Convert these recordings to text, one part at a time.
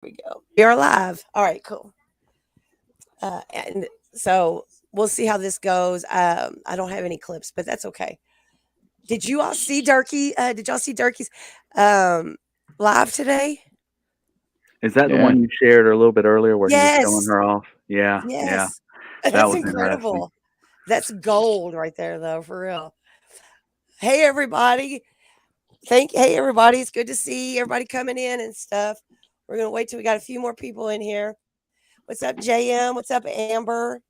We go. We are live. All right, cool. And so we'll see how this goes. I don't have any clips, but that's okay. Did you all see Durkee? Did y'all see Durkee's um, live today? Is that the Yeah. one you shared a little bit earlier where he was showing Yes. her off? Yeah, yeah. Yes. That That's was interesting. incredible. That's gold right there, though, for real. Hey, everybody. Hey, everybody. It's good to see everybody coming in and stuff. We're going to wait till we got a few more people in here. What's up, JM? What's up, Amber?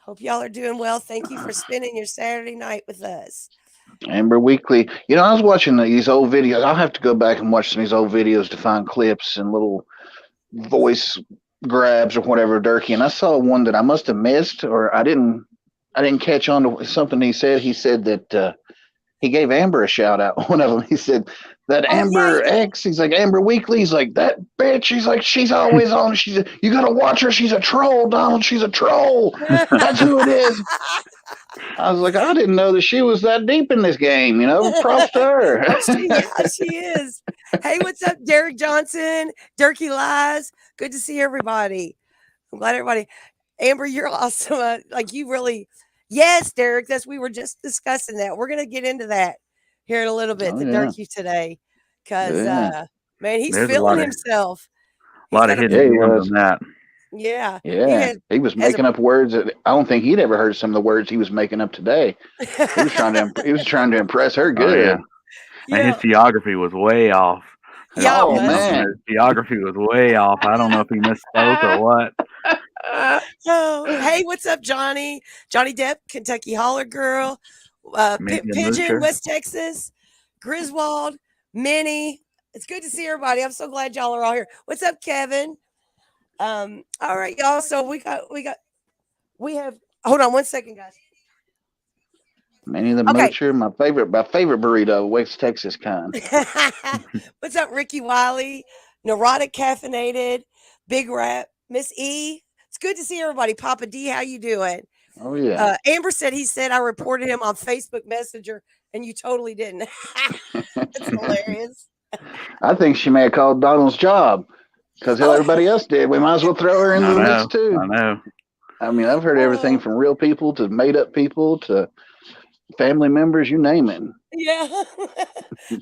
Hope y'all are doing well. Thank you for spending your Saturday night with us. Amber Weekly. I was watching these old videos. I'll have to go back and watch some of these old videos to find clips and little voice grabs or whatever, Durkee. And I saw one that I must have missed, or I didn't catch on to something he said. He said that he gave Amber a shout out. One of them, he said that Oh yeah, Amber X. He's like Amber Weekly. He's like that bitch. He's like she's always on. You gotta watch her. She's a troll, Donald. She's a troll. That's who it is. I was like, I didn't know that she was that deep in this game. Props to her. oh she is. Hey, what's up, Derek Johnson, Durkee Lies? Good to see everybody. I'm glad everybody. Amber, you're awesome. Like you really, yes, Derek. That's we were just discussing that. We're gonna get into that here in a little bit. Oh The yeah, Durkee today, because yeah, man, he's There's a feeling himself. He's lot of got a yeah. hidden He gems was. in that. yeah. He Yeah, he was has making up words that I don't think he'd ever heard some of the words he was making up today. He was trying a to he was trying to impress her Oh yeah. good. And his yeah. geography was way off. There was Yeah, it Oh was. something. man. His geography was way off. I don't know if he misspoke or what. Oh, hey, what's up, Johnny? Johnny Depp, Kentucky Holler Girl, Minnie and Pigeon, Moocher. West Texas, Griswold, Minnie. It's good to see everybody. I'm so glad y'all are all here. What's up, Kevin? All right, y'all. So we have. Hold on one second, guys. Manny the Okay. Moocher, my favorite burrito, West Texas kind. What's up, Ricky Wiley? Neurotic, caffeinated, Big Rap, Miss E. It's good to see everybody. Papa D, how you doing? Oh yeah. Amber said he said I reported him on Facebook Messenger, and you totally didn't. That's hilarious. I think she may have called Donald's job because Oh, everybody else did. We might as well throw her into I the mix know. too. I know. I mean, I've heard everything oh, from real people to made up people to family members, you name it. yeah.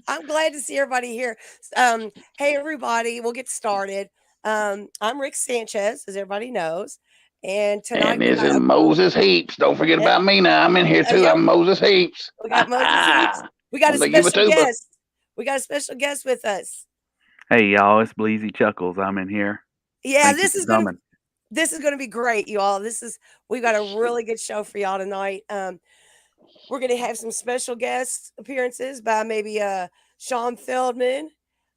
I'm glad to see everybody here. Hey, everybody, we'll get started. I'm Rick Sanchez, as everybody knows, and tonight And we is got it a Moses Heaps? Don't forget yeah, about me now. I'm in here too. yeah, I'm Moses Heaps. we got Moses Heaps. We got a On the special Ubatuba. guest. We got a special guest with us. Hey y'all, it's Bleezy Chuckles. I'm in here. Yeah, Thank you for coming. this is gonna be great, you all. We've got a really good show for y'all tonight. We're gonna have some special guest appearances by maybe Shaun Feldman,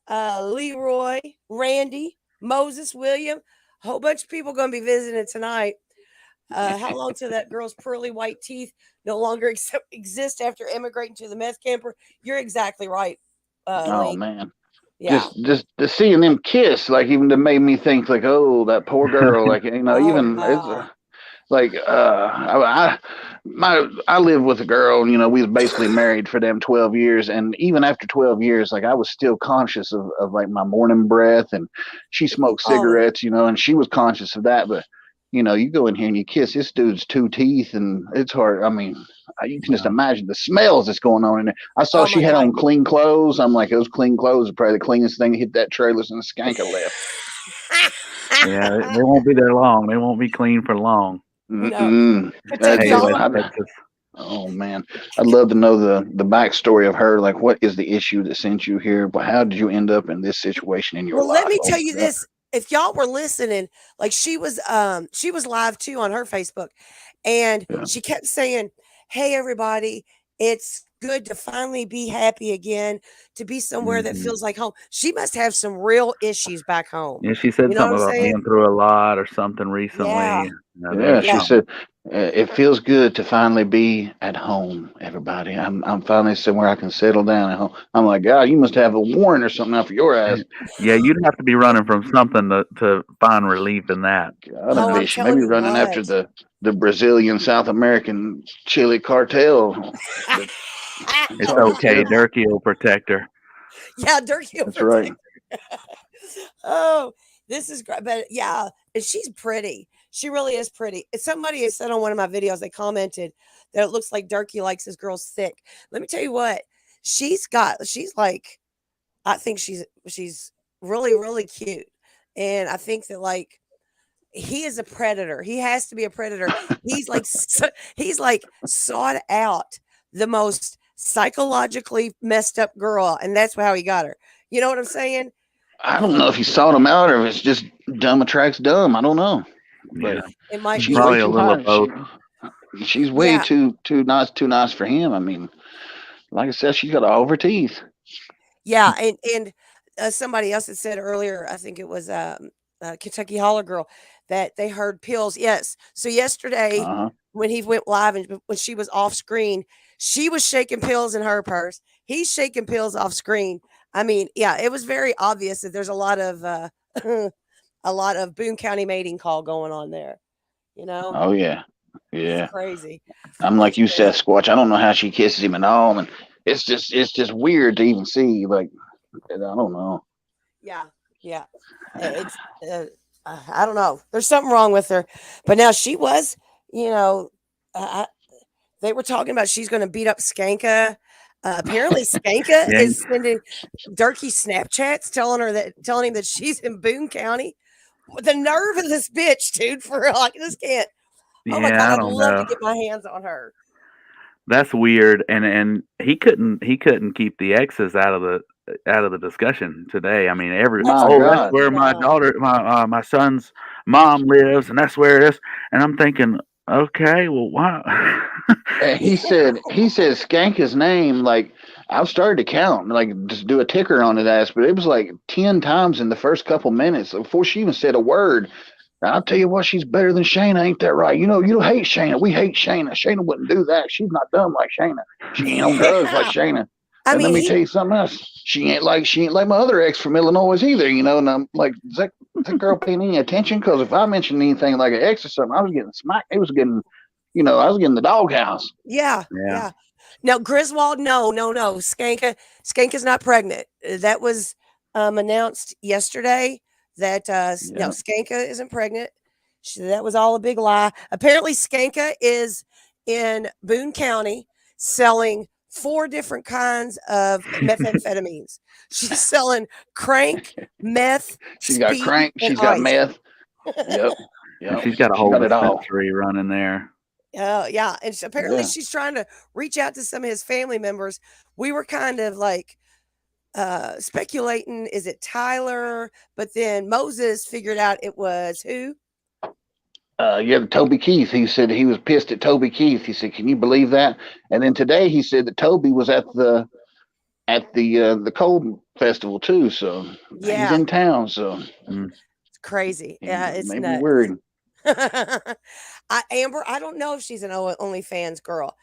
Leroy, Randy, Moses, William. A whole bunch of people gonna be visiting tonight. How long till that girl's pearly white teeth no longer exist after immigrating to the meth camper? You're exactly right, Oh Lee. man. Yeah. Just seeing them kiss, like even that made me think like, oh, that poor girl. Like Oh even it's wow. like I lived with a girl, and we was basically married for them 12 years, and even after 12 years, like I was still conscious of like my morning breath, and she smoked Oh, cigarettes, and she was conscious of that. But you go in here and you kiss this dude's two teeth, and it's hard. I mean, you can just Yeah. imagine the smells that's going on in there. I saw oh she my had God. on clean clothes. I'm like, those clean clothes are probably the cleanest thing to hit that trailer since the skanker left. Yeah, they won't be there long. They won't be clean for long. No, Mm-mm. That's Kentucky Hey, all West just, Texas. oh man, I'd love to know the backstory of her. Like, what is the issue that sent you here? But how did you end up in this situation in your Well, let life? me Oh tell my you god. this. If y'all were listening, like she was live too on her Facebook, and Yeah. she kept saying, "Hey everybody, it's good to finally be happy again, to be somewhere that Hmm. feels like home." She must have some real issues back home. Yeah, she You said know what something I'm about saying? being through a lot or something recently. Yeah. Yeah, There's she Yeah. something. said it feels good to finally be at home. Everybody, I'm finally somewhere I can settle down at home. I'm like, God, you must have a warrant or something out for your ass. Yeah, you'd have to be running from something to find relief in that. God, I Oh, I'm bet she may telling be you running what. after the Brazilian South American Chile cartel. That- It's It's hard to okay. tell. Durkee will protect her. Yeah, Dirk will That's right. protect her. Oh, this is great. But yeah, and she's pretty. She really is pretty. Somebody has said on one of my videos, they commented that it looks like Durkee likes his girls thick. Let me tell you what, she's like, I think she's really, really cute. And I think that like he is a predator. He has to be a predator. He's like sought out the most psychologically messed up girl, and that's how he got her. You know what I'm saying? I don't know if he sought him out or if it's just dumb attracts dumb. I don't know, Yeah, but It might she's way be. probably a too little of high. both. She's way Yeah, too nice for him. I mean, like I said, she's got all her teeth. yeah, and somebody else had said earlier, I think it was Kentucky Holler Girl, that they heard pills. Yes, so yesterday Uh huh. when he went live and when she was off screen, she was shaking pills in her purse. He's shaking pills off screen. I mean, yeah, it was very obvious that there's a lot of a lot of Boone County mating call going on there. You know, Oh yeah, it's yeah. crazy. I'm like It's you, crazy. Sasquatch. I don't know how she kisses him and all, and it's just weird to even see. Like I don't know. Yeah, yeah. It's I don't know. There's something wrong with her. But now she was, you know, uh, I, they were talking about she's going to beat up Skanka. Apparently, Skanka Yeah, is sending Durkee Snapchats telling him that she's in Boone County. The nerve of this bitch, dude! For real, I just can't. Oh my god, yeah, I I'd don't love to know. get my hands on her. That's weird, and he couldn't keep the exes out of the discussion today. I mean, That's My that's God. where crazy. my Yeah, daughter, my son's mom lives, and that's where it is. And I'm thinking, okay, well, why? And he said Skanka's name, like I've started to count, like just do a ticker on his ass, but it was like 10 times in the first couple minutes before she even said a word. And I'll tell you what, she's better than Shayna, ain't that right? You don't hate Shayna. We hate Shayna. Shayna wouldn't do that. She's not dumb like Shayna. She ain't on drugs like yeah. Shayna. I And let mean, me tell you something else. She ain't like my other ex from Illinois either, And I'm like, is that girl paying any attention? Because if I mentioned anything like an ex or something, I was getting smacked. It was getting, I was getting the doghouse. yeah, Yeah, yeah. Now Griswold, no, no, no. Skanka's not pregnant. That was announced yesterday that no, Yeah. Skanka isn't pregnant. That was all a big lie. Apparently, Skanka is in Boone County selling four different kinds of methamphetamines. She's selling crank, meth, She's got speed, crank. and She's got ice. meth. Yep. and Yep. she's got a She whole got it all. dispensary running there. Oh, yeah, and apparently Yeah. she's trying to reach out to some of his family members. We were kind of like speculating, is it Tyler? But then Moses figured out it was who? Yeah, Toby Keith. He said he was pissed at Toby Keith. He said, "Can you believe that?" And then today he said that Toby was at the Cold Festival too. So he's Yeah, in town. So Mm. it's crazy. he Yeah, it's may be nuts. worried. Amber, I don't know if she's an OnlyFans girl.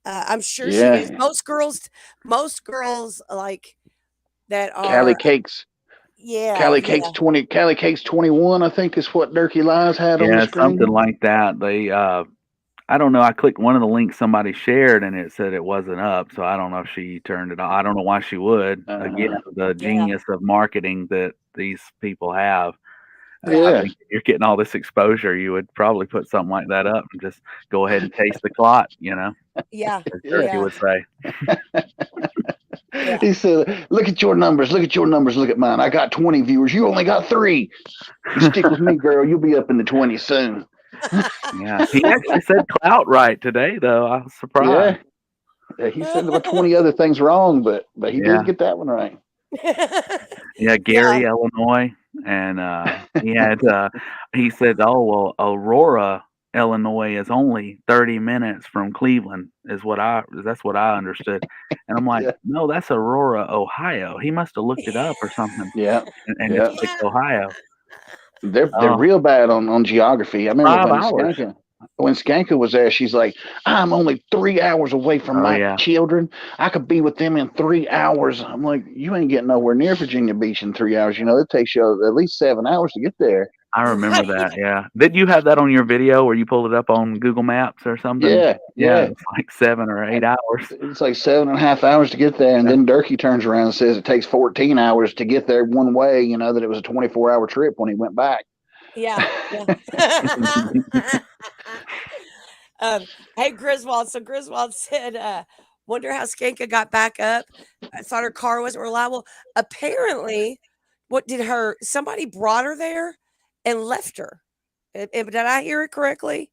I'm sure she is. Yeah, Most girls like that Callie are. Cakes. Yeah, Callie Cakes yeah, 20. Callie Cakes 21. I think is what Durkee Lies had on the Yeah, something screen. like that. I don't know. I clicked one of the links somebody shared, and it said it wasn't up. So I don't know if she turned it on. I don't know why she would. Again, Uh, the yeah, genius of marketing that these people have. I yeah, yeah, think if you're getting all this exposure, you would probably put something like that up and just go ahead and taste the clot, yeah, as yeah. Turkey yeah, would say. yeah. He said, "Look at your numbers. Look at your numbers. Look at mine. I got 20 viewers. You only got 3. You stick with me, girl. You'll be up in the 20s soon." Yeah, he actually said clout right today, though. I was surprised. Yeah. He said about 20 other things wrong, but he did Yeah, get that one right. yeah, Yeah. Gary, Illinois, and he said, "Oh well, Aurora, Illinois is only 30 minutes from Cleveland." That's what I understood, and I'm like, Yeah. "No, that's Aurora, Ohio." He must have looked it up or something, Yeah. and just Yeah. picked Yeah. Ohio. They're Oh, real bad on geography. I remember 5 hours. When Skanka was there, she's like, "I'm only 3 hours away from Oh my yeah, children. I could be with them in 3 hours." I'm like, "You ain't getting nowhere near Virginia Beach in 3 hours. It takes you at least 7 hours to get there." I remember Right. that. Yeah. Did you have that on your video, or you pulled it up on Google Maps or something? Yeah, Yeah, yeah. it's like 7 or 8 hours. It's like 7.5 hours to get there, and then Durkee turns around and says it takes 14 hours to get there one way. That it was a 24-hour trip when he went back. Yeah, yeah. Hey, Griswold. So Griswold said, "Wonder how Skanka got back up. I thought her car wasn't reliable. Apparently, what did her? Somebody brought her there and left her. Did I hear it correctly?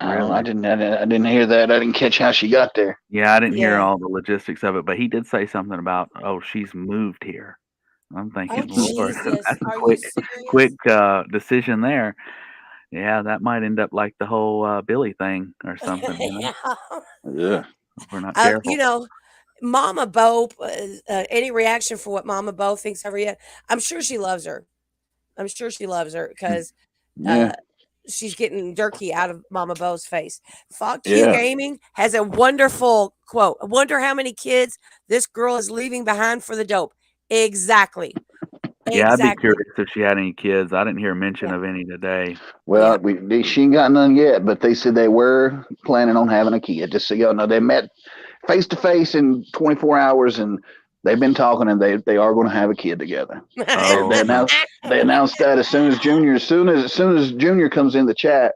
Really? I didn't hear that. I didn't catch how she got there. Yeah, I didn't hear Yeah. all the logistics of it, but he did say something about, oh, she's moved here. I'm Oh thinking, Lord, Jesus, that's a are you quick serious? decision there. Yeah, that might end up like the whole Billy thing or something. Yeah. Yeah, If we're not careful. Mama Bo. Any reaction for what Mama Bo thinks of her yet? I'm sure she loves her. I'm sure she loves her because yeah, uh, she's getting Durkee out of Mama Bo's face. Fog Q yeah. Gaming has a wonderful quote. I wonder how many kids this girl is leaving behind for the dope. Exactly. Yeah, I'd be Exactly. curious if she had any kids. I didn't hear mention Yeah. of any today. Yeah. Well, she ain't got none yet, but they said they were planning on having a kid. Just so y'all know, they met face to face in 24 hours, and they've been talking, and they are going to have a kid together. They, Oh, they okay. announced they announced that as soon as Junior comes in the chat,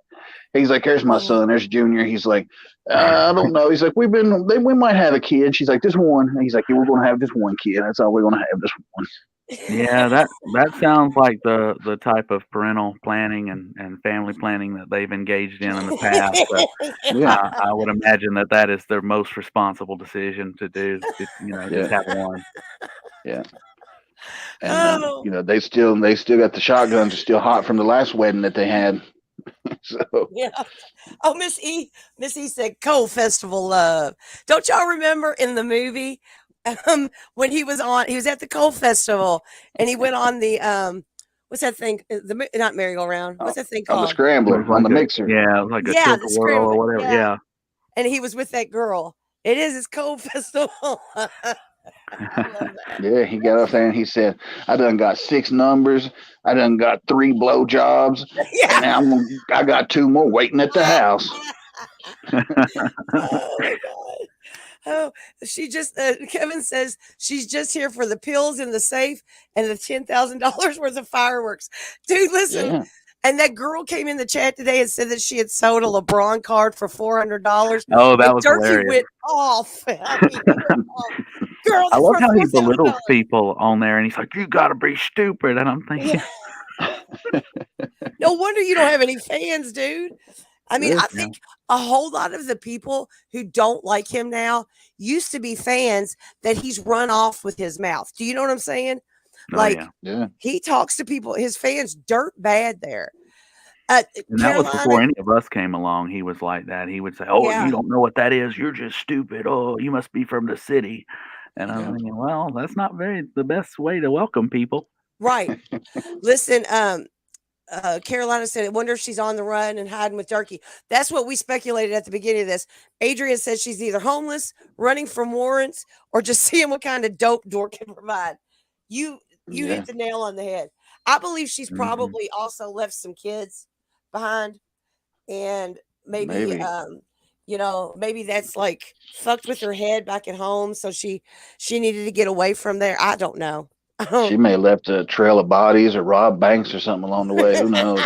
he's like, "There's my Oh. son. There's Junior." He's like, "I don't know." He's like, we might have a kid." She's like, "Just one." And he's like, "Yeah, we're going to have just one kid. That's all we're going to have, just one." Yeah, that sounds like the type of parental planning and family planning that they've engaged in the past. But Yeah, I would imagine that is their most responsible decision to do. To, just yeah, have one. yeah. And Oh. they still got the shotguns are still hot from the last wedding that they had. So Yeah. Oh, Miss E said Coal Festival love. Don't y'all remember in the movie when he was at the Coal Festival and he went on the what's that thing? Not merry-go-round. uh, What's that thing on the called? It scrambler was on like the mixer. it was like a Yeah, tilt the a whirl scramble. or whatever. Yeah. Yeah. And he was with that girl. It's Coal Festival. I love that. Yeah, he got up there and he said, "I done got 6 numbers. I done got 3 blowjobs, and Yeah. now I got 2 more waiting at the house." Oh my god. Oh, she just Kevin says she's just here for the pills in the safe and the $10,000 worth of fireworks. Dude, listen. Yeah, And that girl came in the chat today and said that she had sold a LeBron card for $400. Oh, that And was Durkee hilarious. went off. I mean, he went off. Girl, I that's love worth how he belittles $4,000. people on there, and he's like, "You gotta be stupid," and I'm thinking, Yeah. No wonder you don't have any fans, dude. I mean, yeah, I yeah, think a whole lot of the people who don't like him now used to be fans that he's run off with his mouth. Do you know what I'm saying? oh yeah. Like yeah, he talks to people, his fans dirt bad there. And that was Carolina, before any of us came along. He was like that. He would say, "Oh, you yeah, don't know what that is. You're just stupid. Oh, you must be from the city." And I'm yeah. thinking, well, that's not the best way to welcome people. right. Listen, Carolina said, I wonder if she's on the run and hiding with Durkee. That's what we speculated at the beginning of this. Adrian said she's either homeless, running from warrants, or just seeing what kind of dope Dork can provide. You you Yeah. hit the nail on the head. I believe she's Hmm. probably also left some kids behind, and maybe Maybe maybe that's like fucked with her head back at home, so she needed to get away from there. I don't know. she may have left a trail of bodies or robbed banks or something along the way. Who knows?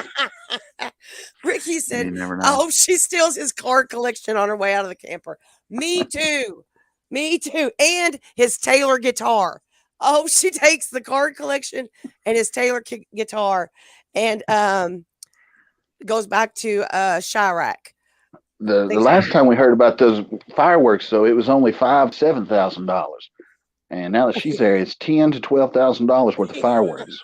Ricky said, You never I know. hope she steals his card collection on her way out of the camper. Me too. Me too. And his Taylor guitar. I hope she takes the card collection and his Taylor guitar and goes back to Chirac. The Thanks. last time we heard about those fireworks, though, it was only $5,000 to $7,000, and now that she's there, it's $10,000 to $12,000 worth of fireworks.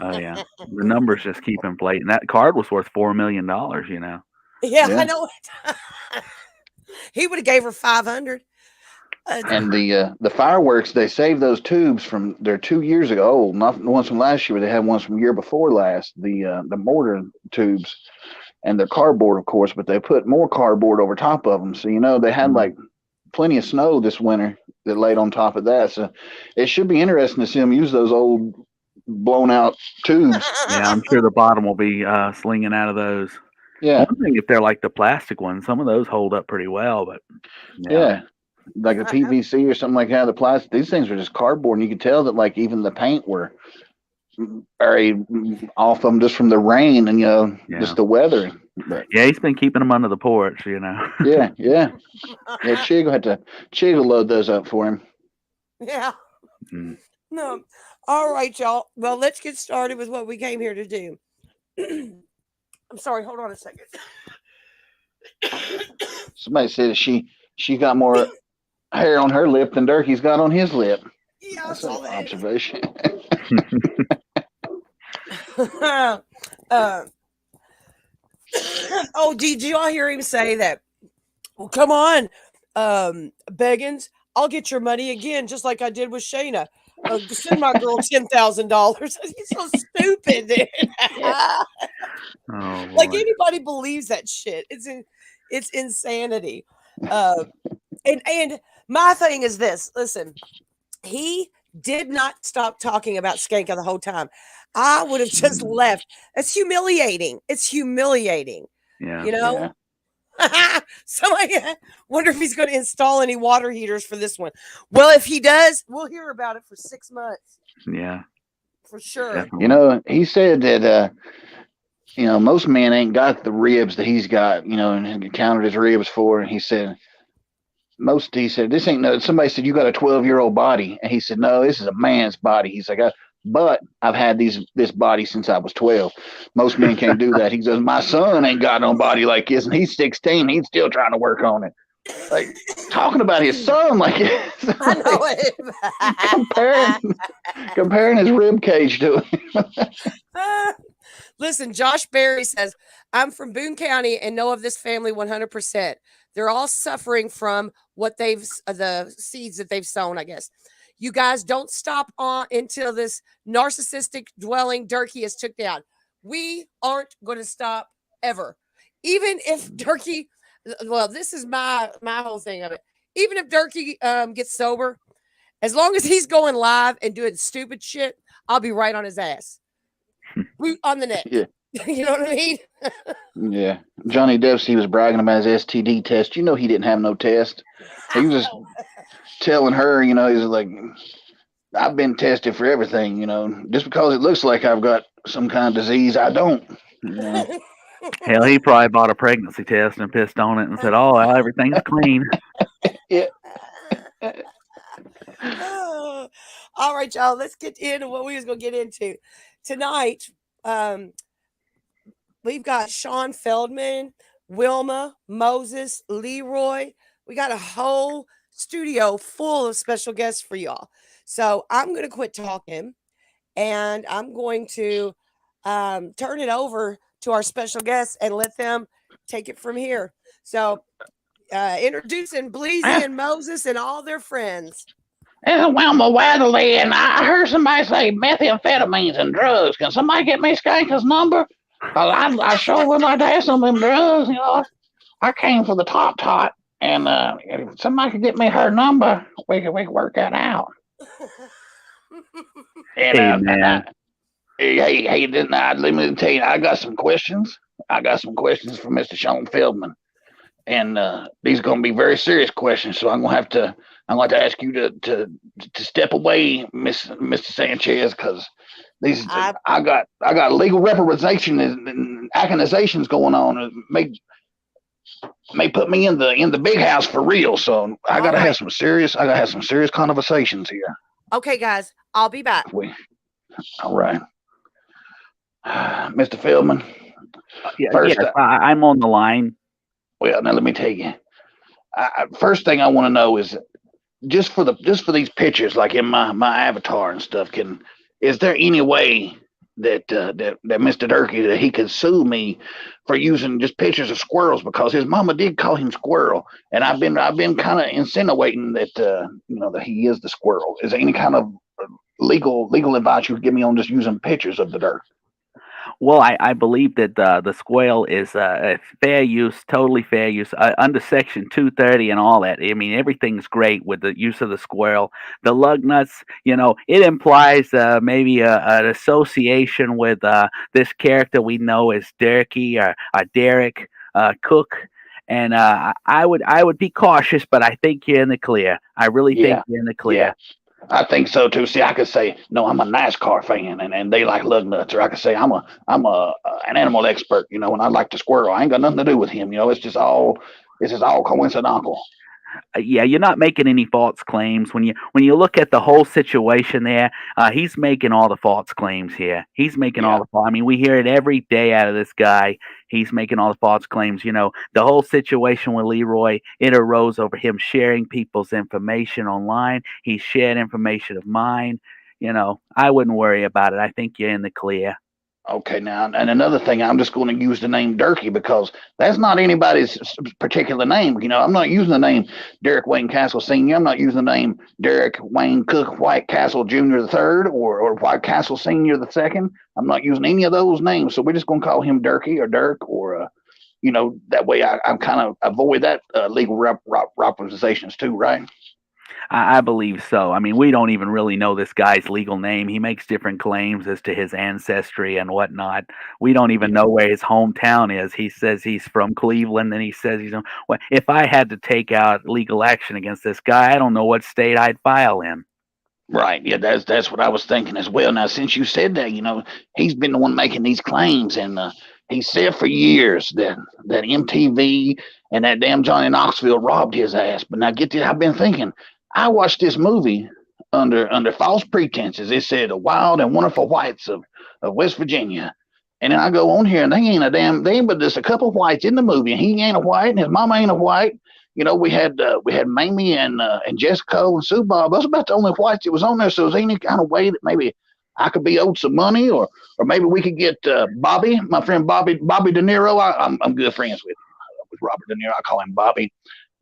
Oh yeah, the numbers just keep inflating. That card was worth $4 million. Yeah, I Yeah, know it. He would have gave her 500. Uh, and the fireworks, they saved those tubes from they're 2 years ago old, not the ones from last year. They had ones from year before last. The mortar tubes, and they're cardboard, of course, but they put more cardboard over top of them. So they had Mhm. like plenty of snow this winter that laid on top of that. So it should be interesting to see them use those old blown out tubes. Yeah, I'm sure the bottom will be slinging out of those. Yeah, One thing, if they're like the plastic ones, some of those hold up pretty well. But yeah, yeah. Like the PVC or something like that, the plastic. These things are just cardboard, and you could tell that like even the paint were very off them just from the rain and yeah, just the weather. But yeah. He's been keeping them under the porch. yeah, yeah, yeah. Chiggle load those up for him. Yeah. Mm. No. All right, y'all. Well, let's get started with what we came here to do. I'm sorry. Hold on a second. Somebody said she got more hair on her lip than Durkee's got on his lip. Yeah, I That's saw an that. observation. Oh, did you all hear him say that? Well, come on, Beggins. I'll get your money again, just like I did with Shayna. Send my girl $10,000. He's so stupid, dude. Oh Like boy. anybody believes that shit. It's insanity. And my thing is this. Listen, he did not stop talking about Skanka the whole time. I would have just left. It's humiliating. It's humiliating. Yeah. You know? Yeah. Somebody wonder if he's going to install any water heaters for this one. Well, if he does, we'll hear about it for 6 months Yeah. for sure. Definitely. He said that most men ain't got the ribs that he's got, and he counted his ribs for, and he said this ain't no. Somebody said you got a 12-year-old body, and he said no, this is a man's body. He's like, but I've had this body since I was 12. Most men can't do that. He says my son ain't got no body like this, and he's 16. He's still trying to work on it. Like talking about his son, like I know it. comparing his rib cage to him. Listen, Josh Berry says, I'm from Boone County and know of this family 100%. They're all suffering from what the seeds that they've sown, I guess. You guys don't stop on until this narcissistic dwelling Durkee is took down. We aren't going to stop ever. Even if Durkee, well, this is my whole thing of it. Even if Durkee gets sober, as long as he's going live and doing stupid shit, I'll be right on his ass. Root on the neck. Yeah. You know what I mean? Yeah. Johnny Depp, he was bragging about his STD test. He didn't have no test. He was just telling her, he's like, I've been tested for everything, just because it looks like I've got some kind of disease, I don't. Hell, he probably bought a pregnancy test and pissed on it and said, "Oh, well, everything's clean." Yeah. All right, y'all. Let's get into what we was gonna get into tonight. We've got Shaun Feldman, Wilma, Moses, Leroy. We got a whole studio full of special guests for y'all. So I'm going to quit talking and I'm going to turn it over to our special guests and let them take it from here. So introducing Bleezy and Moses and all their friends. This is Wilma Weatherly, and I heard somebody say methamphetamines and drugs. Can somebody get me Skanka's number? I sure would like to have some of them drugs. I came for the top tot, and if somebody could get me her number, we could work that out. And, Hey, man. Let me tell you, I got some questions. I got some questions for Mr. Shaun Feldman, and these are going to be very serious questions. So I'm going to ask you to step away, Mr. Sanchez, because these I got legal representation and accusations going on. It may put me in the big house for real. So I got to have some serious conversations here. Okay, guys, I'll be back. All right. Mr. Feldman. Yes, I'm on the line. Well, now let me tell you. First thing I want to know is just for these pictures, like in my avatar and stuff. Is there any way that Mr. Durkee that he could sue me for using just pictures of squirrels, because his mama did call him Squirrel, and I've been kind of insinuating that that he is the squirrel. Is there any kind of legal advice you could give me on just using pictures of the dirt? Well, I believe that the squale is fair use, totally fair use, under Section 230 and all that. I mean, everything's great with the use of the squirrel. The lug nuts, it implies maybe an association with this character we know as Dirky or Derek Cook. And I would be cautious, but I think you're in the clear. I really think Yeah, you're in the yeah. clear. I think so too. See, I could say no, I'm a NASCAR fan, and they like lug nuts, or I could say I'm a an animal expert, and I like the squirrel. I ain't got nothing to do with him, it's just all coincidental. Yeah, you're not making any false claims when you look at the whole situation there. He's making all the false claims here. He's making all Yeah. the I mean, we hear it every day out of this guy. He's making all the false claims. The whole situation with Leroy, it arose over him sharing people's information online. He shared information of mine. I wouldn't worry about it. I think you're in the clear. Okay, now, and another thing, I'm just going to use the name Durkee because that's not anybody's particular name. I'm not using the name Derek Wayne Castle Sr. I'm not using the name Derek Wayne Cook White Castle Jr. the third or White Castle Sr. the second. I'm not using any of those names. So we're just going to call him Durkee or Dirk or, that way I'm kind of avoid that legal representations too, right? I believe so. I mean, we don't even really know this guy's legal name. He makes different claims as to his ancestry and whatnot. We don't even Yeah. know where his hometown is. He says he's from Cleveland, and he says he's. Well, if I had to take out legal action against this guy, I don't know what state I'd file in. Right. Yeah, that's what I was thinking as well. Now, since you said that, he's been the one making these claims, and he said for years that MTV and that damn Johnny Knoxville robbed his ass. But now, get this, I've been thinking. I watched this movie under false pretenses. It said the wild and wonderful whites of West Virginia. And then I go on here, and they ain't but just a couple whites in the movie, and he ain't a white, and his mama ain't a white. We had Mamie and Jessica and Sue Bob. That's about the only whites that was on there. So is there any kind of way that maybe I could be owed some money, or maybe we could get Bobby, my friend Bobby De Niro. I'm good friends with Robert De Niro. I call him Bobby,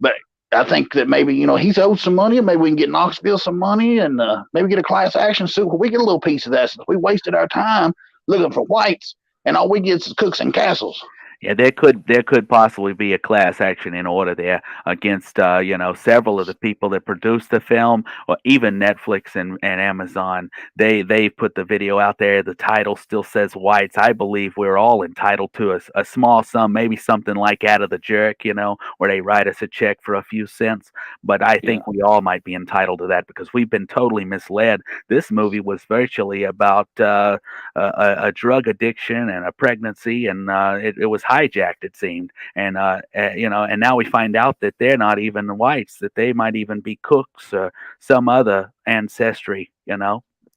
but I think that maybe he's owed some money, and maybe we can get Knoxville some money, and maybe get a class action suit where we get a little piece of that since we wasted our time looking for whites, and all we get is cooks and castles. Yeah, there could possibly be a class action in order there against several of the people that produced the film, or even Netflix and Amazon. They put the video out there. The title still says whites. I believe we're all entitled to a small sum, maybe something like out of the jerk, where they write us a check for a few cents. But I Yeah, think we all might be entitled to that because we've been totally misled. This movie was virtually about a drug addiction and a pregnancy, and it was hijacked. It seemed, and now we find out that they're not even whites; that they might even be cooks or some other ancestry.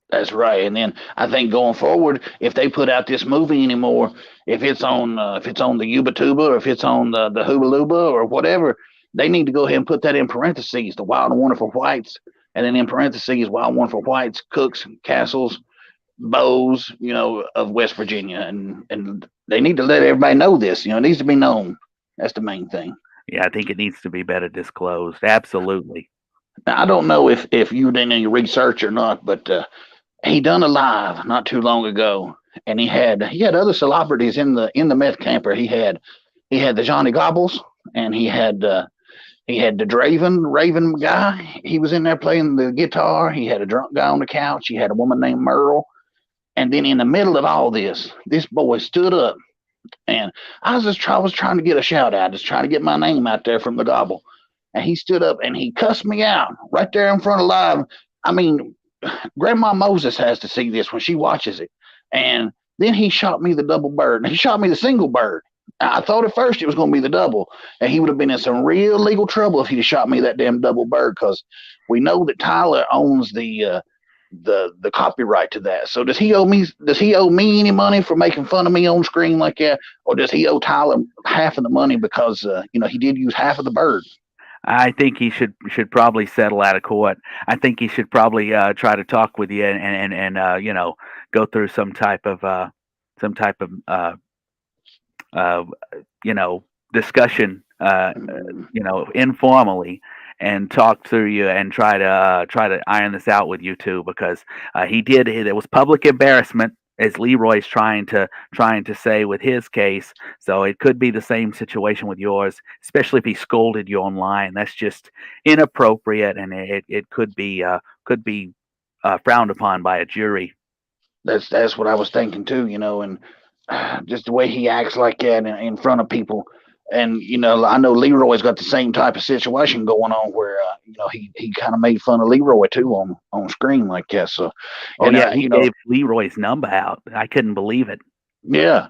that's right. And then I think going forward, if they put out this movie anymore, if it's on the Yuba Tuba or if it's on the Hooba Looba or whatever, they need to go ahead and put that in parentheses, the Wild and Wonderful Whites, and then in parentheses, Wild and Wonderful Whites, Cooks, Castles, Bows, of West Virginia, and they need to let everybody know this. It needs to be known. That's the main thing. Yeah, I think it needs to be better disclosed. Absolutely. Now I don't know if you did any research or not, but he done a live not too long ago, and he had other celebrities in the meth camper. He had the Johnny Gobbles, and he had the Draven Raven guy. He was in there playing the guitar. He had a drunk guy on the couch. He had a woman named Merle. And then in the middle of all this boy stood up, and I was trying to get a shout out, just trying to get my name out there from the gobble. And he stood up and he cussed me out right there in front of live. I mean, Grandma Moses has to see this when she watches it. And then he shot me the double bird. And he shot me the single bird. I thought at first it was going to be the double, and he would have been in some real legal trouble if he'd have shot me that damn double bird. Because we know that Tyler owns the copyright to that. So does he owe me any money for making fun of me on screen like that, or does he owe Tyler half of the money because he did use half of the bird? I think he should probably settle out of court. I think he should probably try to talk with you and go through some type of you know discussion Mm, informally, and talk through you and try to iron this out with you two, because there was public embarrassment. as Leroy's trying to say with his case. So it could be the same situation with yours, especially if he scolded you online. That's just inappropriate, and it could be frowned upon by a jury. That's what I was thinking too, and just the way he acts like that in front of people. And I know Leroy's got the same type of situation going on where he kind of made fun of Leroy too on screen like that. So, Oh and yeah, he gave Leroy's number out. I couldn't believe it. yeah,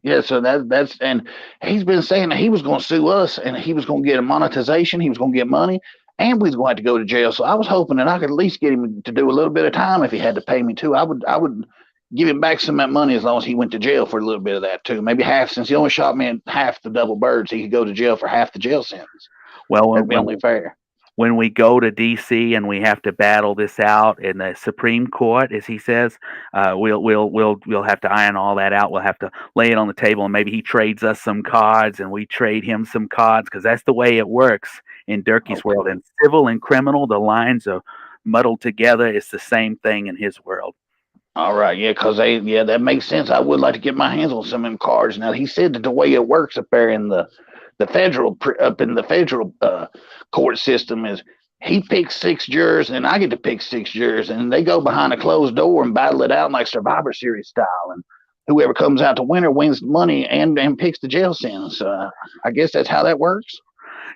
yeah. So that's and he's been saying that he was going to sue us and he was going to get a monetization. He was going to get money. And we was going to have to go to jail. So I was hoping that I could at least get him to do a little bit of time if he had to pay me too. I would give him back some of that money as long as he went to jail for a little bit of that too. Maybe half, since he only shot me in half the double birds, he could go to jail for half the jail sentence. Well, That'd be only fair. when we go to D.C. and we have to battle this out in the Supreme Court, as he says, we'll have to iron all that out. We'll have to lay it on the table, and maybe he trades us some cards, and we trade him some cards, because that's the way it works in Durkee's world. In civil and criminal, the lines are muddled together. It's the same thing in his world. All right, yeah, because that makes sense. I would like to get my hands on some of them cards. Now he said that the way it works up there in the federal court system is he picks 6 jurors and I get to pick 6 jurors, and they go behind a closed door and battle it out like Survivor Series style, and whoever comes out the winner wins the money and picks the jail sentence. I guess that's how that works.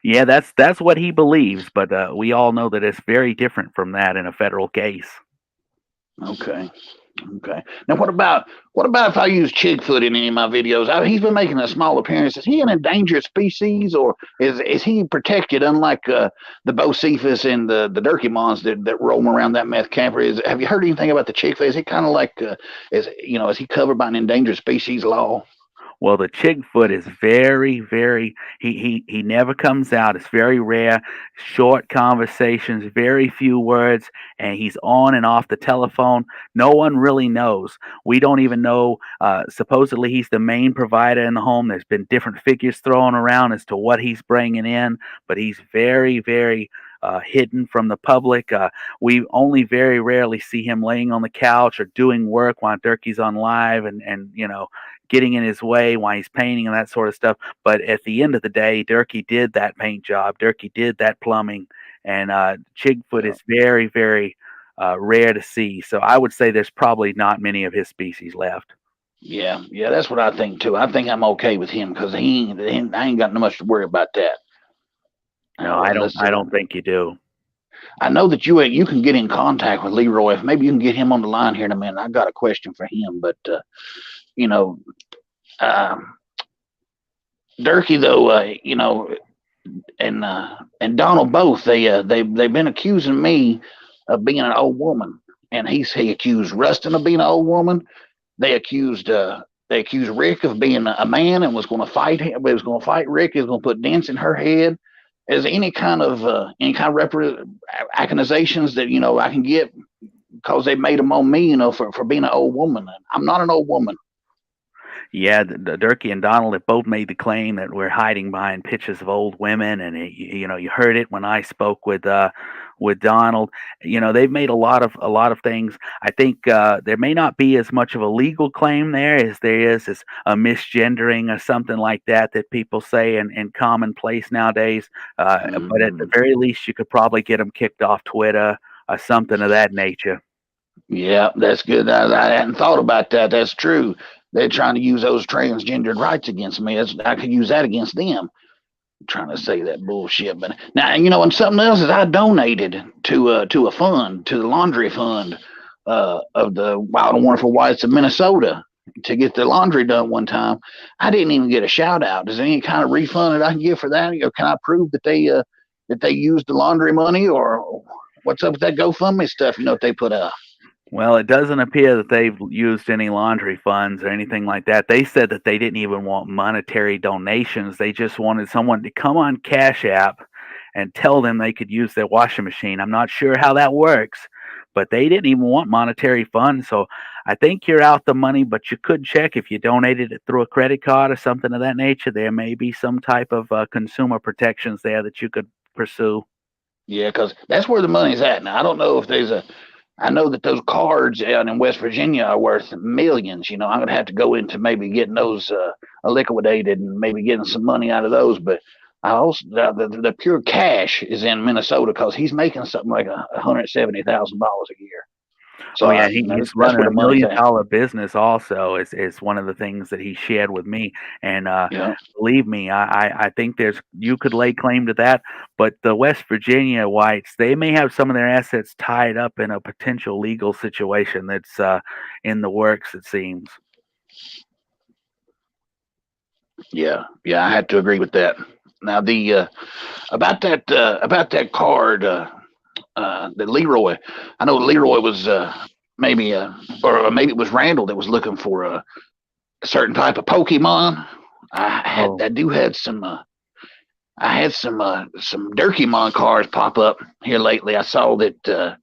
Yeah, that's what he believes, but we all know that it's very different from that in a federal case. Okay. Okay. Now, what about if I use Chigfoot in any of my videos? He's been making a small appearance. Is he an endangered species, or is he protected? Unlike the Bocephus and the Durkee that roam around that meth camper. Have you heard anything about the Chigfoot? Is he kind of like is he covered by an endangered species law? Well, the Chigfoot is very, very. He never comes out. It's very rare. Short conversations, very few words, and he's on and off the telephone. No one really knows. We don't even know. Supposedly, he's the main provider in the home. There's been different figures thrown around as to what he's bringing in, but he's very, very hidden from the public. We only very rarely see him laying on the couch or doing work while Durkee's on live, and getting in his way while he's painting and that sort of stuff. But at the end of the day, Durkee did that paint job. Durkee did that plumbing, and Chigfoot is very, very rare to see. So I would say there's probably not many of his species left. Yeah, that's what I think too. I think I'm okay with him because I ain't got much to worry about that. No, I don't. I don't think you do. I know that you can get in contact with Leroy. If maybe you can get him on the line here in a minute. I got a question for him, but Durkee though, and Donald both they've been accusing me of being an old woman, and he accused Rustin of being an old woman. They accused Rick of being a man and was going to fight him. Was going to fight Rick. He was going to put dents in her head. Is any kind of accusations that I can get because they made them on me, for being an old woman? I'm not an old woman. Yeah, the Durkee and Donald have both made the claim that we're hiding behind pictures of old women, and you heard it when I spoke with Donald. They've made a lot of things. I think there may not be as much of a legal claim there as there is a misgendering or something like that people say in commonplace nowadays. But at the very least, you could probably get them kicked off Twitter or something of that nature. Yeah, that's good. I hadn't thought about that. That's true. They're trying to use those transgendered rights against me. I could use that against them. I'm trying to say that bullshit. But now, and something else is I donated to a fund, to the laundry fund of the Wild and Wonderful Whites of Minnesota to get their laundry done one time. I didn't even get a shout out. Is there any kind of refund that I can get for that? Can I prove that they used the laundry money, or what's up with that GoFundMe stuff? What they put up? Well, it doesn't appear that they've used any laundry funds or anything like that. They said that they didn't even want monetary donations. They just wanted someone to come on Cash App and tell them they could use their washing machine. I'm not sure how that works, but they didn't even want monetary funds. So I think you're out the money, but you could check if you donated it through a credit card or something of that nature. There may be some type of consumer protections there that you could pursue. Yeah, because that's where the money's at. Now, I don't know if there's I know that those cards out in West Virginia are worth millions. I'm gonna have to go into maybe getting those liquidated and maybe getting some money out of those. But I also the pure cash is in Minnesota because he's making something like $170,000 a year. So Oh yeah, he's that's running where a the money's million at. dollar business. Also, is one of the things that he shared with me. And Yeah. believe me, I think there's you could lay claim to that. But the West Virginia whites, they may have some of their assets tied up in a potential legal situation that's in the works. It seems. Yeah, yeah, I had to agree with that. Now the about that card, the Leroy. I know Leroy was maybe or maybe it was Randall that was looking for a certain type of Pokemon. Oh, I do had some. I had some Durkymon cards pop up here lately. I saw that the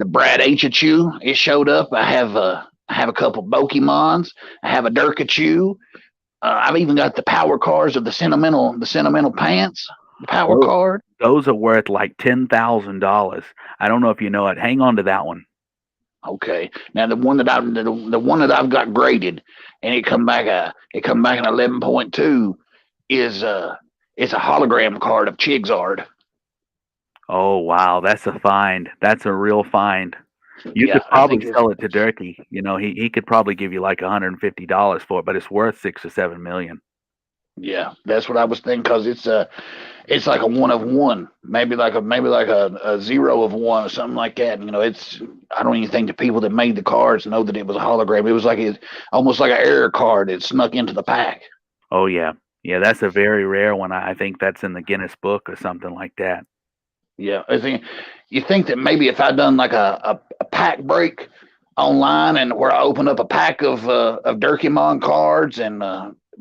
Brad Hachu it showed up. I have a couple Pokemons. I have a Durkachu. I've even got the power cards of the sentimental pants, the power those, card. those are worth like $10,000. I don't know if you know it. Hang on to that one. Okay, now the one that I've got graded, and it come back an 11.2 is it's a hologram card of Chigzard. Oh wow, that's a find. That's a real find. You Yeah, could I probably think it's sell it to Durkee. He could probably give you like $150 for it, but it's worth 6 or 7 million. yeah, that's what I was thinking because it's like a one of one, maybe like a zero of one or something like that. It's I don't even think the people that made the cards know that it was a hologram. It was like it almost like an error card that snuck into the pack. Oh yeah, yeah, that's a very rare one. I think that's in the Guinness Book or something like that. Yeah, I think you think that maybe if I done like a pack break online and where I open up a pack of Durkymon cards and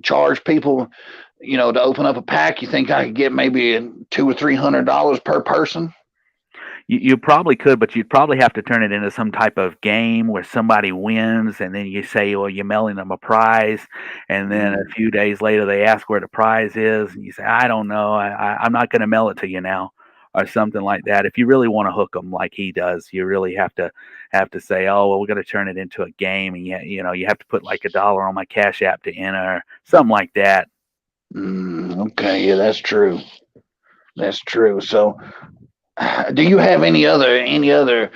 charge people, to open up a pack, you think I could get maybe $200 or $300 per person? You probably could, but you'd probably have to turn it into some type of game where somebody wins, and then you say, "Well, you're mailing them a prize," and then a Mm, few days later they ask where the prize is, and you say, "I don't know. I'm not going to mail it to you now," or something like that. If you really want to hook them like he does, you really have to say, "Oh, well, we're going to turn it into a game, and you have to put like $1 on my Cash App to enter, something like that." okay, yeah, that's true. That's true. So, do you have any other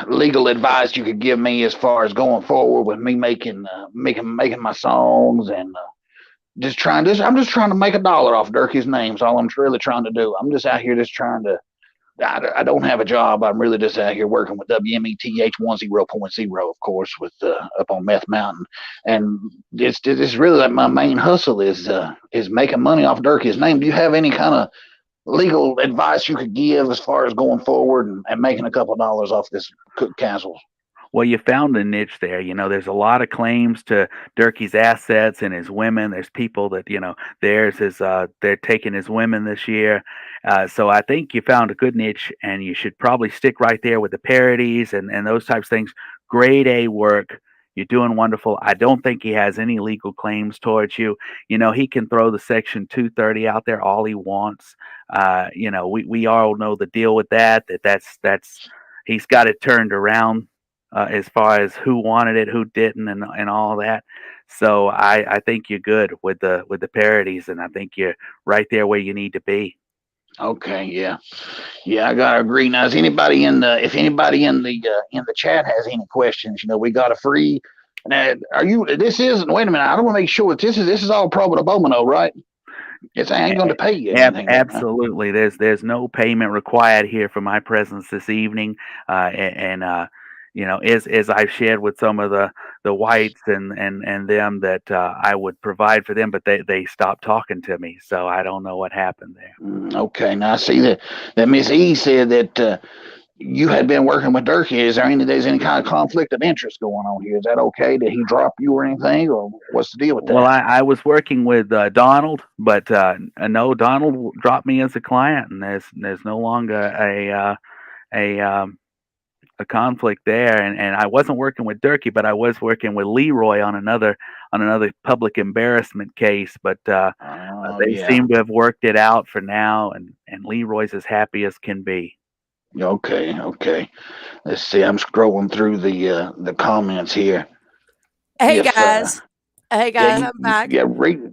legal advice you could give me as far as going forward with me making my songs and I'm just trying to make $1 off Durkee's name. That's all I'm really trying to do. I'm just out here just trying to. I don't have a job. I'm really just out here working with WMETH 10.0, of course, with up on Meth Mountain, and it's really like my main hustle is making money off Durkee's name. Do you have any kind of legal advice you could give as far as going forward and making a couple of dollars off this Cook Castle? Well, you found a niche there. There's a lot of claims to Durkee's assets and his women. There's people that, theirs is they're taking his women this year. So I think you found a good niche, and you should probably stick right there with the parodies and those types of things. Grade A work. You're doing wonderful. I don't think he has any legal claims towards you. He can throw the Section 230 out there all he wants. We all know the deal with that. That's he's got it turned around as far as who wanted it, who didn't, and all that. So I think you're good with the parodies, and I think you're right there where you need to be. Okay, yeah, yeah, I gotta agree. Now, is anybody if anybody in the chat has any questions, we got a free. Now, are you? This isn't. Wait a minute. I don't want to make sure that this is all pro bono, right? It's I ain't going to pay you anything. Absolutely, there's no payment required here for my presence this evening, and as I've shared with some of the whites and them that I would provide for them, but they stopped talking to me, so I don't know what happened there. Okay, now I see that Miss E said that you had been working with Durkee. There's any kind of conflict of interest going on here? Is that okay? Did he drop you or anything, or what's the deal with Well, that? I was working with Donald, but no, Donald dropped me as a client, and there's no longer a a conflict there. And I wasn't working with Durkee, but I was working with Leroy on another public embarrassment case. But Oh they yeah. seem to have worked it out for now, and Leroy's as happy as can be. Okay, okay. Let's see. I'm scrolling through the comments here. Hey If guys. Hey yeah, guys, I'm back. yeah,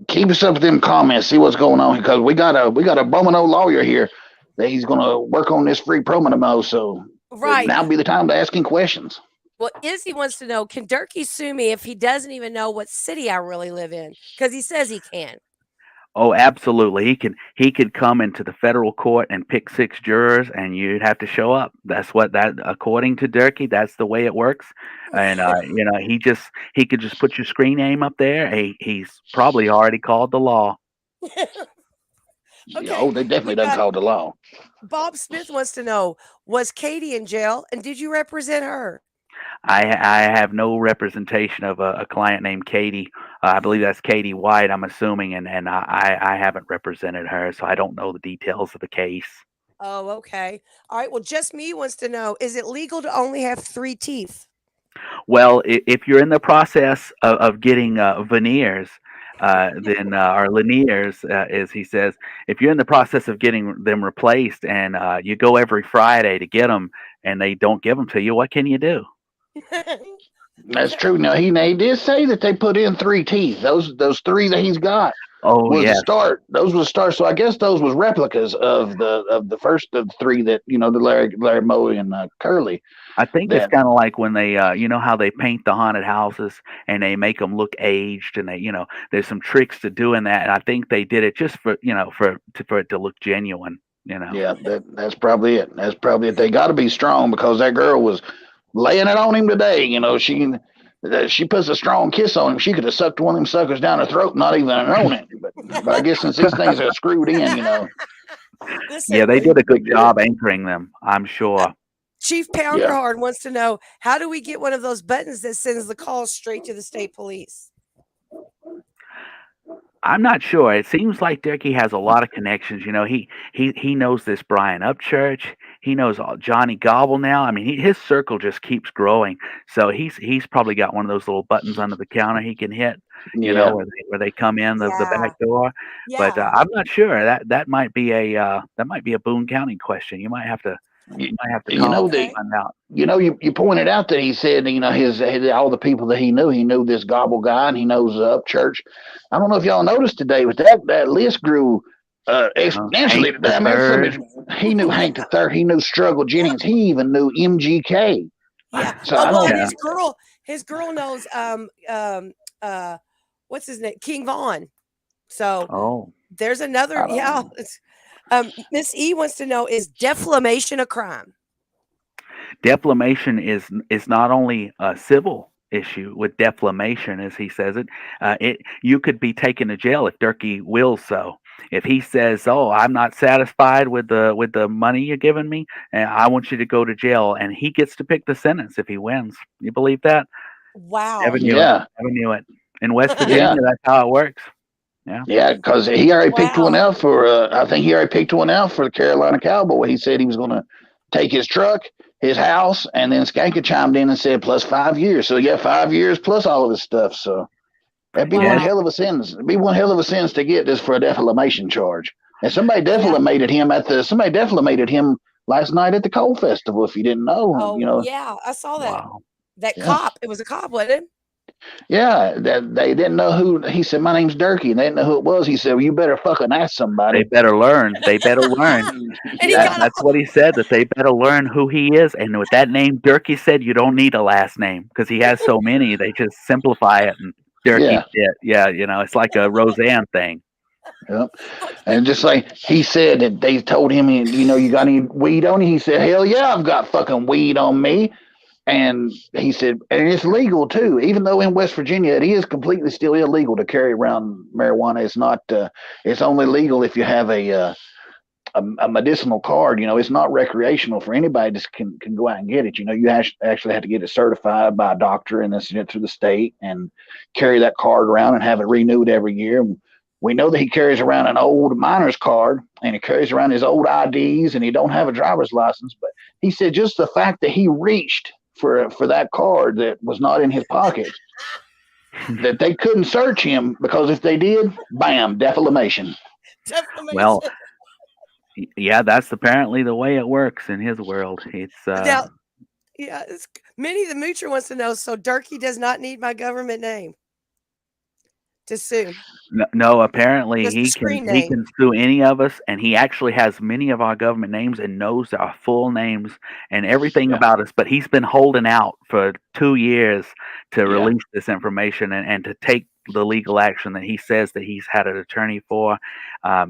keep us up with them comments. See what's going on because we got a Bomino lawyer here that he's gonna work on this free promo. So Right. now be the time to ask him questions. Well, Izzy wants to know, can Durkee sue me if he doesn't even know what city I really live in? Because he says he can. Oh, absolutely. He could come into the federal court and pick six jurors, and you'd have to show up. That's what that according to Durkee, that's the way it works. And he could just put your screen name up there. He's probably already called the law. Yeah, Okay. oh, they definitely We done got called the law. Bob Smith wants to know, was Katie in jail and did you represent her? I have no representation of a client named Katie. I believe that's Katie White. I'm assuming, and I haven't represented her, so I don't know the details of the case. Oh, okay. All right. Well, just me wants to know, is it legal to only have three teeth? Well, if you're in the process of getting veneers, then or linears, as he says, if you're in the process of getting them replaced, and you go every Friday to get them, and they don't give them to you, what can you do? That's true. Now he did say that they put in three teeth. Those three that he's got Oh was a yes, start. Those was start. So I guess those was replicas of the first of the three that the Larry Moe and Curly. I think it's That kind of like when they, how they paint the haunted houses and they make them look aged, and there's some tricks to doing that. And I think they did it just for it to look genuine. You know. yeah, that's probably it. That's probably it. They got to be strong because that girl was laying it on him today. She puts a strong kiss on him. She could have sucked one of them suckers down her throat, not even known it. But I guess since these things are screwed in, Yeah, Listen, they did a good big deal. job anchoring them, I'm uh, sure. Chief Yeah. Pounderhard wants to know, how do we get one of those buttons that sends the calls straight to the state police? I'm not sure. It seems like Dickie has a lot of connections. He knows this Brian Upchurch. He knows Johnny Gobble now. I mean, his circle just keeps growing. So he's probably got one of those little buttons under the counter he can hit. Yeah. Where they come in the Yeah. back door. But Yeah. I'm not sure. That might be a Boone County question. You, You might have to you call know them that and find out. you pointed out that he said his all the people that he knew this Gobble guy and he knows Up Church. I don't know if y'all noticed today, but that list grew Hank exponentially the today. I mean, third. he knew Hank the Third, he knew Struggle Jennings, he even knew MGK. Yeah. So Oh I well, and don't. Yeah. his girl knows uh what's his name? King Vaughn. So Oh. there's another, I yeah. don't. Miss E wants to know, is defamation a crime? Defamation is not only a civil issue with defamation, as he says it. It You could be taken to jail if Durkee wills so. If he says, "Oh, I'm not satisfied with the money you're giving me, and I want you to go to jail," and he gets to pick the sentence if he wins. You believe that? Never Wow. knew it. Yeah, Never knew it. In West yeah, Virginia, that's how it works. Yeah. yeah. Because he already picked one Wow. out for. I think he already picked one out for the Carolina Cowboy. He said he was going to take his truck, his house, and then Skanka chimed in and said plus 5 years. So yeah, 5 years plus all of his stuff. So that'd be one Yes. Wow. hell of a sentence. It'd be one hell of a sentence to get just for a defamation charge. And Yeah. somebody defamated him last night at the coal festival. If you didn't know, Oh, yeah. I saw that. Wow. That yeah, cop. It was a cop, wasn't it? yeah. That they didn't know who. He said, "My name's Durkee," and they didn't know who it was. He said, "Well, you better fucking ask They somebody." better learn. They better learn. And he Yeah, got That's off. what he said. That they better learn who he is. And with that name, Durkee said, you don't need a last name because he has so many. They just simplify it, and Durkee yeah, did. Yeah, it's like a Roseanne thing. yeah. Okay. And just like he said that they told him, you got any weed on you? He said, "Hell yeah, I've got fucking weed on me." And he said, and it's legal too, even though in West Virginia it is completely still illegal to carry around marijuana. It's not. It's only legal if you have a medicinal card. It's not recreational for anybody. Just can go out and get it. You actually have to get it certified by a doctor and then send it to the state and carry that card around and have it renewed every year. We know that he carries around an old miner's card and he carries around his old IDs and he don't have a driver's license. But he said just the fact that he reached for that card that was not in his pocket, that they couldn't search him because if they did, bam, defamation. Well, Defamation. Yeah, that's apparently the way it works in his world. It's Now, yeah, Minnie the Moocher wants to know. So Durkee does not need my government name to sue, no, apparently just the he screen he name. can sue any of us, and he actually has many of our government names and knows our full names and everything Yeah, about us. But he's been holding out for 2 years to yeah, release this information and to take the legal action that he says that he's had an attorney for.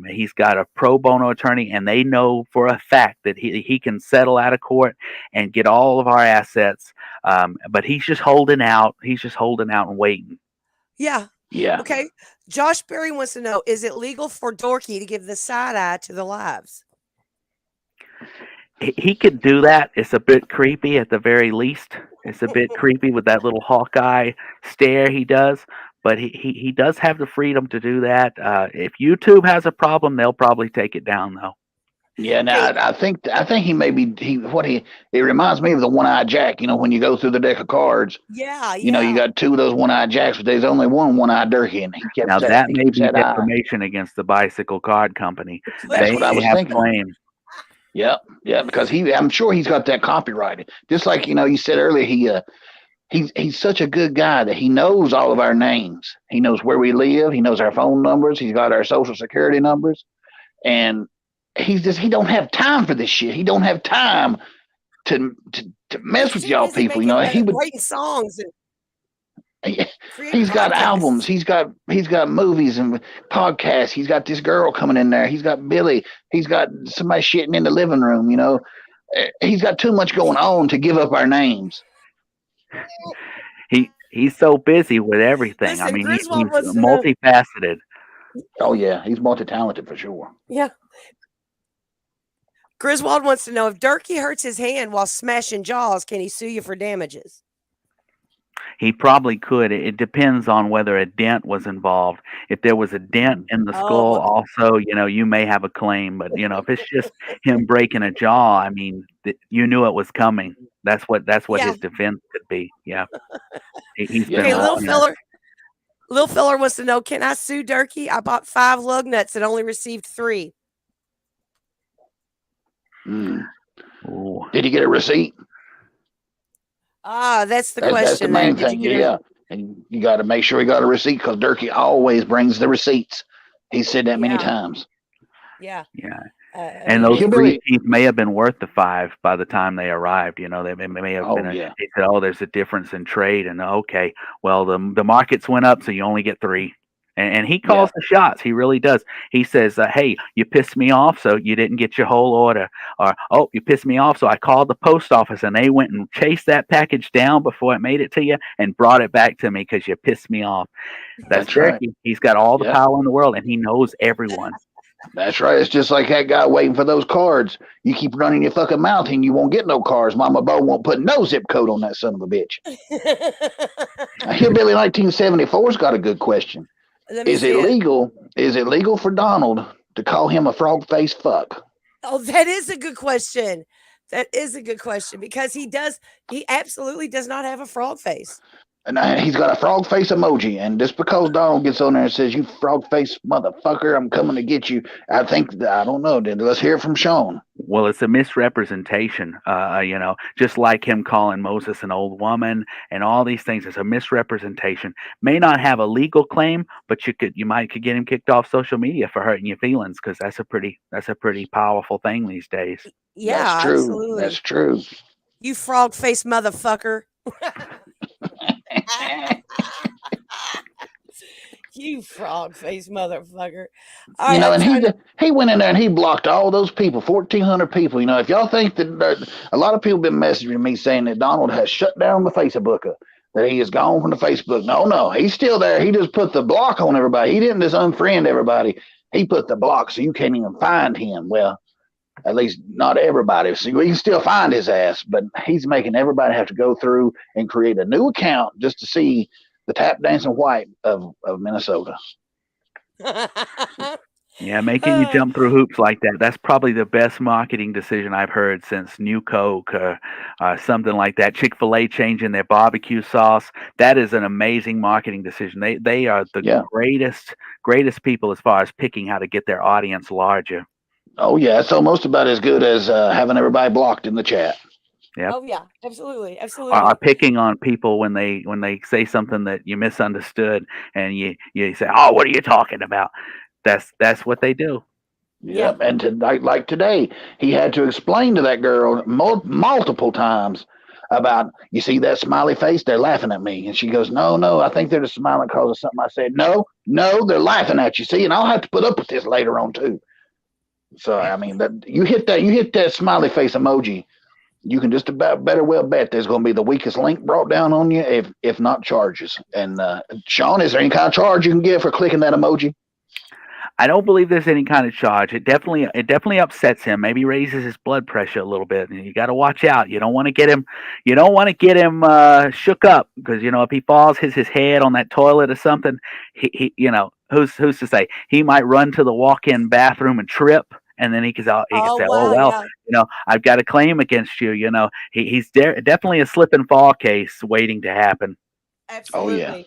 He's got a pro bono attorney, and they know for a fact that he can settle out of court and get all of our assets. But he's just holding out. He's just holding out and waiting. Yeah. yeah. Okay. Josh Berry wants to know: is it legal for Dorky to give the side eye to the lives? He could do that. It's a bit creepy at the very least. It's a bit creepy with that little Hawkeye stare he does, but he does have the freedom to do that. If YouTube has a problem, they'll probably take it down though. Yeah, now Okay. I think he may be he what he it reminds me of the one-eyed Jack. When you go through the deck of cards, Yeah. you Yeah. got two of those one-eyed Jacks, but there's only one-eyed Durkee, and Now that he may keeps be that eye. defamation against the bicycle card company. It could That's They what I be. was have thinking. claims. Yeah, yeah, because I'm sure he's got that copyrighted. Just like you said earlier, he's such a good guy that he knows all of our names. He knows where we live. He knows our phone numbers. He's got our social security numbers, and he don't have time for this shit. He don't have time to mess He's with too y'all busy people. making He would. writing songs and he- creating He's got albums. podcasts. He's got movies and podcasts. He's got this girl coming in there. He's got Billy. He's got somebody shitting in the living room. He's got too much going on to give up our names. He's so busy with everything. I Listen, mean, Griswold he's wants to know. multifaceted. Oh yeah, he's multi-talented for sure. Yeah. Griswold wants to know if Durkee hurts his hand while smashing jaws, can he sue you for damages? He probably could. It depends on whether a dent was involved. If there was a dent in the Oh, skull, also, you may have a claim. But if it's just him breaking a jaw, I mean, you knew it was coming. That's what yeah. his defense could be. Yeah, he's Yeah, been Okay, no, little warning us. filler. Little filler wants to know, can I sue Durkee? I bought 5 lug nuts and only received 3. mm. Ooh. Did he get a receipt? Ah, that's the That's the question there. main Did you thing. get Yeah, a yeah. And you got to make sure he got a receipt because Durkee always brings the receipts. He said that many yeah, times. yeah. Yeah. I And mean, those it's three Hillbilly. teeth may have been worth the 5 by the time they arrived. They may have been Oh yeah, they said, oh, there's a difference in trade, and okay, well the markets went up, so you only get 3. And he calls yeah. the shots. He really does. He says, "Hey, you pissed me off, so you didn't get your whole order." Or, "Oh, you pissed me off, so I called the post office, and they went and chased that package down before it made it to you, and brought it back to me because you pissed me off." That's That's right. Turkey. He's got all the Yeah, power in the world, and he knows everyone. that's right. It's just like that guy waiting for those cards. You keep running your fucking mouth, and you won't get no cards. Mama Bo won't put no zip code on that son of a bitch. Hillbilly 1974's got a good question. let me Is see it it. legal? Is it legal for Donald to call him a frog faced fuck? Oh, that is a good question. That is a good question because he absolutely does not have a frog face. And he's got a frog face emoji. And just because Donald gets on there and says, "You frog face motherfucker, I'm coming to get you," I don't know. Let's hear it from Shaun. Well, it's a misrepresentation, just like him calling Moses an old woman and all these things. It's a misrepresentation. May not have a legal claim, but you could get him kicked off social media for hurting your feelings because that's a pretty powerful thing these days. That's Yeah, true. That's absolutely. true. You frog face motherfucker. You frog face motherfucker. All right, I'm And trying to. he went in there and he blocked all those people, 1,400 people. If y'all think that a lot of people been messaging me saying that Donald has shut down the Facebook, that he is gone from the Facebook. No, no, he's still there. He just put the block on everybody. He didn't just unfriend everybody. He put the block so you can't even find him. Well, at least not everybody. So you can still find his ass, but he's making everybody have to go through and create a new account just to see the tap dancing white of Minnesota. Yeah, making you jump through hoops like that. That's probably the best marketing decision I've heard since New Coke or something like that. Chick-fil-A changing their barbecue sauce. That is an amazing marketing decision. They are the Yeah. greatest people as far as picking how to get their audience larger. Oh yeah, it's almost about as good as having everybody blocked in the chat. Yep. Oh yeah, absolutely, Are absolutely. picking on people when they say something that you misunderstood, and you say, "Oh, what are you talking about?" That's what they do. Yeah. Yep, and like today, he had to explain to that girl multiple times about, you see that smiley face? They're laughing at me, and she goes, "No, no, I think they're just smiling because of something I said." No, no, they're laughing at you. See, and I'll have to put up with this later on too. So I mean, that you hit that smiley face emoji, you can just about better well bet there's going to be the weakest link brought down on you, if not charges. And Shaun, is there any kind of charge you can get for clicking that emoji? I don't believe there's any kind of charge. It definitely upsets him. Maybe raises his blood pressure a little bit. And you got to watch out. You don't want to get him. You don't want to get him shook up because if he falls, hits his head on that toilet or something. He who's to say he might run to the walk-in bathroom and trip. And then he could Oh say, "Oh wow, well, yeah, I've got a claim against you." Definitely a slip and fall case waiting to happen. Oh yeah, absolutely.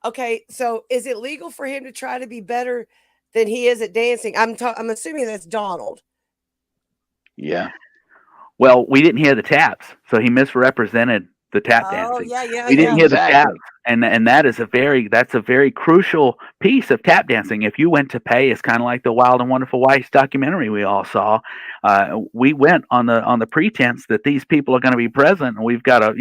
Okay, so is it legal for him to try to be better than he is at dancing? I'm assuming that's Donald. yeah, Well, we didn't hear the taps, so he misrepresented the tap Oh dancing. yeah, yeah, We didn't yeah. hear the taps, exactly. and that's a very crucial piece of tap dancing. If you went to pay, it's kind of like the Wild and Wonderful Wife documentary we all saw. We went on the pretense that these people are going to be present, and we've got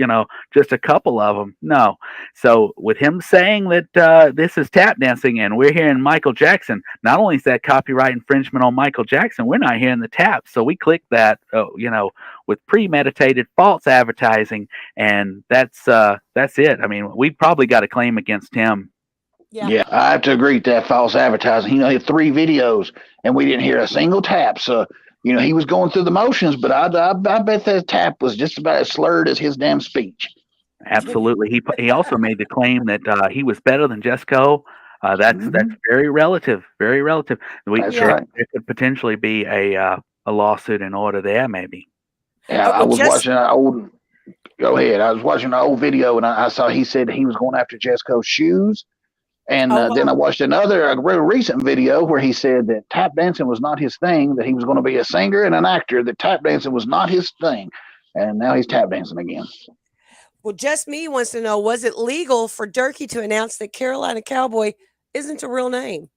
just a couple of them. No, so with him saying that this is tap dancing, and we're hearing Michael Jackson, not only is that copyright infringement on Michael Jackson, we're not hearing the taps. So we clicked that, with premeditated false advertising, and that's it. I mean, we probably got a claim against him. Yeah. Yeah, I have to agree with that false advertising. He had 3 videos, and we didn't hear a single tap. So he was going through the motions, but I bet that tap was just about as slurred as his damn speech. Absolutely. He also made the claim that he was better than Jesco. That's Hmm. very relative. Very relative. We That's Yeah. there, right. there could potentially be a lawsuit in order there, maybe. Yeah, I Well, was just watching an old. Go ahead. I was watching an old video, and I saw he said he was going after Jesco's shoes. And oh then I wow. watched a real recent video where he said that tap dancing was not his thing, that he was going to be a singer and an actor, that tap dancing was not his thing. And now he's tap dancing again. Well, just me wants to know: was it legal for Durkee to announce that Carolina Cowboy isn't a real name?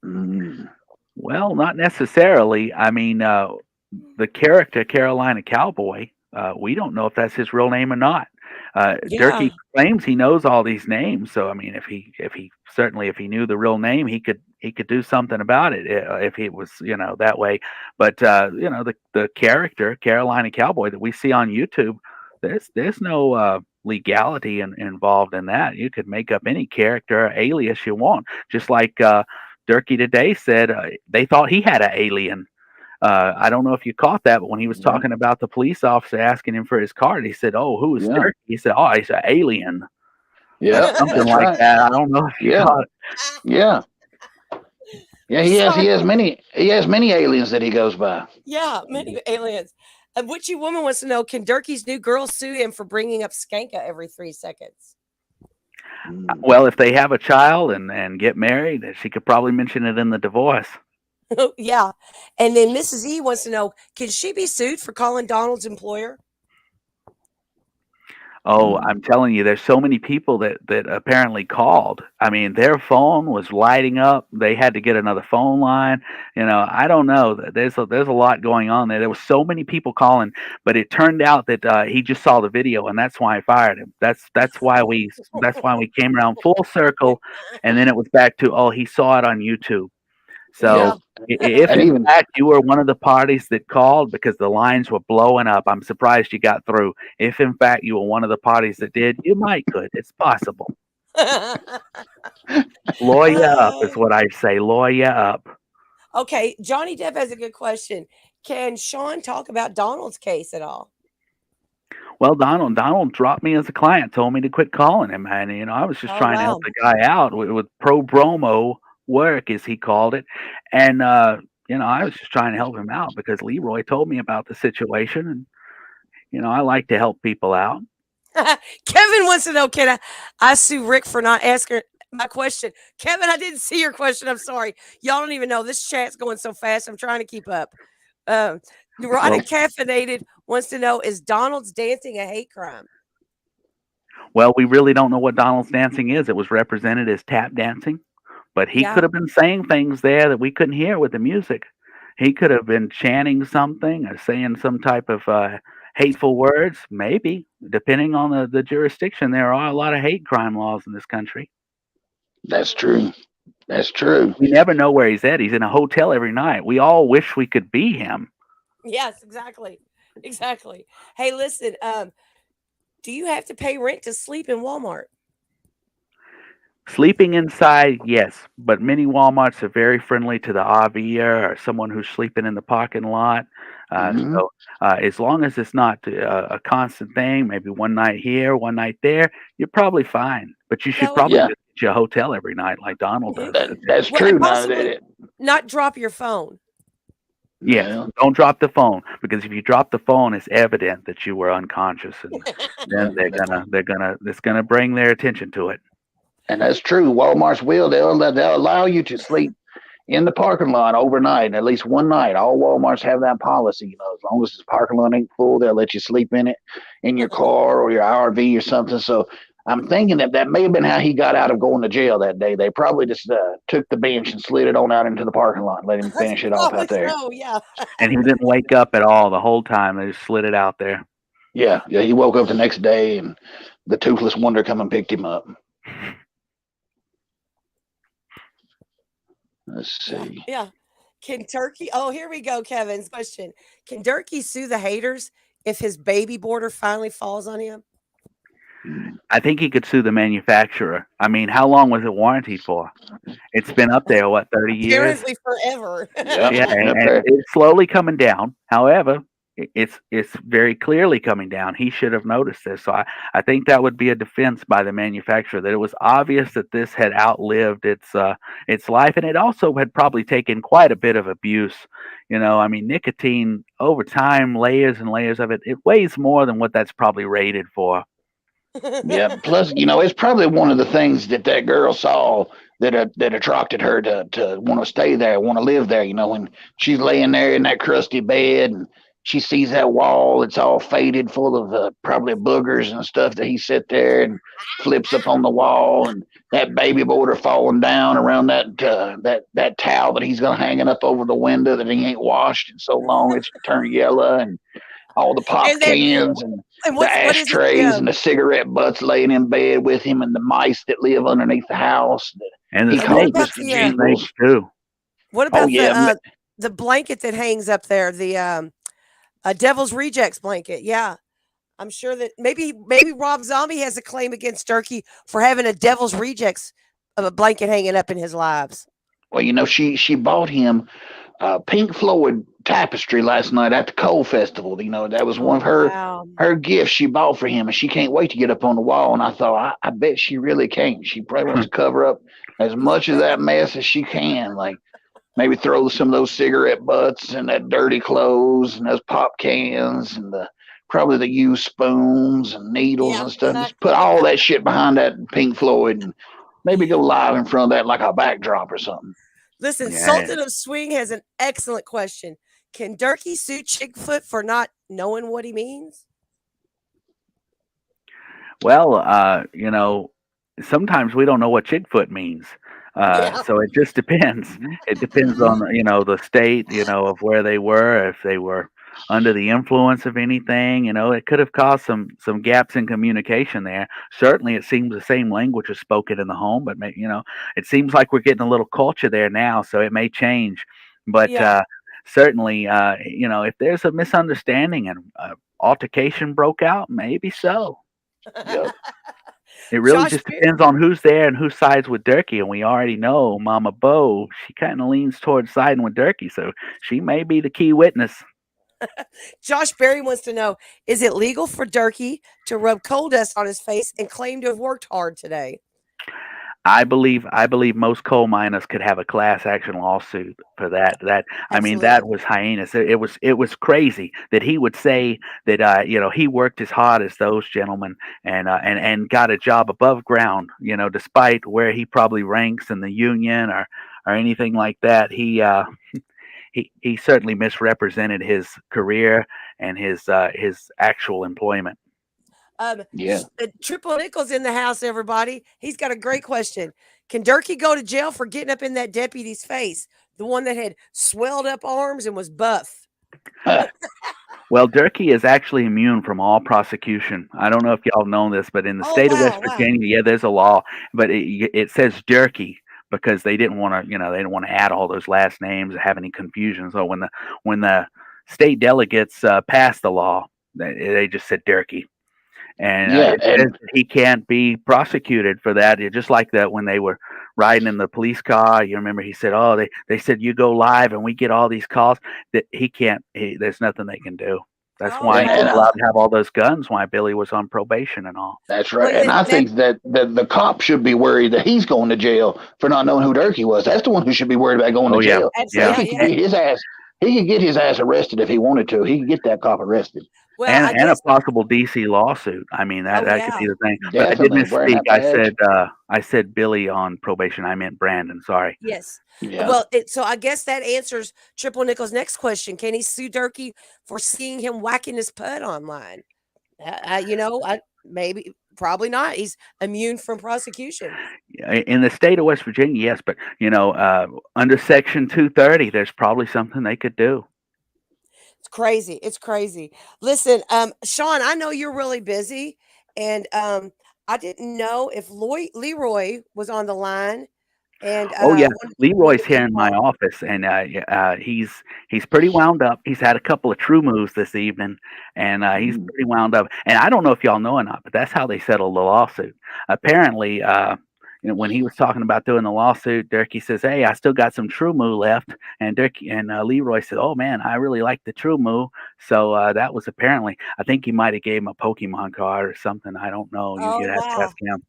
Mm, Well, not necessarily. I mean, the character Carolina Cowboy, we don't know if that's his real name or not. Yeah. Durkee claims he knows all these names, so I mean, if he knew the real name, he could do something about it if it was that way. But the character Carolina Cowboy that we see on YouTube, there's no legality involved in that. You could make up any character or alias you want, just like Durkee today said they thought he had an alien. I don't know if you caught that, but when he was yeah, talking about the police officer asking him for his card, he said, "Oh, who is yeah, Dirk?" He said, "Oh, he's an alien," yeah. something That's like right. that. I don't know if you Yeah, caught it. yeah, yeah. Sorry. He has many aliens that he goes by. Yeah, many aliens. And Witchy Woman wants to know: can Durkee's new girl sue him for bringing up Skanka every 3 seconds? Mm. Well, if they have a child and get married, she could probably mention it in the divorce. Yeah. And then Mrs. E wants to know: can she be sued for calling Donald's employer? Oh, I'm Mm. telling you, there's so many people that apparently called. I mean, their phone was lighting up. They had to get another phone line. I don't know. There's a lot going on there. There was so many people calling, but it turned out that he just saw the video, and that's why I fired him. That's why we came around full circle, and then it was back to, oh, he saw it on YouTube. Yeah, Yeah. So if and in even fact you were one of the parties that called because the lines were blowing up, I'm surprised you got through. If in fact you were one of the parties that did, you might could. It's possible. Lawyer up is what I say. Lawyer up. Okay, Johnny Depp has a good question. Can Sean talk about Donald's case at all? Well, Donald dropped me as a client, told me to quit calling him, and I was just Oh trying to help wow. the guy out with pro bono work, as he called it, and I was just trying to help him out because Leroy told me about the situation, and I like to help people out. Kevin wants to know: can I sue Rick for not My question, Kevin, I didn't see your question. I'm sorry. Y'all don't even know this chat's going so fast. I'm trying to keep up. Um, Well, Neurotic Caffeinated wants to know: Is Donald's dancing a hate crime? well, we really don't know what Donald's dancing is. It was represented as tap dancing, but he Yeah. could have been saying things there that we couldn't hear with the music. He could have been chanting something or saying some type of hateful words, maybe, depending on the jurisdiction. There are a lot of hate crime laws in this country. That's true. That's true. We never know where he's at. He's in a hotel every night. We all wish we could be him. Yes. Exactly. Exactly. Hey, listen. Do you have to pay rent to sleep in Walmart? Sleeping inside, yes, but many Walmarts are very friendly to the RVer or someone who's sleeping in the parking lot. Hmm. As long as it's not a constant thing, maybe one night here, one night there, you're probably fine. But you should Yeah. Well, probably Yeah, just get you a hotel every night like Donald does. that's well, and true. Now possibly not drop your phone. Yes, yeah, don't drop the phone because if you drop the phone, it's evident that you were unconscious, and yeah, then it's gonna bring their attention to it. and that's true. Walmart's will they'll allow you to sleep in the parking lot overnight, at least one night. All Walmarts have that policy. As long as the parking lot ain't full, they'll let you sleep in it, in your car or your RV or something. So I'm thinking that may have been how he got out of going to jail that day. They probably just took the bench and slid it on out into the parking lot, and let him finish it off Probably out there. so. Yeah. And he didn't wake up at all the whole time. They just slid it out there. Yeah, yeah. He woke up the next day, and the toothless wonder come and picked him up. Let's Yeah. see. Yeah. Can Turkey? Oh, here we go. Kevin's question: Can Turkey sue the haters if his baby border finally falls on him? I think he could sue the manufacturer. I mean, how long was it warranted for? It's been up there, what, 30 years? Apparently, forever. Yep, Yeah, been up and there. it's slowly coming down. However, it's very clearly coming down. He should have noticed this. So I think that would be a defense by the manufacturer that it was obvious that this had outlived its life, and it also had probably taken quite a bit of abuse. I mean, nicotine over time, layers and layers of it, it weighs more than what that's probably rated for. Yeah. Plus, it's probably one of the things that girl saw that attracted her to want to stay there, want to live there. When she's laying there in that crusty bed and she sees that wall, it's all faded, full of probably boogers and stuff that he sit there and flips up on the wall, and that baby border falling down around that towel that he's gonna hanging up over the window that he ain't washed in so long it's turned yellow, and all the pop and then, cans and and the what is it? ashtrays and the cigarette butts laying in bed with him, and the mice that live underneath the house that And the he And what called about snakes, Mr. the the Jingles. snakes too. what Oh about yeah, the blanket that hangs up there? The Devil's Rejects blanket. Yeah, I'm sure that maybe Rob Zombie has a claim against Turkey for having a Devil's Rejects of a blanket hanging up in his lives. well, she bought him Pink Floyd tapestry last night at the Coal Festival. That was one Oh of her wow. her gifts she bought for him, and she can't wait to get up on the wall. And I thought, I bet she really can't. She probably wants to cover up as much of that mess as she can, like maybe throw some of those cigarette butts and that dirty clothes and those pop cans and the probably the used spoons and needles Yeah, and stuff. Just put exactly. all that shit behind that Pink Floyd and maybe go live in front of that like a backdrop or something. Listen, Yeah. Sultan of Swing has an excellent question. Can Durkee sue Chigfoot for not knowing what he means? Well, sometimes we don't know what Chigfoot means. Yeah. So it just depends. Mhm. It depends Mhm. on, the state, of where they were, if they were under the influence of anything, it could have caused some gaps in communication there. Certainly it seems the same language is spoken in the home, but it seems like we're getting a little culture there now, so it may change. But Yeah. certainly, if there's a misunderstanding and altercation broke out, maybe so. Yep. It really Josh just depends on who's there and who sides with Durkee, and we already know Mama Bo, she kinda leans towards siding with Durkee, so she may be the key witness. Josh Berry wants to know, is it legal for Durkee to rub coal dust on his face and claim to have worked hard today? I believe most coal miners could have a class action lawsuit for that. I mean, that Absolutely. was heinous. It was crazy that he would say that he worked as hard as those gentlemen and got a job above ground. Despite where he probably ranks in the union or anything like that. He certainly misrepresented his career and his actual employment. Yeah. Triple Nichols in the house, everybody. He's got a great question. Can Durkee go to jail for getting up in that deputy's face, the one that had swelled up arms and was buff? Well, Durkee is actually immune from all prosecution. I don't know if y'all know this, but in the Oh state of West wow, wow. Virginia, yeah, there's a law, but it says Durkee because they didn't want to, they didn't want to add all those last names or have any confusion. So when the state delegates passed the law, they just said Durkee, and Yeah. it says And that he can't be prosecuted for that. Just like that when they were riding in the police car, you remember he said, "Oh, they said you go live and we get all these calls that he can't. There's nothing they can do." That's Oh why he was and wow. allowed to have all those guns. Why Billy was on probation and all. that's Well, right. yeah, And I that think that the cop should be worried that he's going to jail for not knowing who Durkee was. That's the one who should be worried about going to Oh yeah, jail. yeah, absolutely. Durkee could Yeah. get his ass. He could get his ass arrested if he wanted to. He could get that cop arrested. Well, and I and a guess. possible DC lawsuit. I mean Oh that could be yeah. the thing. But I did Definitely wearing misspeak. that badge. I said Billy on probation. I meant Brandon. Sorry. Yes. Yeah. Well, so I guess that answers Triple Nichols' next question. Can he sue Durkee for seeing him whacking his putt online? Maybe, probably not. He's immune from prosecution. In the state of West Virginia, yes, but under Section 230, there's probably something they could do. It's crazy. It's crazy. Listen, Shaun, I know you're really busy, and I didn't know if Leroy was on the line, and Oh yeah, wanted Leroy's me here to in my call. office, and he's pretty wound up. He's had a couple of true moves this evening, and he's Mm. pretty wound up. And I don't know if y'all know or not, but that's how they settled the lawsuit. Apparently, when he was talking about doing the lawsuit, Durkee says, "Hey, I still got some true moo left," and Leroy said, "Oh man, I really like the true moo." So that was apparently, I think he might have gave him a Pokemon card or something. I don't know. Oh You'd have to wow. ask him.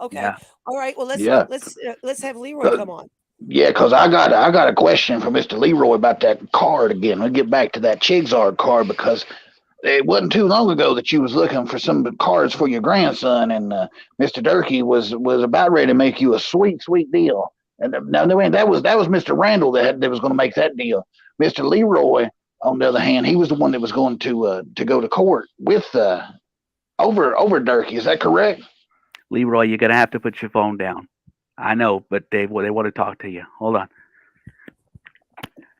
Okay. Yeah. All right. Well, Yeah. let's have Leroy Uh, come on. Yeah, because I got a question for Mr. Leroy about that card again. We'll get back to that Chigzard card because it wasn't too long ago that you was looking for some cards for your grandson, and Mr. Durkee was about ready to make you a sweet deal. And now, no, that was Mr. Randall that was going to make that deal. Mr. Leroy, on the other hand, he was the one that was going to go to court with over Durkee. Is that correct? Leroy, you're gonna have to put your phone down. I know, but they want to talk to you. Hold on.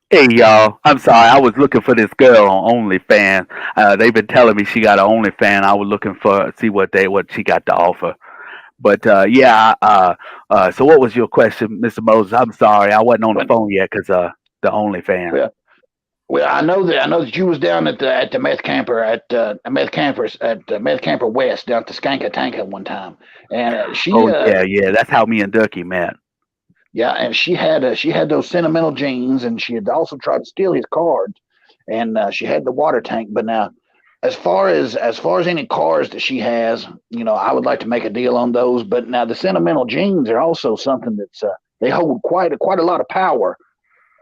Hey y'all, I'm sorry. I was looking for this girl on OnlyFans. They've been telling me she got an OnlyFans. I was looking for see what she got to offer. But yeah. So what was your question, Mr. Moses? I'm sorry, I wasn't on the But phone yet because the OnlyFans. well, Well, I know that you was down at the meth camper at meth camper West down at the Skanka Tanka one time, and Oh yeah. That's how me and Ducky met. yeah, and she had those sentimental jeans, and she had also tried to steal his cards, and she had the water tank. But now, as far as any cars that she has, I would like to make a deal on those. But now the sentimental jeans are also something that's they hold quite a lot of power.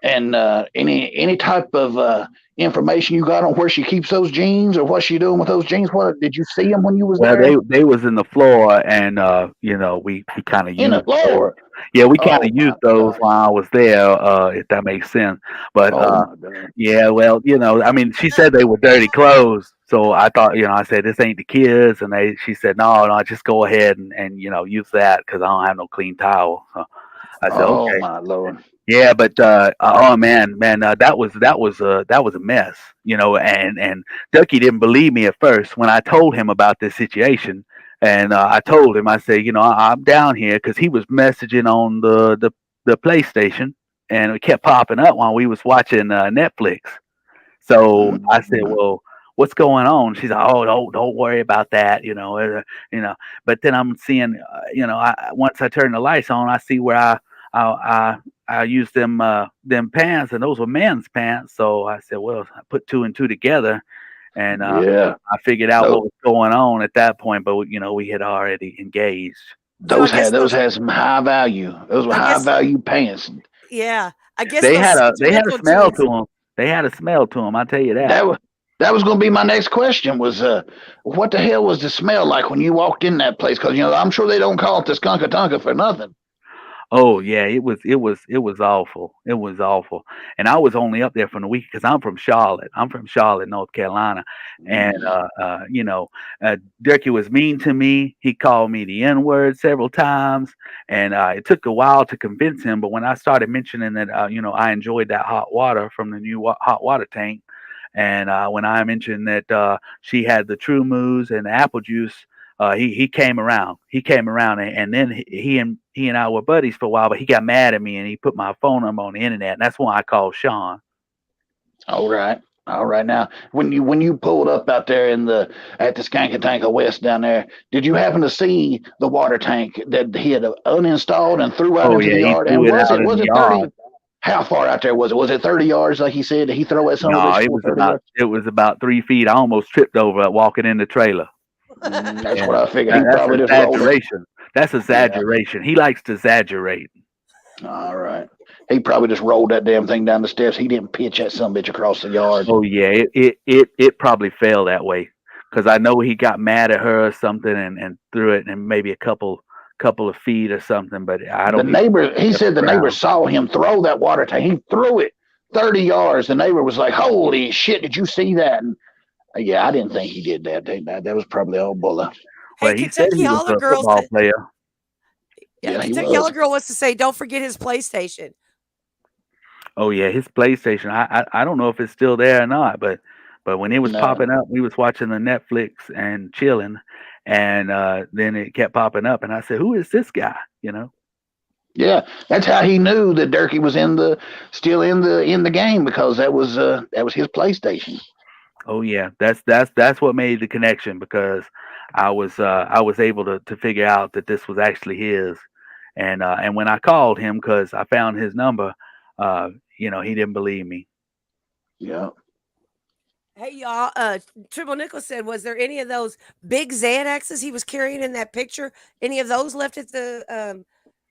And any type of information you got on where she keeps those jeans or what she doing with those jeans? What did you see them when you was Well, there they was in the floor, and we kind of in the used those. floor? Yeah, we kind Oh of my used those gosh! while I was there, if that makes sense. But Oh my god! yeah, well, I mean, she said they were dirty clothes, so I thought, I said this ain't the kids, and she said no, just go ahead and use that because I don't have no clean towel. So I said Oh okay. my lord! Yeah, but oh man, that was a mess, and Ducky didn't believe me at first when I told him about this situation, and I told him I said, I'm down here because he was messaging on the PlayStation, and it kept popping up while we was watching Netflix. So I said, Mm-hmm. well, what's going on? She's like, oh, don't worry about that, you know. But then I'm seeing, once I turn the lights on, I see where I I used them pants, and those were men's pants. So I said, well, I put two and two together, and Yeah. I figured out what No. was going on at that point. But we had already engaged. So I guess Those those, had some high value. Those were I high guess, value pants. yeah, I guess those They had a sentimental smell to jeans. them. They had a smell to them. I tell you that. That was that was going to be my next question. Was what the hell was the smell like when you walked in that place? Because I'm sure they don't call it the Skunkatunka for nothing. Oh yeah, it was awful. It was awful. And I was only up there for the week because I'm from Charlotte. I'm from Charlotte, North Carolina. And Mm, Dirkie was mean to me. He called me the N word several times, and it took a while to convince him. But when I started mentioning that, I enjoyed that hot water from the new hot water tank, and when I mentioned that she had the True Moves and the apple juice, he came around. He came around, and then he and I were buddies for a while. But he got mad at me, and he put my phone number on the internet, and that's why I called Shaun. all right. All right. Now, when you pulled up out there in the at the Skankatanka West down there, did you happen to see the water tank that he had uninstalled and threw out Oh into the yeah, he yard? threw And it out in was the it yard. 30? How far out there was it? Was it 30 yards like he said? Did he throw that son of a No, bitch full 30 yards? it was about 3 feet. I almost tripped over it walking in the trailer. That's what Yeah, I figured. He that's probably just rolled it. exaggeration. That's Yeah. exaggeration. He likes to exaggerate. All right. He probably just rolled that damn thing down the steps. He didn't pitch that son of a bitch across the yard. Oh yeah, it probably fell that way because I know he got mad at her or something and threw it and maybe a couple of feet or something. But I The don't even neighbor, he hit the said the neighbor ground. saw him throw that water tank. He threw it 30 yards. The neighbor was like, "Holy shit, did you see that?" And yeah, I didn't think he did that. That was probably all bulla. Hey, Well, he said Kentucky he was Holler a Girl football said, player. yeah, Yeah, he Kentucky was. Holler Girl wants to say, don't forget his PlayStation. Oh yeah, his PlayStation. I don't know if it's still there or not, but when it was No. popping up, we was watching the Netflix and chilling, and then it kept popping up, and I said, "Who is this guy?" You know? Yeah, that's how he knew that Durkee was still in the game because that was his PlayStation. Oh yeah, that's what made the connection because I was able to figure out that this was actually his, and when I called him because I found his number, he didn't believe me. Yeah. Hey, y'all. Triple Nickel said, was there any of those big Xanaxes he was carrying in that picture? Any of those left at the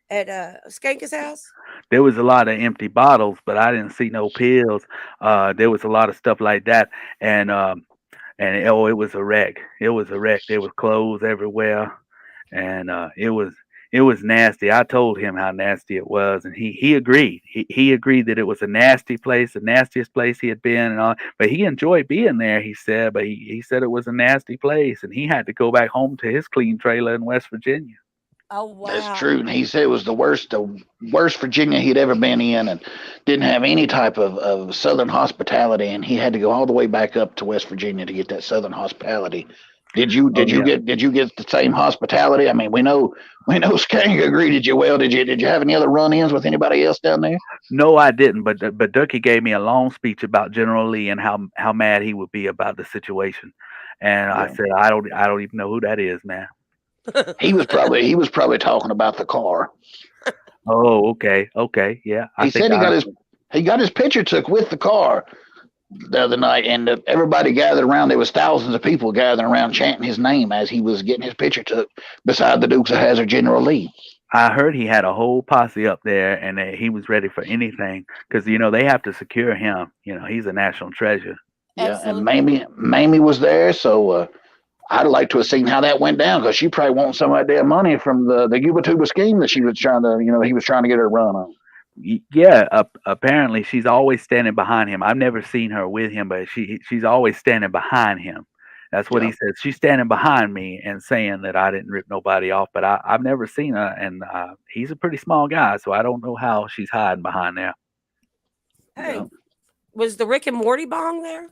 at Skanka's house? There was a lot of empty bottles, but I didn't see no pills. There was a lot of stuff like that, and oh, it was a wreck. It was a wreck. There was clothes everywhere, and it was nasty. I told him how nasty it was, and he agreed. He agreed that it was a nasty place, the nastiest place he had been, and all. But he enjoyed being there. He said, but he said it was a nasty place, and he had to go back home to his clean trailer in West Virginia. Oh That's wow. true. And he said it was the worst Virginia he'd ever been in, and didn't have any type of Southern hospitality. And he had to go all the way back up to West Virginia to get that Southern hospitality. Oh yeah. Did you get the same hospitality? I mean, we know Skanga greeted you well. Did you have any other run-ins with anybody else down there? No, I didn't. But Ducky gave me a long speech about General Lee and how mad he would be about the situation, and I Yeah. said I don't even know who that is, man. He was probably talking about the car. Oh, okay, yeah. I He think said I he got his picture took with the car the other night, and everybody gathered around. There was thousands of people gathering around chanting his name as he was getting his picture took beside the Dukes of Hazzard General Lee. I heard he had a whole posse up there and that he was ready for anything because they have to secure him. He's a national treasure. Yeah, and Absolutely. Mamie was there, so I'd like to have seen how that went down because she probably wants some of that damn money from the Yuba Tuba scheme that she was trying to, he was trying to get her to run on. Yeah, apparently she's always standing behind him. I've never seen her with him, but she's always standing behind him. That's what Yeah, he says. She's standing behind me and saying that I didn't rip nobody off, but I've never seen her, and he's a pretty small guy, so I don't know how she's hiding behind there. yeah. Hey, was the Rick and Morty bong there?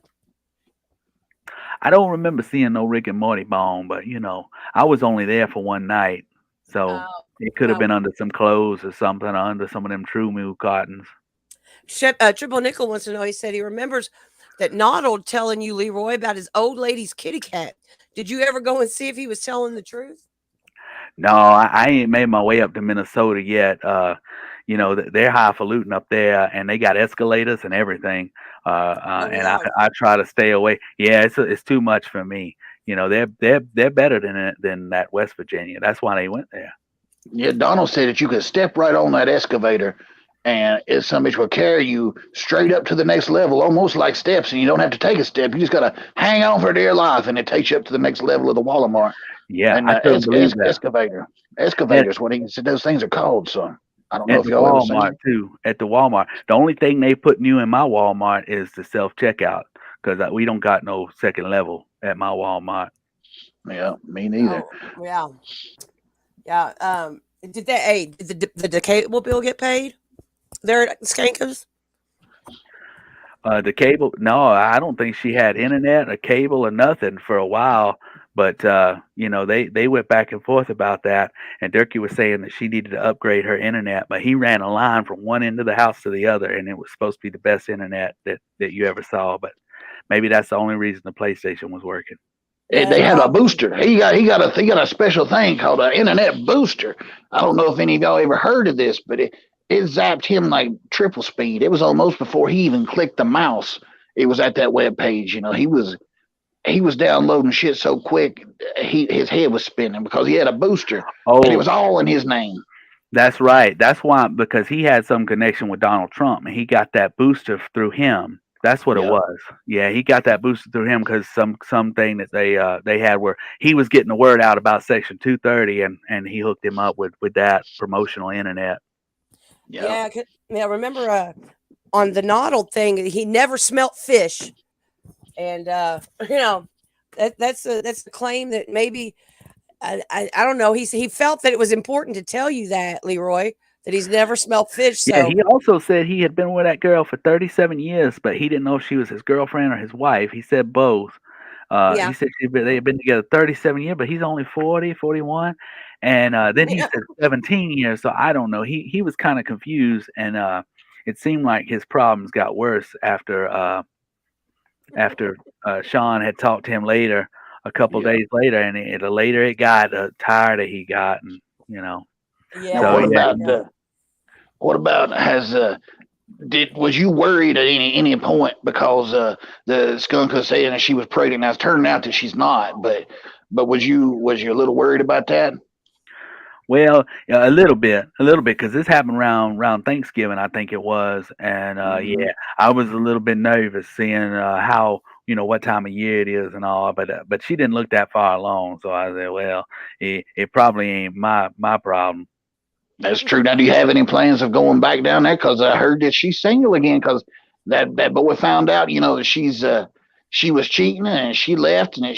I don't remember seeing no Rick and Morty bone, but I was only there for one night, so Oh, it could have oh. been under some clothes or something, or under some of them True Move cartons. Triple Nickel wants to know. He said he remembers that Noddle telling you, Leroy, about his old lady's kitty cat. Did you ever go and see if he was telling the truth? No, I ain't made my way up to Minnesota yet. They're highfalutin up there, and they got escalators and everything. Oh And I no. I try to stay away. Yeah, it's too much for me. They're better than that West Virginia. That's why they went there. Yeah, Donald said that you could step right on that excavator, and some bitch will carry you straight up to the next level, almost like steps, and you don't have to take a step. You just gotta hang on for dear life, and it takes you up to the next level of the Walmart. Yeah, And I couldn't believe that. At excavator is what he said those things are called. So I don't know at if the y'all ever seen Walmart them. too. At the Walmart, the only thing they put new in my Walmart is the self checkout because we don't got no second level at my Walmart. Yeah, me neither. Oh, yeah. Yeah. Did that? Hey, did the cable bill get paid there at Skankers? The cable, no, I don't think she had internet, a cable, or nothing for a while. But they went back and forth about that, and Durkee was saying that she needed to upgrade her internet, but he ran a line from one end of the house to the other, and it was supposed to be the best internet that you ever saw. But maybe that's the only reason the PlayStation was working. Yeah, They it had a probably. booster. He got a special thing called an internet booster. I don't know if any of y'all ever heard of this, but it zapped him like triple speed. It was almost before he even clicked the mouse. It was at that web page. He was downloading shit so quick. His head was spinning because he had a booster, and it Oh, was all in his name. that's right. That's why because he had some connection with Donald Trump, and he got that booster through him. That's what it Yep. was. Yeah, he got that booster through him because something that they had where he was getting the word out about Section 230, and he hooked him up with that promotional internet. Yep. Yeah. Yeah. Remember on the Noddle thing, he never smelt fish, and you know that's the claim that maybe I don't know. He felt that it was important to tell you that, Leroy, that he's never smelled fish. Yeah, So he also said he had been with that girl for 37 years, but he didn't know if she was his girlfriend or his wife. He said both. He yeah, said they had been together 37 years, but he's only 40, 41. And then he yeah, said 17 years. So I don't know. He was kind of confused, and it seemed like his problems got worse after Shaun had talked to him later, a couple Yep. days later, and the later it got, the tireder he got, and Now, yeah, so yeah, yeah. what about has did was you worried at any point because the skunk was saying that she was pregnant? Now it's turning out that she's not, but was you a little worried about that? Well, yeah, a little bit, because this happened around Thanksgiving, I think it was, and Hmm. yeah, I was a little bit nervous seeing how what time of year it is and all, but she didn't look that far along, so I said, well, it probably ain't my problem. That's true. Now, do you have any plans of going back down there? Because I heard that she's single again. Because that boy found out, that she was cheating and she left, and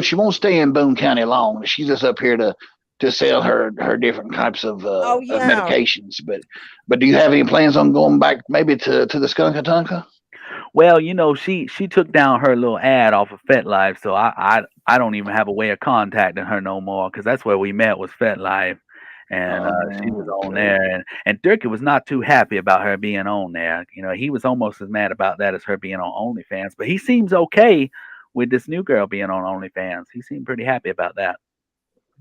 she won't stay in Boone County long. She's just up here to sell her different types Oh of yeah, medications. But do you have any plans on going back maybe to the Skunkatunka? Well, she took down her little ad off of FetLife, so I don't even have a way of contacting her no more because that's where we met was FetLife, and she was on Okay. there, and Durkee was not too happy about her being on there. He was almost as mad about that as her being on OnlyFans, but he seems okay with this new girl being on OnlyFans. He seemed pretty happy about that.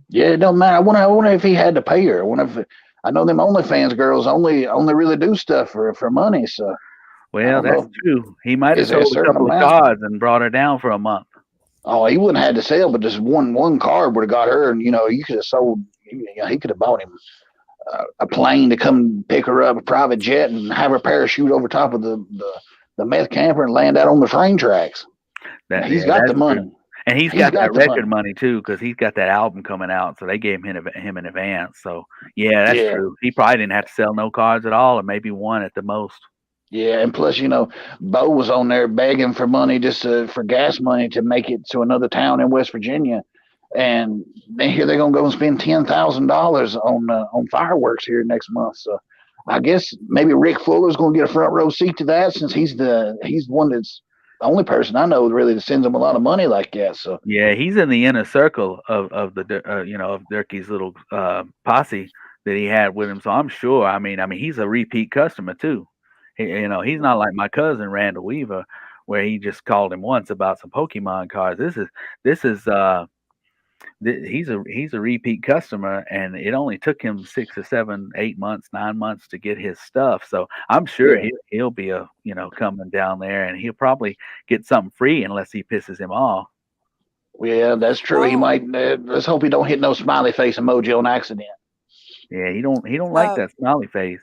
Yeah, it don't matter. I wonder if he had to pay her. I know them OnlyFans girls only really do stuff for money. So I Well, don't that's know. true. He might have Is there a sold a certain couple of amount? cards and brought her down for a month. Oh, he wouldn't have had to sell, but just one card would have got her, and you could have sold. He could have bought him a plane to come pick her up, a private jet, and have her parachute over top of the meth camper and land out on the train tracks. That He's yeah, got the that's true. money. And he's He's got that got the record money. money too, because he's got that album coming out. So they gave him in advance. So yeah, that's Yeah, true. He probably didn't have to sell no cards at all, or maybe one at the most. yeah, and plus, Bo was on there begging for money just for gas money to make it to another town in West Virginia, and then here they're gonna go and spend $10,000 on fireworks here next month. So I guess maybe Rick Fuller's gonna get a front row seat to that since he's the one that's the only person I know really that sends him a lot of money like that. So Yeah, he's in the inner circle of of Durkee's little posse that he had with him. So I'm sure. I mean, he's a repeat customer too. He's not like my cousin Randall Weaver, where he just called him once about some Pokemon cards. This is he's a repeat customer, and it only took him 6 or 7, 8 months, 9 months to get his stuff. So I'm sure yeah, he'll be coming down there, and he'll probably get something free unless he pisses him off. yeah, that's true. He oh might. Let's hope he don't hit no smiley face emoji on accident. Yeah, he don't like Um, that smiley face.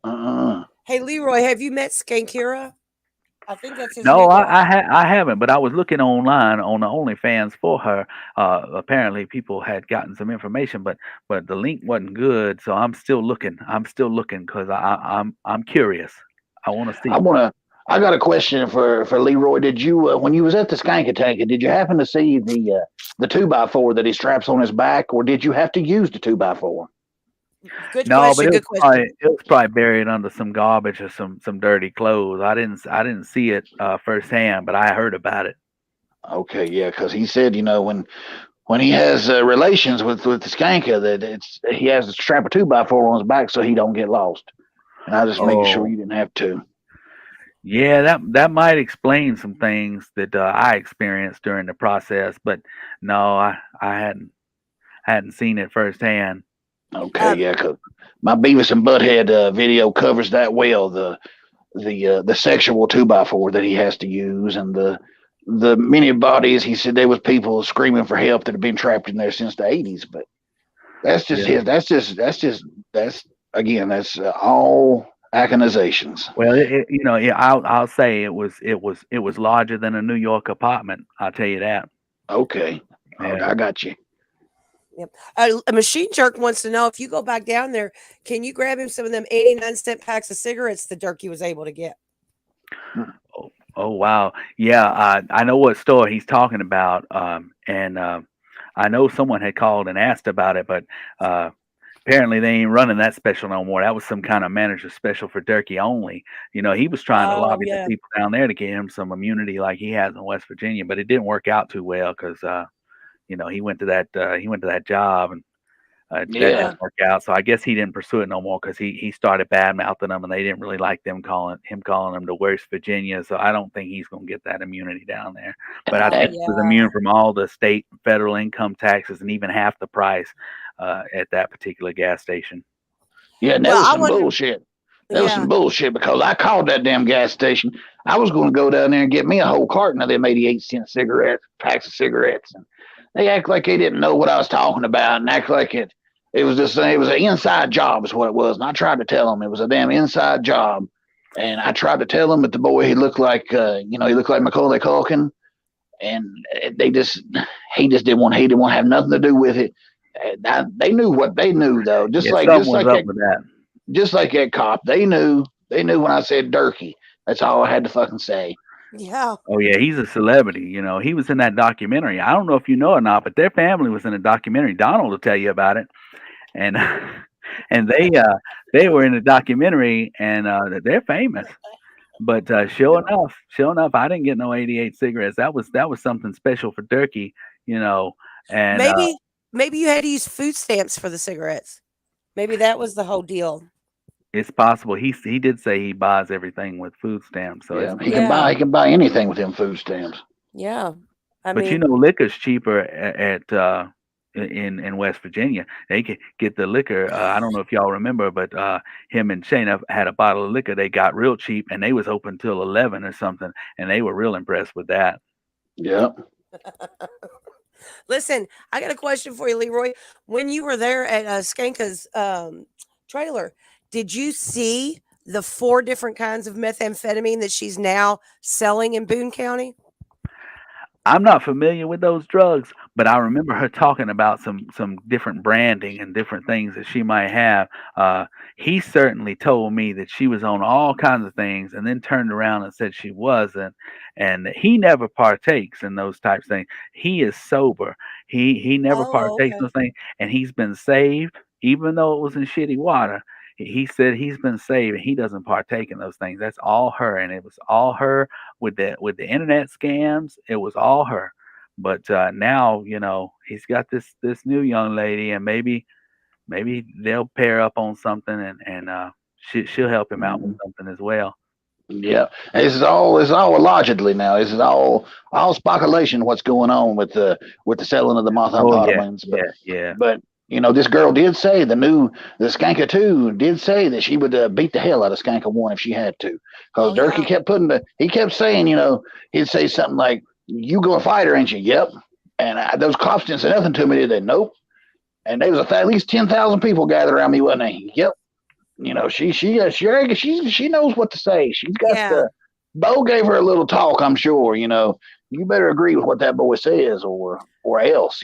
Uh-uh. hey, Leroy, have you met Skankira? I think that's his No, new girl. I haven't, but I was looking online on the OnlyFans for her. Apparently, people had gotten some information, but the link wasn't good, so I'm still looking. I'm still looking because I'm curious. I want to I see. wanna. I got a question for Leroy. Did you when you was at the Skank Attack, did you happen to see the 2x4 that he straps on his back, or did you have to use the 2x4? Good No, but question. Good probably question. it was probably buried under some garbage or some dirty clothes. I didn't see it firsthand, but I heard about it. Okay, yeah, because he said, when he has relations with the skanker, that he has to strap a 2x4 on his back so he don't get lost. And I was just Yep. making sure Oh, you didn't have to. yeah, that might explain some things that I experienced during the process, but no, I hadn't seen it firsthand. Okay, Um, yeah, 'cause my Beavis and Butthead video covers that well. The sexual 2x4 that he has to use, and the many bodies. He said there was people screaming for help that have been trapped in there since the 80s. But that's just Yeah. his. That's again. That's all accusations. Well, yeah, I'll say it was larger than a New York apartment. I'll tell you that. Okay, Yeah. I got you. yep. A machine jerk wants to know if you go back down there, can you grab him some of them 89-cent packs of cigarettes the Durkee was able to get? Oh, oh wow. Yeah, I know what store he's talking about. And I know someone had called and asked about it, but uh, apparently they ain't running that special no more. That was some kind of manager special for Durkee only. He was trying to Oh lobby the yeah, people down there to get him some immunity like he has in West Virginia, but it didn't work out too well because he went to that job and that yeah, Yeah, didn't work out. So I guess he didn't pursue it no more because he started bad mouthing them and they didn't really like calling him the worst Virginia. So I don't think he's gonna get that immunity down there. But I think that, he was yeah. immune from all the state and federal income taxes and even half the price at that particular gas station. yeah, and that Well, was I some wonder. bullshit. That was Yeah. some bullshit because I called that damn gas station. I was going to go down there and get me a whole carton of them 88-cent cigarettes, packs of cigarettes, and they act like they didn't know what I was talking about and act like it was just it was an inside job is what it was. And I tried to tell them it was a damn inside job. And I tried to tell them, but the boy, he looked like he looked like Macaulay Culkin, and they just he didn't want to have nothing to do with it. They knew what they knew though, Yeah, something was up with that. just like that cop. They knew when I said Durkee. That's all I had to fucking say. Yeah. Oh yeah, he's a celebrity. He was in that documentary. I don't know if you know or not, but their family was in a documentary. Donald will tell you about it. And and they were in a documentary and they're famous. But sure enough, I didn't get no 88 cigarettes. That was something special for Turkey, you know. And Maybe maybe you had to use food stamps for the cigarettes. Maybe that was the whole deal. it's possible he did say he buys everything with food stamps, so it's Yeah, Yeah. he can buy anything with them food stamps. Yeah. I but mean, liquor's cheaper in West Virginia. They could get the liquor. I don't know if y'all remember, but him and Shayna had a bottle of liquor they got real cheap, and they was open till 11 or something, and they were real impressed with that. Yeah. listen, I got a question for you, Leroy. When you were there at Skanka's trailer, did you see the 4 different kinds of methamphetamine that she's now selling in Boone County? I'm not familiar with those drugs, but I remember her talking about some different branding and different things that she might have. He certainly told me that she was on all kinds of things, and then turned around and said she wasn't, and that he never partakes in those types of things. He is sober. He never Oh, partakes in okay. those things, and he's been saved, even though it was in shitty water. He said he's been saved and he doesn't partake in those things. That's all her, and it was all her with the internet scams. It was all her. But now he's got this new young lady, and maybe they'll pair up on something, and she'll help him out with Mhm. something as well. Yeah. This is all allegedly now. This is all speculation what's going on with the selling of the Oh yeah, methamphetamines. But yeah, yeah. but this girl did say the Skanka 2 did say that she would beat the hell out of Skanka 1 if she had to. Because Oh Durkee yeah. he kept saying, he'd say something like, "You go fight her, ain't you?" Yep. And those cops didn't say nothing to me, did they? Nope. And there was at least 10,000 people gathered around me, wasn't they? Yep. She knows what to say. She's got Yeah. the Bo gave her a little talk, I'm sure. You better agree with what that boy says, or else.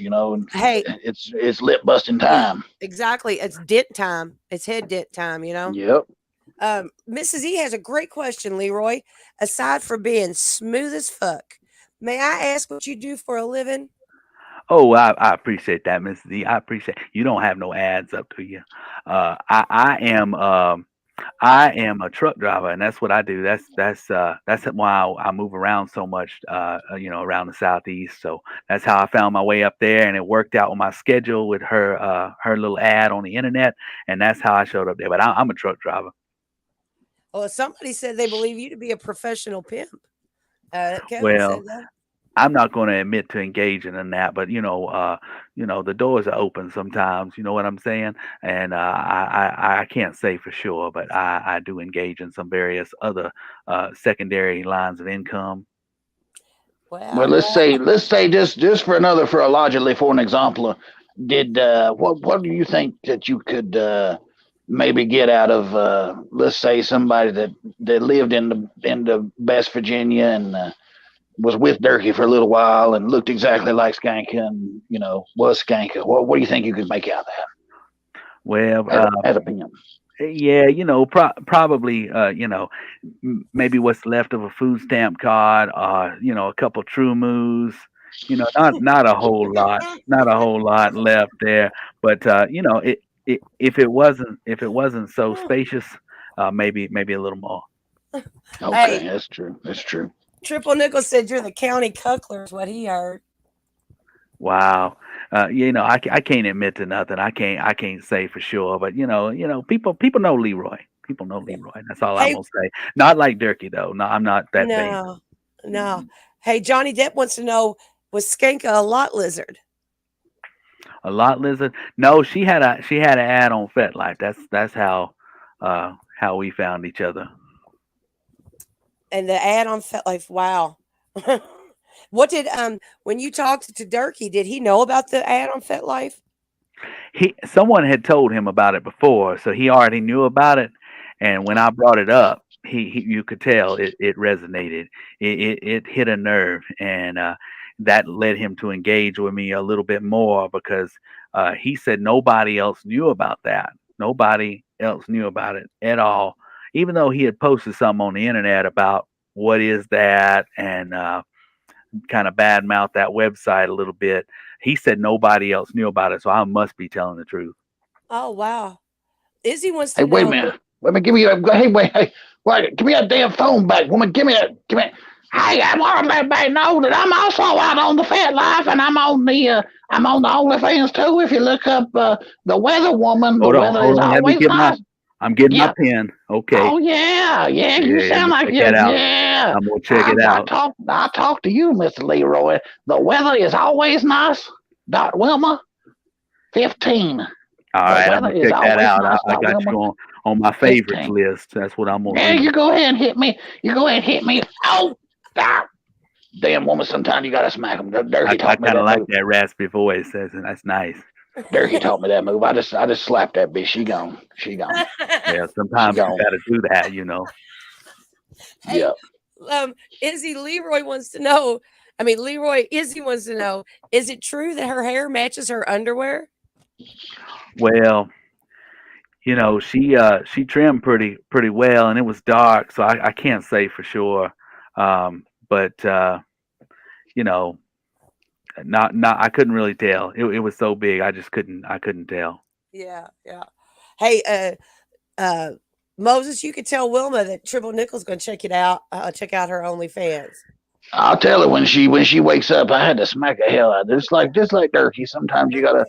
Hey, It's lip busting yeah, time. exactly. It's dent time. It's head dent time. Yep. Mrs. E has a great question, Leroy. Aside from being smooth as fuck, may I ask what you do for a living? Oh, I appreciate that, Miss Z. I appreciate you don't have no ads up to you. I am a truck driver, and that's what I do. That's why I move around so much, around the southeast. So that's how I found my way up there, and it worked out with my schedule with her little ad on the internet, and that's how I showed up there. But I'm a truck driver. Well, somebody said they believe you to be a professional pimp. Kevin Well, said that. I'm not going to admit to engaging in that, but the doors are open sometimes. You know what I'm saying? And I can't say for sure, but I do engage in some various other secondary lines of income. Well, Well, let's say just for logically for an example, did what do you think that you could maybe get out of let's say somebody that lived in the West Virginia and was with Durkee for a little while and looked exactly like Skanka and was Skanka. What do you think you could make out of Well, that as a pimp? yeah, probably, maybe what's left of a food stamp card, or a couple true moves. Not a whole lot left there. But if it wasn't so spacious, maybe a little more. Okay, hey, that's true. That's true. Triple Nickel said you're the county cuckler, is what he heard. Wow. I can't admit to nothing. I can't say for sure, but people know Leroy. People know Yeah. Leroy. That's all I'm Hey, gonna say. Not like Durkee though. No, I'm not that famous. no, no. Hey, Johnny Depp wants to know, was Skanka a lot lizard? A lot lizard. No, she had an ad on FetLife. That's how we found each other. And the ad on FetLife, wow. What did when you talked to Durkee, did he know about the ad on FetLife? Someone had told him about it before, so he already knew about it. And when I brought it up, you could tell it resonated. It hit a nerve, and that led him to engage with me a little bit more because he said nobody else knew about that. Nobody else knew about it at all, even though he had posted something on the internet about what is that and kind of badmouth that website a little bit. He said nobody else knew about it, so I must be telling the truth. Oh wow. Izzy wants Hey, to wait a know. minute. Wait a minute. Give me that. Hey, wait. Hey, wait. Give me that damn phone back, woman. Give me that. Give me. Hey, I want to let everybody know that I'm also out on the Fat Life, and I'm on the OnlyFans too. If you look up the Weather Woman, the weather Hold is on. Let me always get my. nice. I'm getting my Yeah. pen. Okay. Oh yeah, yeah. You Yeah, I'm sound gonna like check you. that out. Yeah. I'm gonna check it out. I talk to you, Mr. Leroy. The weather is always nice. Dot Wilma 15. All The right, I'm weather gonna is check that always out. nice. I Dot got Wilma you on my favorites 15. list. That's what I'm gonna Yeah, do. you go ahead and hit me. You go ahead and hit me. Oh, ah, damn woman. Sometimes you gotta smack them. I Durkee taught me kind of that like move. that raspy voice. That's nice. Durkee taught me that move. I just slapped that bitch. She gone. She gone. Yeah, She sometimes you gone. gotta do that. Hey, Yep. Izzy Leroy wants to know. I mean, Leroy Izzy wants to know: is it true that her hair matches her underwear? Well, she trimmed pretty well, and it was dark, so I can't say for sure. But you know, not I couldn't really tell. It was so big, I couldn't tell. Yeah, yeah. Hey, uh, Moses, you could tell Wilma that Triple Nickel's going to check it out. Check out her OnlyFans. I'll tell her when she wakes up. I had to smack the hell out of her. Just like Durkee. Sometimes you gotta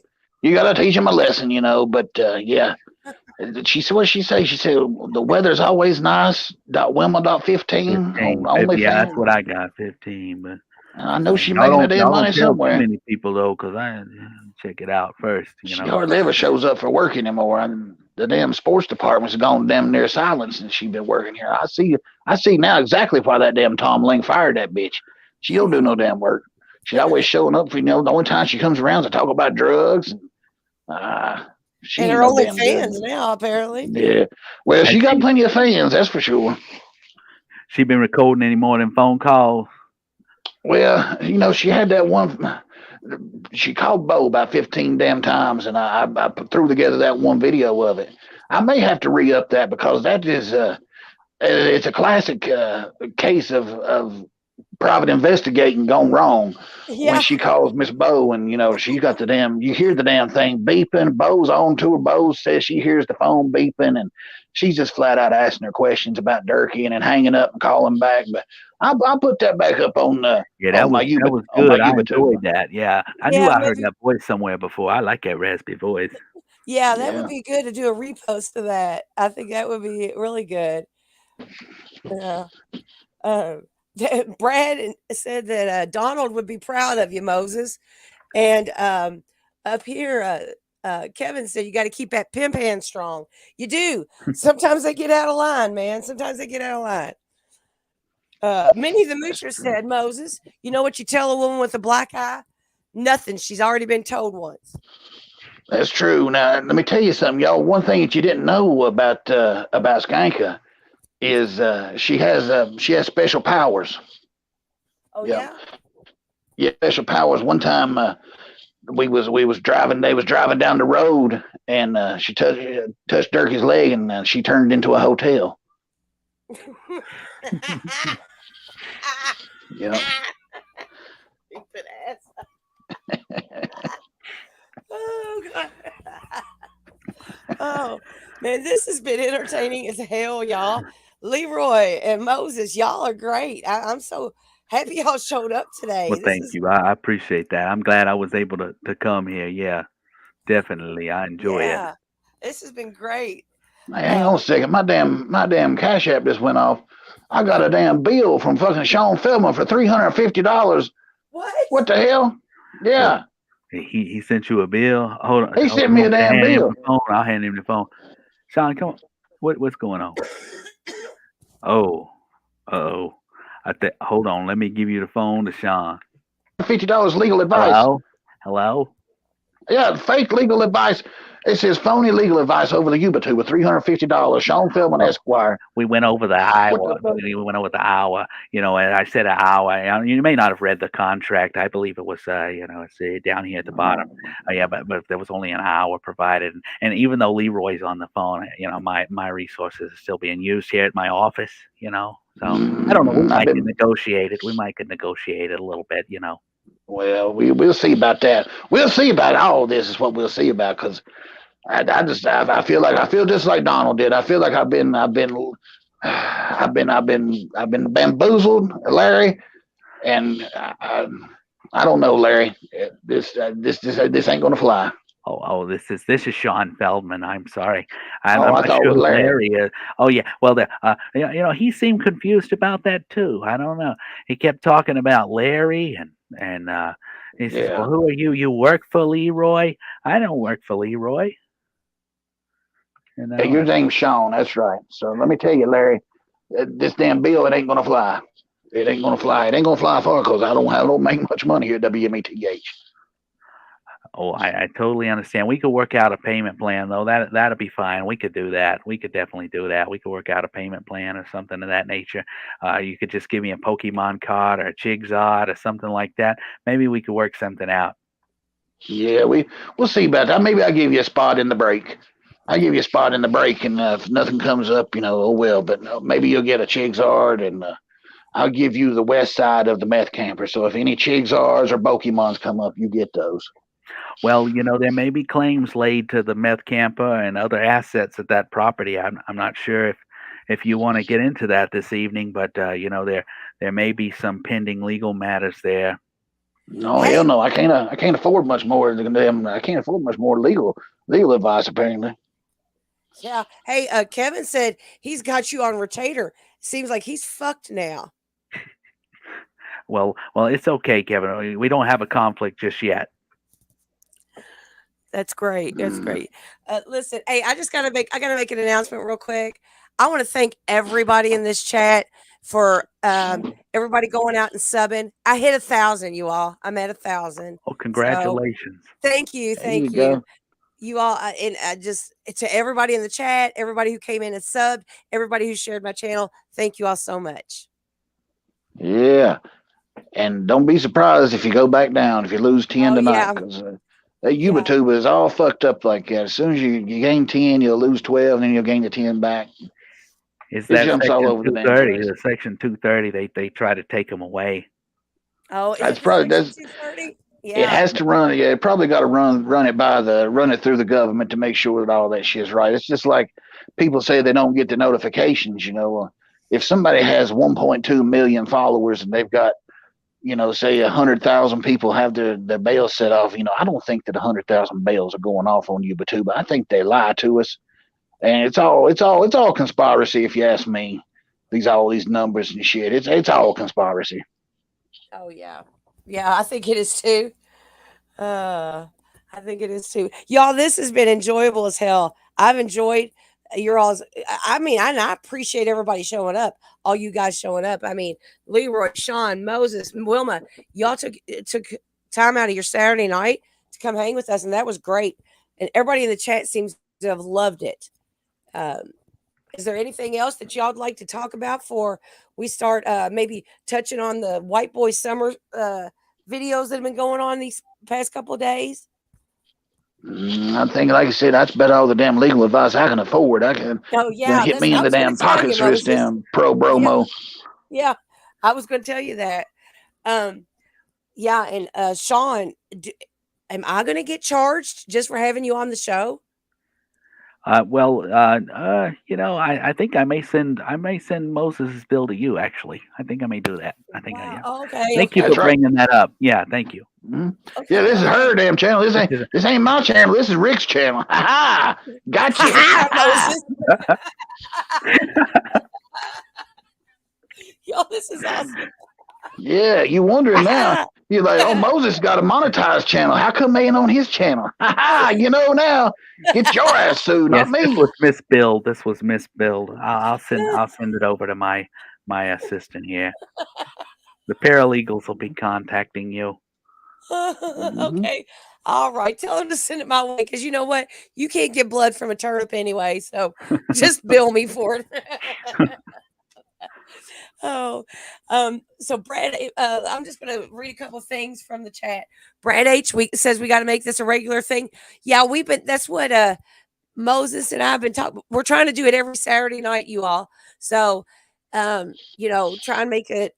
teach him a lesson, But yeah, she said what she say. She said the weather's always nice. Wilma.15 on 15. Yeah, that's OnlyFans. what I got. 15, but I know she y'all making her don't damn y'all money don't tell too somewhere. many people though, 'cause I check it out first. She hardly ever shows up for work anymore. And the damn sports department's gone damn near silent since she been working here. I see now exactly why that damn Tom Ling fired that bitch. She don't do no damn work. She's always showing up for the only time she comes around to talk about drugs and Ah, she And ain't her no only damn fans good. now, apparently. Yeah. Well, Has she got she plenty of fans, that's for sure. she been recording any more than phone calls? Well, she had that one. She called Bo about 15 damn times, and I threw together that one video of it. I may have to re up that because that is it's a classic case of private investigating gone wrong when Yeah. she calls Miss Bo and she got you hear the damn thing beeping. Bo's on to her. Bo says she hears the phone beeping and she's just flat out asking her questions about Durkee and then hanging up and calling back. But I'll put that back up Yeah, that was that was On my good. I Yuba enjoyed tuber. that. Yeah, I knew Yeah, I heard maybe. that voice somewhere before. I like that raspy voice. Yeah, that would Yeah. be good to do a repost of that. I think that would be really good. Yeah. Uh, Brad said that Donald would be proud of you, Moses. And up here, Kevin said you got to keep that pimp hand strong. You do. Sometimes they get out of line, man. Sometimes they get out of line. Minnie the Moocher said, Moses, you know what you tell a woman with a black eye? Nothing. She's already been told once. That's true. Now, let me tell you something, y'all. One thing that you didn't know about Skanka is she has special powers. Oh, Yeah, yeah? yeah, special powers. One time we was driving. They was driving down the road, and she touched Durkee's leg, and she turned into a hotel. Yeah. Stupid ass. Oh, God. Oh, man, this has been entertaining as hell, y'all. Leroy and Moses, y'all are great. I'm so happy y'all showed up today. Well, This thank is, you. I appreciate that. I'm glad I was able to come here. Yeah, definitely. I enjoy it. yeah, this has been great. Hey, hang Uh, on a second. My damn Cash App just went off. I got a damn bill from fucking Shaun Feldman for $350. what? What the hell? Well, Yeah, he sent you a bill. he Hold sent on. me a Want me to damn hand him bill. the phone? I'll hand him the phone. Sean, come on. What's going on? Oh, oh. Hold on. Let me give you the phone to Sean. $50 legal advice. Hello, hello. Yeah, fake legal advice. It says phony legal advice over the Yuba with $350. Shaun Feldman Oh, Esquire. we went over the What the hour. fuck? We went over the hour. And I said an hour. You may not have read the contract. I believe it was, it's down here at the bottom. Yeah, but there was only an hour provided. And even though Leroy's on the phone, my resources are still being used here at my office. So I don't know. We I've might get been negotiated. We might get negotiated a little bit. well. We'll see about that. We'll see about all this. Is what we'll see about because I feel like I feel just like Donald did. I feel like I've been bamboozled, Larry, and I don't know, Larry. This ain't gonna fly. Oh, this is Shaun Feldman. I'm sorry. Oh, I'm I not thought it sure was who Larry. Larry is. Oh yeah. Well, he seemed confused about that too. I don't know. He kept talking about Larry and he says, "Well, Yeah. who are you? You work for Leroy? I don't work for Leroy." You Hey, know. your name's Sean. That's right. So let me tell you, Larry, this damn bill, it ain't gonna fly. It ain't gonna fly. It ain't gonna fly far because I don't make much money here at WMETH. Oh, I totally understand. We could work out a payment plan though. That'd be fine. We could do that. We could definitely do that. We could work out a payment plan or something of that nature. You could just give me a Pokemon card or a Jigsaw or something like that. Maybe we could work something out. Yeah, we'll see about that. Maybe I'll give you a spot in the break. I'll give you a spot in the break, and if nothing comes up, oh well. But maybe you'll get a Chigzard, and I'll give you the west side of the meth camper. So if any Chigzars or Pokemons come up, you get those. Well, there may be claims laid to the meth camper and other assets at that property. I'm not sure if you want to get into that this evening, but there may be some pending legal matters there. No, hell Hey, no. I can't afford much more than them. I can't afford much more legal advice apparently. yeah. Hey, Kevin said he's got you on retainer. Seems like he's fucked now. Well, it's okay, Kevin. We don't have a conflict just yet. That's great. That's Mm. great. Listen, hey, I gotta make an announcement real quick. I want to thank everybody in this chat for everybody going out and subbing. I hit 1,000, you all. I'm at 1,000. Oh, So congratulations. thank you, There you thank you. go. you all, and just to everybody in the chat, everybody who came in and subbed, everybody who shared my channel. Thank you all so much. Yeah. And don't be surprised if you go back down, if you lose 10 Oh tonight, yeah, because that yeah. YouTuber is all fucked up like that. As soon as you gain 10, you'll lose 12, and then you'll gain the 10 back. It's It that jumps all section over the damn 230. place. The section 230. They try to take them away. Oh, is That's it the probably section that's 230? it Yeah. has to run. Yeah, it probably got to run it through the government to make sure that all that shit's right. It's just like people say they don't get the notifications. If somebody has 1.2 million followers and they've got say 100,000 people have their bails set off. I don't think that 100,000 bails are going off on YouTube, but I think they lie to us, and it's all conspiracy if you ask me. All these numbers and shit. It's all conspiracy. Oh yeah. Yeah, I think it is too. Uh, I think it is too. Y'all, this has been enjoyable as hell. I've enjoyed your all's. I mean, I appreciate everybody showing up. All you guys showing up. I mean, Leroy, Shaun, Moses, Wilma. Y'all took time out of your Saturday night to come hang with us, and that was great. And everybody in the chat seems to have loved it. Um, is there anything else that y'all would like to talk about before we start? Maybe touching on the White Boy Summer videos that have been going on these past couple of days. I think, like I said, that's about all the damn legal advice I can afford. I can Oh gonna yeah, hit that's me I in the was going to damn tell you, pockets for this Moses. damn pro Yeah, bromo. yeah, I was going to tell you that. Um, yeah, and Shaun, am I going to get charged just for having you on the show? I think I may send Moses' bill to you. Actually, I think I may do that. I think I Wow. yeah. Okay. Thank you Okay. for That's right. bringing that up. Yeah, thank you. Hmm. Yeah, Okay. this is Okay. her damn channel. This This ain't is this ain't my channel. This is Rick's channel. Ha ha! Got you. Yeah, Ha ha! Moses. Y'all, this is awesome. Yeah, you wondering now. You're like, oh, Moses got a monetized channel. How come they ain't on his channel? Ha ha! Now. Get your ass sued, not Yes, this me. was misbilled. This was misbilled. I'll send it over to my assistant here. The paralegals will be contacting you. Hmm. Okay. All right. Tell him to send it my way because you know what? You can't get blood from a turnip anyway. So just bill me for it. Oh, so Brad, I'm just going to read a couple of things from the chat. Brad H. Says we got to make this a regular thing. Yeah, that's what Moses and I've been talking. We're trying to do it every Saturday night, you all. So, try and make it.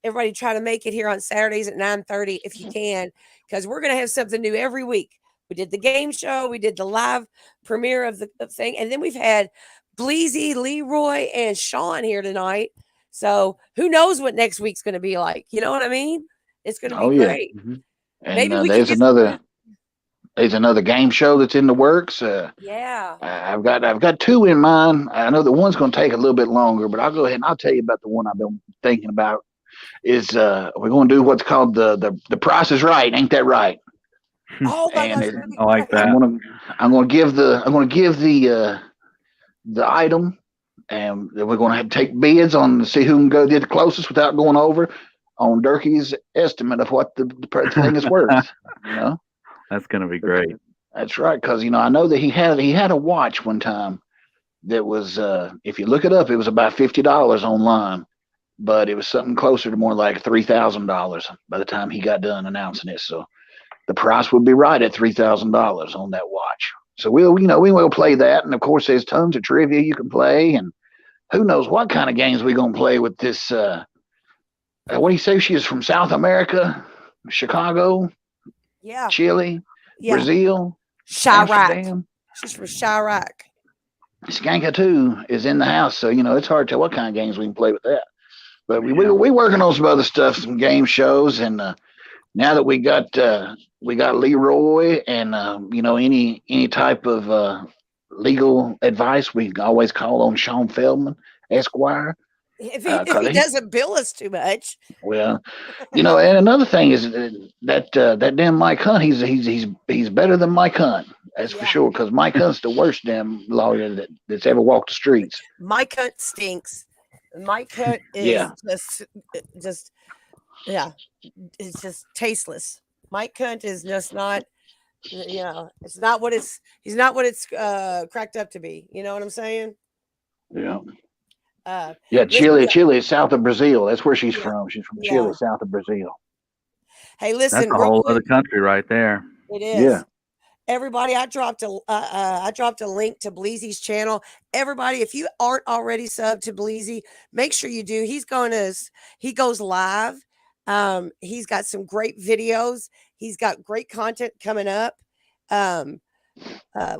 Everybody try to make it here on Saturdays at 9:30 if you can, because we're gonna have something new every week. We did the game show, we did the live premiere of the thing, and then we've had Bleezy, Leroy, and Shaun here tonight. So who knows what next week's gonna be like? You know what I mean? It's gonna be Oh yeah, great. Mhm. and Maybe we could there's get some good. another game show that's in the works. Yeah. I've got two in mind. I know the one's going to take a little bit longer, but I'll go ahead and I'll tell you about the one I've been thinking about. Is we're going to do what's called the Price is Right? Ain't that right? Oh my And gosh, it's gonna be I like great. that. I'm going to give the item, and then we're going to have to take bids on to see who can go get the closest without going over on Durkee's estimate of what the thing is worth. You know, That's gonna be great. that's right. Because I know that he had a watch one time that was if you look it up, it was about $50 online, but it was something closer to more like $3,000 by the time he got done announcing it. So the price would be right at $3,000 on that watch. So we will play that, and of course there's tons of trivia you can play, and who knows what kind of games we're gonna play with this. What do you say? She is from South America, Chicago, Yeah. Chile, Yeah. Brazil, Chirac. Amsterdam. She's from Chirac. Skanka 2 is in the house, so it's hard to tell what kind of games we can play with that. But Yeah. we working on some other stuff, some game shows, and now that we got Leroy, and any type of legal advice, we can always call on Shaun Feldman, Esquire. If 'Cause he doesn't bill us too much. well, and another thing is that damn Mike Hunt, he's better than Mike Hunt. That's for Yeah. sure. Because Mike Hunt's the worst damn lawyer that's ever walked the streets. Mike Hunt stinks. Mike Hunt Yeah. is just yeah, it's just tasteless. Mike Hunt is just not It's not what it's. He's not what it's cracked up to be. You know what I'm saying? Yeah. Uh, Yeah, listen, Chile, Chile, south of Brazil. That's where she's yeah, from. She's from Chile, yeah. south of Brazil. Hey, That's listen, a real whole quick. other country right there. It Yeah. is. Everybody, I dropped a link to Bleezy's channel. Everybody, if you aren't already subbed to Bleezy, make sure you do. He goes live. He's got some great videos. He's got great content coming up. Um,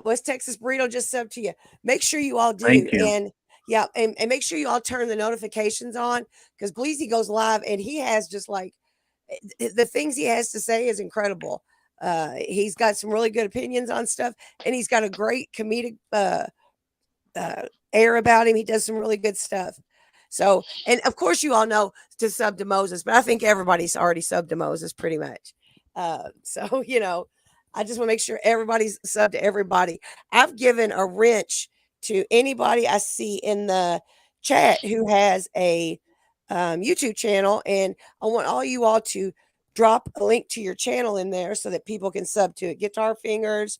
West Texas Burrito just subbed to you. Make sure you all do. Thank you. And yeah, and make sure you all turn the notifications on because Bleezy goes live and he has just like the things he has to say is incredible. He's got some really good opinions on stuff, and he's got a great comedic air about him. He does some really good stuff. So, and of course, you all know to sub to Moses, but I think everybody's already subbed to Moses pretty much. So, I just want to make sure everybody's subbed to everybody. I've given a wrench to anybody I see in the chat who has a YouTube channel, and I want all you all to drop a link to your channel in there so that people can sub to it. Guitar Fingers,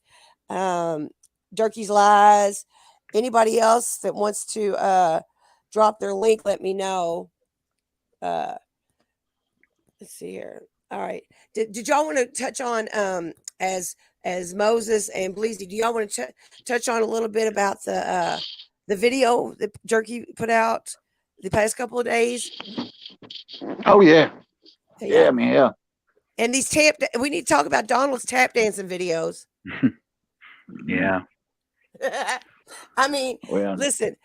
um, Durkee's Lies, anybody else that wants to drop their link, let me know. Uh, let's see here. All right. Did y'all want to touch on as Moses and Bleezy? Do y'all want to touch on a little bit about the video that Jerky put out the past couple of days? Oh yeah. Yeah, Yeah. I mean, yeah. And these we need to talk about Donald's tap dancing videos. Yeah. I mean, Well, listen,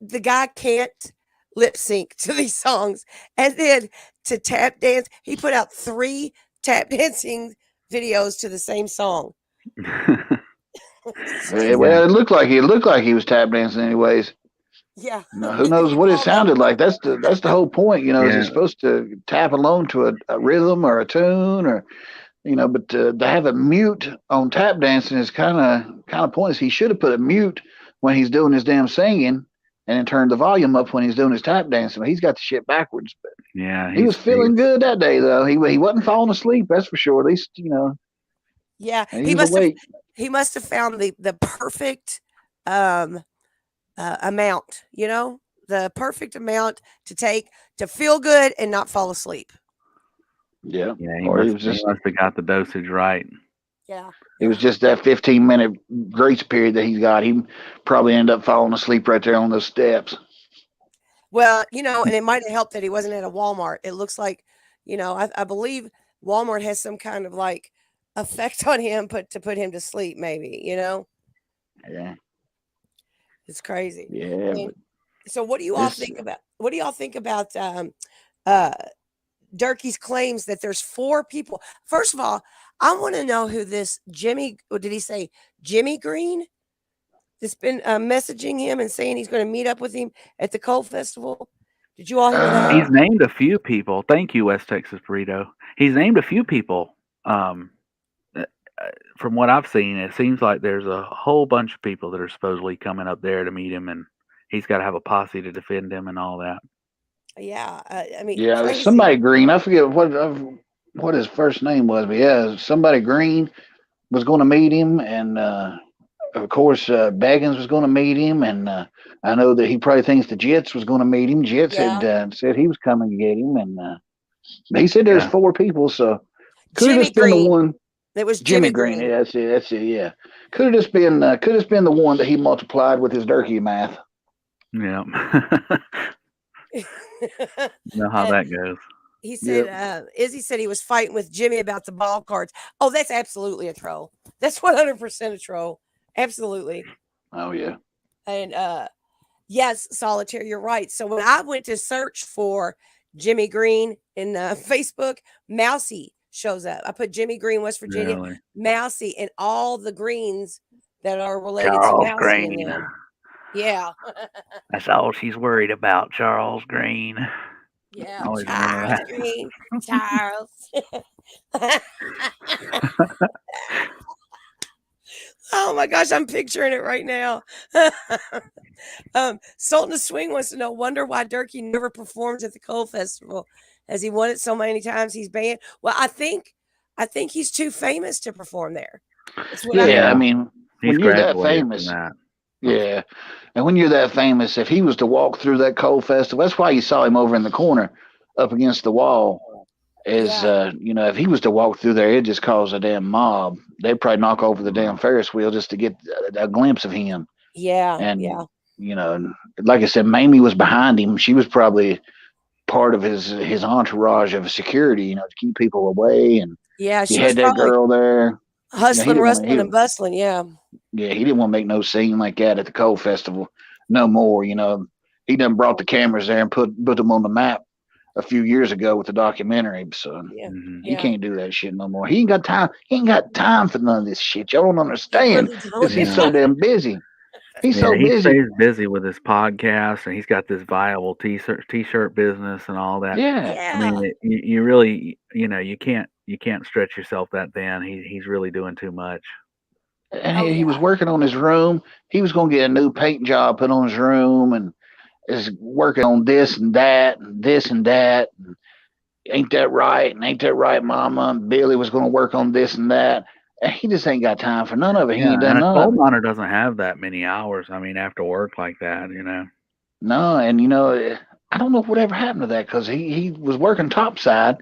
the guy can't lip sync to these songs. And then to tap dance, he put out 3 tap dancing videos to the same song. well, it looked like he was tap dancing anyways. Yeah. No, who knows what it sounded like? That's the whole point. Is Yeah. it supposed to tap along to a rhythm or a tune or but to have a mute on tap dancing is kind of pointless. He should have put a mute when he's doing his damn singing, and then turned the volume up when he's doing his tap dancing. But he's got the shit backwards. But Yeah. he was feeling good that day, though. He wasn't falling asleep. That's for sure. At least Yeah. he was awake. He must have found the perfect amount, the perfect amount to take to feel good and not fall asleep. Yeah. Yeah. Or He must have got the dosage right. Yeah. It was just that 15-minute grace period that he's got. He probably ended up falling asleep right there on those steps. Well, and it might have helped that he wasn't at a Walmart. It looks like, I believe Walmart has some kind of like effect on him to put him to sleep, maybe, Yeah. It's crazy. Yeah. And so what do you all think about Durkee's claims that there's 4 people? First of all, I want to know who this Jimmy, or did he say Jimmy Green? That's been messaging him and saying he's going to meet up with him at the Coal Festival. Did you all hear that? He's named a few people. Thank you, West Texas Burrito. He's named a few people. From what I've seen, it seems like there's a whole bunch of people that are supposedly coming up there to meet him, and he's got to have a posse to defend him and all that. Yeah, I mean, Yeah, there's crazy. somebody Green. I forget what his first name was, but yeah, somebody Green was going to meet him, and of course Baggins was going to meet him, and I know that he probably thinks the Jets was going to meet him. Jets said he was coming to get him, and he said there's 4 people, so could have just been the one. It was Jimmy Green. Yeah, that's it. Yeah, could have just been the one that he multiplied with his Durkee math. Yeah. You know how that goes. He said, Izzy said he was fighting with Jimmy about the ball cards. Oh, that's absolutely a troll. That's 100% a troll. Absolutely. Oh, yeah. And yes, Solitaire, you're right. So when I went to search for Jimmy Green in Facebook, Mousy shows up. I put Jimmy Green, West Virginia, Really? Mousy, and all the Greens that are related Charles to Mousy Green. in them. Yeah. That's all she's worried about, Charles Green. Yeah, Always remember Charles that. Green, Charles. Oh my gosh, I'm picturing it right now. Sultan of Swing wants to know, wonder why Durkee never performs at the Coal Festival. Has he won it so many times he's banned? Well, I think he's too famous to perform there. That's what I Yeah, I Yeah, heard. mean, he's when you're that graduated from famous, that. yeah, and when you're that famous, if he was to walk through that coal festival, that's why you saw him over in the corner, up against the wall. Is Yeah. if he was to walk through there, it'd just cause a damn mob. They'd probably knock over the damn Ferris wheel just to get a glimpse of him. Yeah. And Yeah. and like I said, Mamie was behind him. She was probably part of his entourage of security, to keep people away. And Yeah. he She was had that probably girl there. He hustling, didn't want to. rustling, and bustling. Yeah. Yeah, he didn't want to make no scene like that at the coal festival no more. He done brought the cameras there and put them on the map a few years ago with the documentary. So Yeah. Hmm. he Yeah. can't do that shit no more. He ain't got time. He ain't got time for none of this shit. Y'all don't You understand really because don't. he's Yeah. so damn busy. He's Yeah, so he busy. stays busy with his podcast, and he's got this viable t-shirt business and all that. Yeah, I mean, Yeah. you really, you can't stretch yourself that thin. He's really doing too much. and Oh he was yeah. working on his room. He was gonna get a new paint job put on his room, and is working on this and that and this and that. And ain't that right? And ain't that right, Mama? And Billy was gonna work on this and that. And he just ain't got time for none of it. He Yeah, ain't and done a none coal of it. miner doesn't have that many hours. I mean, after work like that. No, and I don't know whatever happened to that because he was working topside,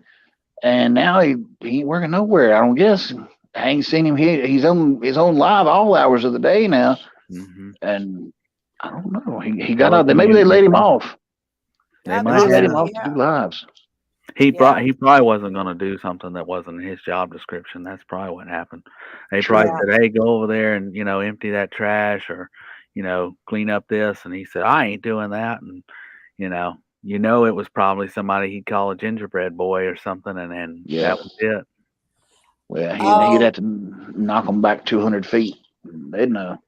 and now he ain't working nowhere. I don't guess. I ain't seen him. He's on his own live all hours of the day now, Hmm. and I don't know. He got out there. Working Maybe in they with laid him some, off. they That Maybe might they laid him have. possibly. off to Yeah. do lives. Yeah. He probably wasn't going to do something that wasn't in his job description. That's probably what happened. They probably True. Yeah. said, "Hey, go over there and empty that trash or clean up this," and he said, "I ain't doing that." And you know, it was probably somebody he'd call a gingerbread boy or something, and then Yeah. that was it. Well, he'd Oh. have to knock them back 200 feet. They'd know.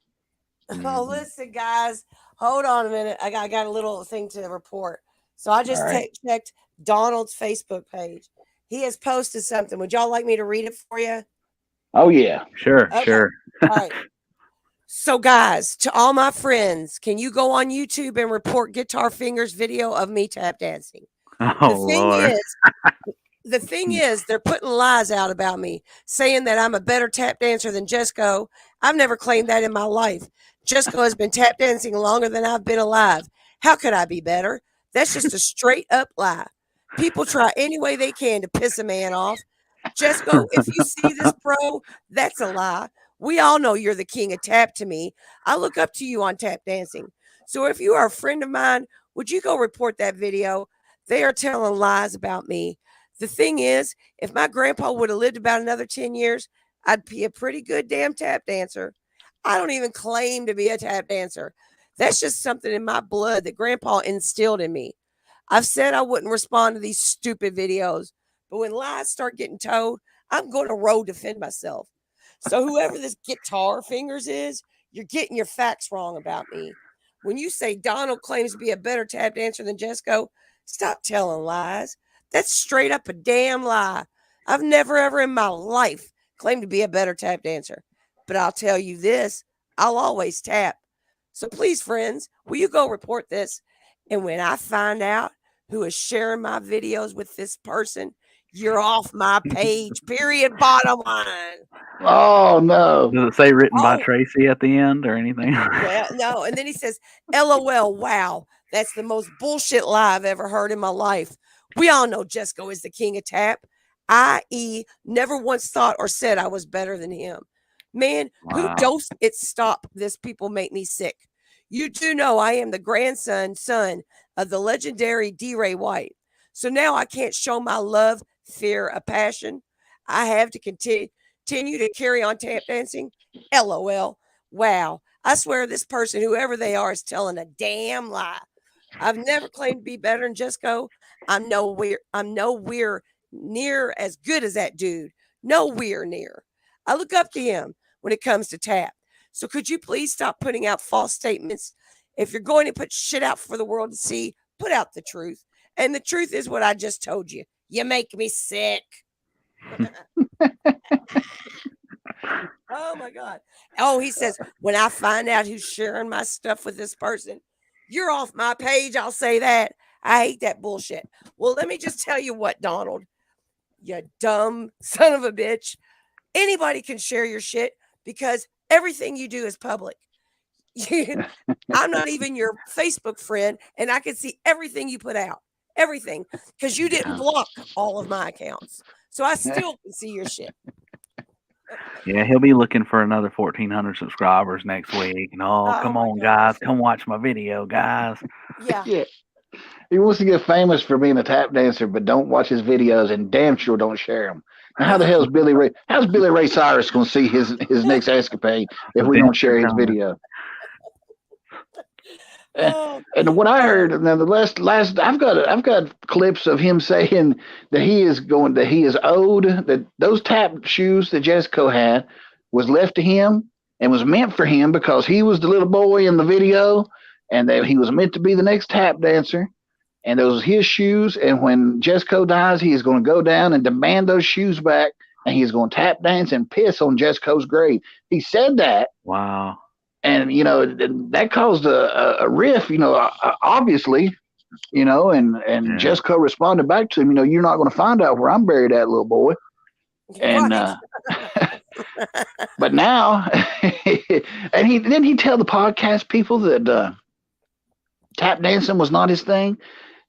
Oh, Hmm. listen, guys. Hold on a minute. I got a little thing to report. So I All just right. checked Donald's Facebook page. He has posted something. Would y'all like me to read it for you? Oh yeah. Sure, Okay. sure. All right. So, guys, to all my friends, can you go on YouTube and report Guitar Fingers video of me tap dancing? Oh The thing Lord. is, they're putting lies out about me, saying that I'm a better tap dancer than Jesco. I've never claimed that in my life. Jesco has been tap dancing longer than I've been alive. How could I be better? That's just a straight up lie. People try any way they can to piss a man off. Jesco, if you see this, bro, that's a lie. We all know you're the king of tap to me. I look up to you on tap dancing. So if you are a friend of mine, would you go report that video? They are telling lies about me. The thing is, if my grandpa would have lived about another 10 years, I'd be a pretty good damn tap dancer. I don't even claim to be a tap dancer. That's just something in my blood that grandpa instilled in me. I've said I wouldn't respond to these stupid videos, but when lies start getting told, I'm going to road defend myself. So whoever this guitar fingers is, you're getting your facts wrong about me. When you say Donald claims to be a better tap dancer than Jesco, stop telling lies. That's straight up a damn lie. I've never ever in my life claimed to be a better tap dancer. But I'll tell you this, I'll always tap. So please, friends, will you go report this? And when I find out who is sharing my videos with this person, you're off my page. Period. Bottom line. Oh no. Does it say written by Oh, Tracy at the end or anything? well, no. And then he says, LOL, wow. That's the most bullshit lie I've ever heard in my life. We all know Jesco is the king of tap, i.e., never once thought or said I was better than him. Man, who Wow. dosed it? Stop this. People make me sick. You do know I am the son of the legendary D. Ray White. So now I can't show my love, fear, a passion. I have to continue to carry on tap dancing. LOL. Wow. I swear this person, whoever they are, is telling a damn lie. I've never claimed to be better than Jesco. I'm nowhere near as good as that dude. Nowhere near. I look up to him when it comes to tap. So could you please stop putting out false statements? If you're going to put shit out for the world to see, put out the truth. And the truth is what I just told you. You make me sick. Oh my God. Oh, he says, when I find out who's sharing my stuff with this person, you're off my page. I'll say that. I hate that bullshit. Well, let me just tell you what, Donald, you dumb son of a bitch. Anybody can share your shit. because everything you do is public. I'm not even your Facebook friend, and I can see everything you put out, everything, because you didn't Yeah. block all of my accounts, so I still can see your shit. Yeah, he'll be looking for another 1,400 subscribers next week. And Oh come my on, guys, gosh, come watch my video, guys. yeah. Yeah. He wants to get famous for being a tap dancer, but don't watch his videos and damn sure don't share them. Now, how the hell is Billy Ray? How's Billy Ray Cyrus going to see his next escapade if we don't Adventure share his time. video? Oh, And what I heard now, the last I've got clips of him saying that he is owed, that those tap shoes that Jessica had was left to him and was meant for him because he was the little boy in the video, and that he was meant to be the next tap dancer, and those his shoes. And when Jessica dies, he is going to go down and demand those shoes back, and he's going to tap dance and piss on Jessica's grave. He said that, Wow. and that caused a riff. Obviously, and Yeah. Jessica responded back to him. You're not going to find out where I'm buried at, little boy. And right. but now, and he tell the podcast people that tap dancing was not his thing.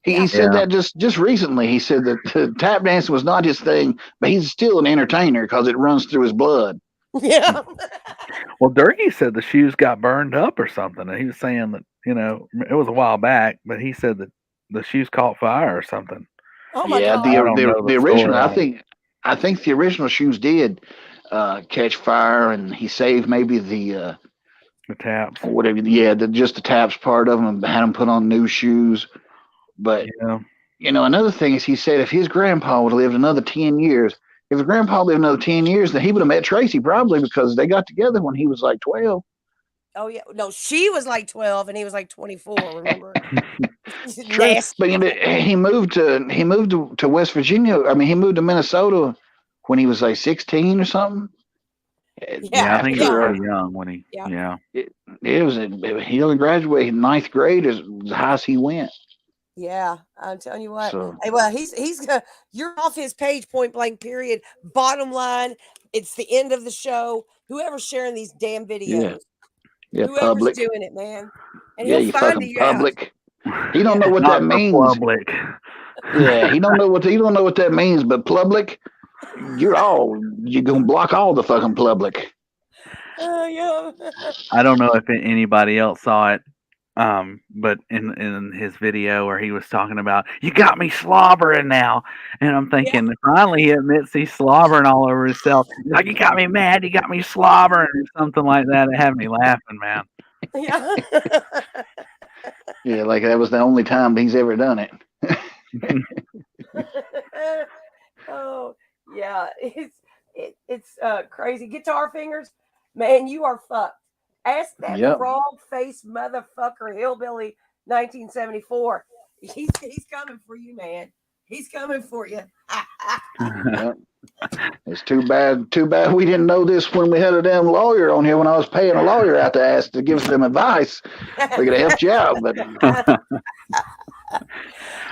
He Yeah. said Yeah. that just recently. He said that tap dancing was not his thing, but he's still an entertainer because it runs through his blood. Yeah. Well, Durkee said the shoes got burned up or something. And he was saying that, it was a while back, but he said that the shoes caught fire or something. Oh my Yeah, god. the I don't the, know the the original. story on it. I think the original shoes did catch fire, and he saved maybe the The taps. whatever. Yeah, just the taps part of them, and had him put on new shoes. But Yeah. another thing is, he said if his grandpa would have lived another 10 years, if his grandpa lived another 10 years, then he would have met Tracy probably, because they got together when he was like 12. Oh yeah. No, she was like 12 and he was like 24. Remember? True, Nasty. but he moved to West Virginia. I mean, he moved to Minnesota when he was like 16 or something. Yeah, I think he was Yeah. pretty young when he. Yeah. Yeah. He only graduated in ninth grade, as high as he went. Yeah, I'm telling you what. So Hey, well, you're off his page, point blank. Period. Bottom line, it's the end of the show. Whoever's sharing these damn videos, whoever's public. doing it, man, and Yeah, he'll you find fucking you out. public. He don't know what Not that for means. public. Yeah, he don't know what that means. But public, you're gonna block all the fucking public. Yeah. I don't know if anybody else saw it, but in his video where he was talking about, you got me slobbering now, and I'm thinking, finally he admits he's slobbering all over himself. He's like, you got me mad, you got me slobbering, or something like that. It had me laughing, man. Yeah. Yeah, like that was the only time he's ever done it. Oh yeah, it's crazy. Guitar fingers, man, you are fucked. Ask that Yep. frog faced motherfucker hillbilly 1974. He's coming for you, man. He's coming for you. Yep. It's too bad we didn't know this when we had a damn lawyer on here, when I was paying a lawyer out to ask to give us some advice. We could have helped you out, but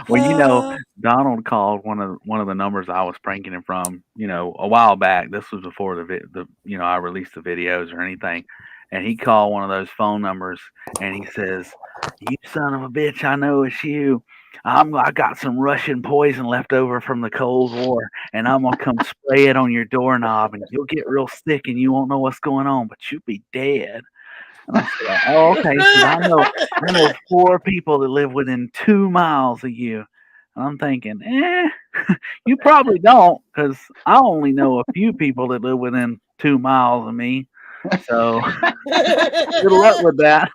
Well, Donald called one of the numbers I was pranking him from, a while back. This was before I released the videos or anything. And he called one of those phone numbers and he says, "You son of a bitch, I know it's you. I got some Russian poison left over from the Cold War, and I'm gonna come spray it on your doorknob, and you'll get real sick, and you won't know what's going on, but you'll be dead." And I said, "Oh, okay." So I know 4 people that live within 2 miles of you. And I'm thinking, you probably don't, because I only know a few people that live within 2 miles of me. So good luck with that.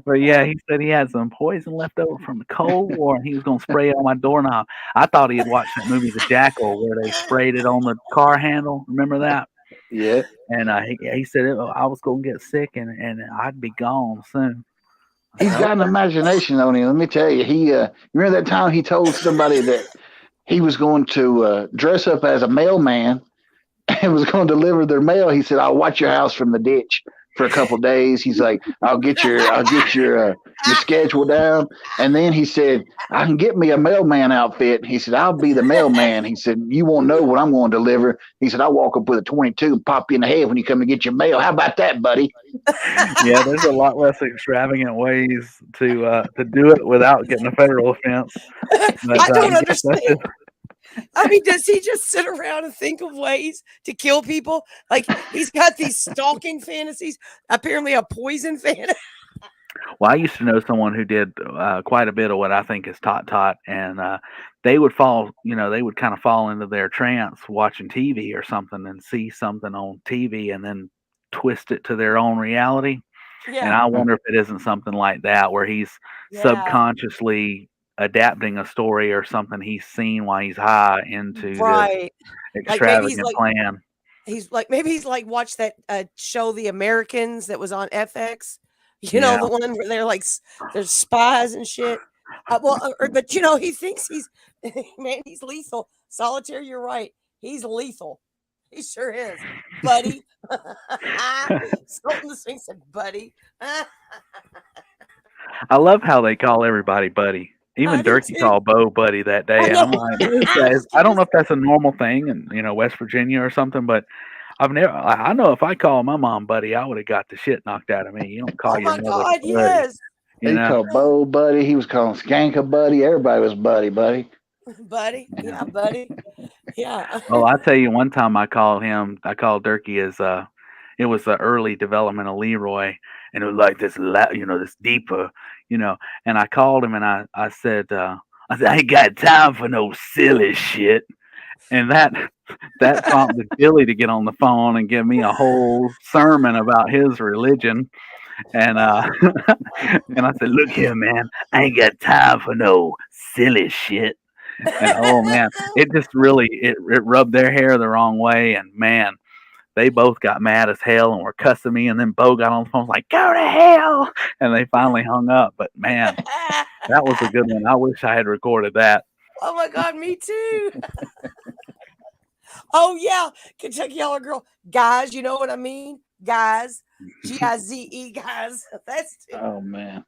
But yeah, he said he had some poison left over from the Cold War, and he was gonna spray it on my doorknob. I thought he had watched that movie The Jackal, where they sprayed it on the car handle. Remember that? yeah. And he said I was gonna get sick, and I'd be gone soon. He's got an imagination on him. Let me tell you. He remember that time he told somebody that he was going to dress up as a mailman and was going to deliver their mail. He said, "I'll watch your house from the ditch." for a couple of days. He's like, your schedule down. And then he said, I can get me a mailman outfit. He said, I'll be the mailman. He said, you won't know what I'm going to deliver. He said, I'll walk up with a 22 and pop you in the head when you come to get your mail. How about that, buddy? Yeah, there's a lot less extravagant ways to do it without getting a federal offense. But I don't I guess that's understand. I mean, does he just sit around and think of ways to kill people? Like he's got these stalking fantasies, apparently a poison fantasy. Well, I used to know someone who did quite a bit of what I think is tot, and they would fall, they would kind of fall into their trance watching TV or something and see something on TV and then twist it to their own reality. And Yeah, I wonder if it isn't something like that where he's yeah, subconsciously adapting a story or something he's seen while he's high into this right. Like extravagant plan. maybe he's like watched that show The Americans that was on FX. Yeah. The one where they're like there's spies and shit. But he thinks he's man, he's lethal. Solitaire, you're right. He's lethal. He sure is, buddy. Something the Sphinx said, buddy. I love how they call everybody buddy. I Even do Durkee too. called Bo buddy that I day, and know. I'm like, what is that? I don't know if that's a normal thing in West Virginia or something, but I've never. I know if I called my mom buddy, I would have got the shit knocked out of me. You don't call Oh your my mother God, buddy, yes. you He know. called Bo buddy. He was calling Skanka buddy. Everybody was buddy. Buddy. Yeah, buddy. Yeah. Well, I tell you, one time I called him. I called Durkee as it was the early development of Leroy, and it was like this, this deeper, And I called him and I said, I ain't got time for no silly shit. And that prompted Billy to get on the phone and give me a whole sermon about his religion. And and I said, look here, man, I ain't got time for no silly shit. And oh man, it just really it rubbed their hair the wrong way. And man, they both got mad as hell and were cussing me. And then Bo got on the phone, was like, go to hell. And they finally hung up. But man, that was a good one. I wish I had recorded that. Oh my God, me too. Oh yeah, Kentucky Holler Girl, guys. You know what I mean, guys. GIZE, guys. That's too. Oh man.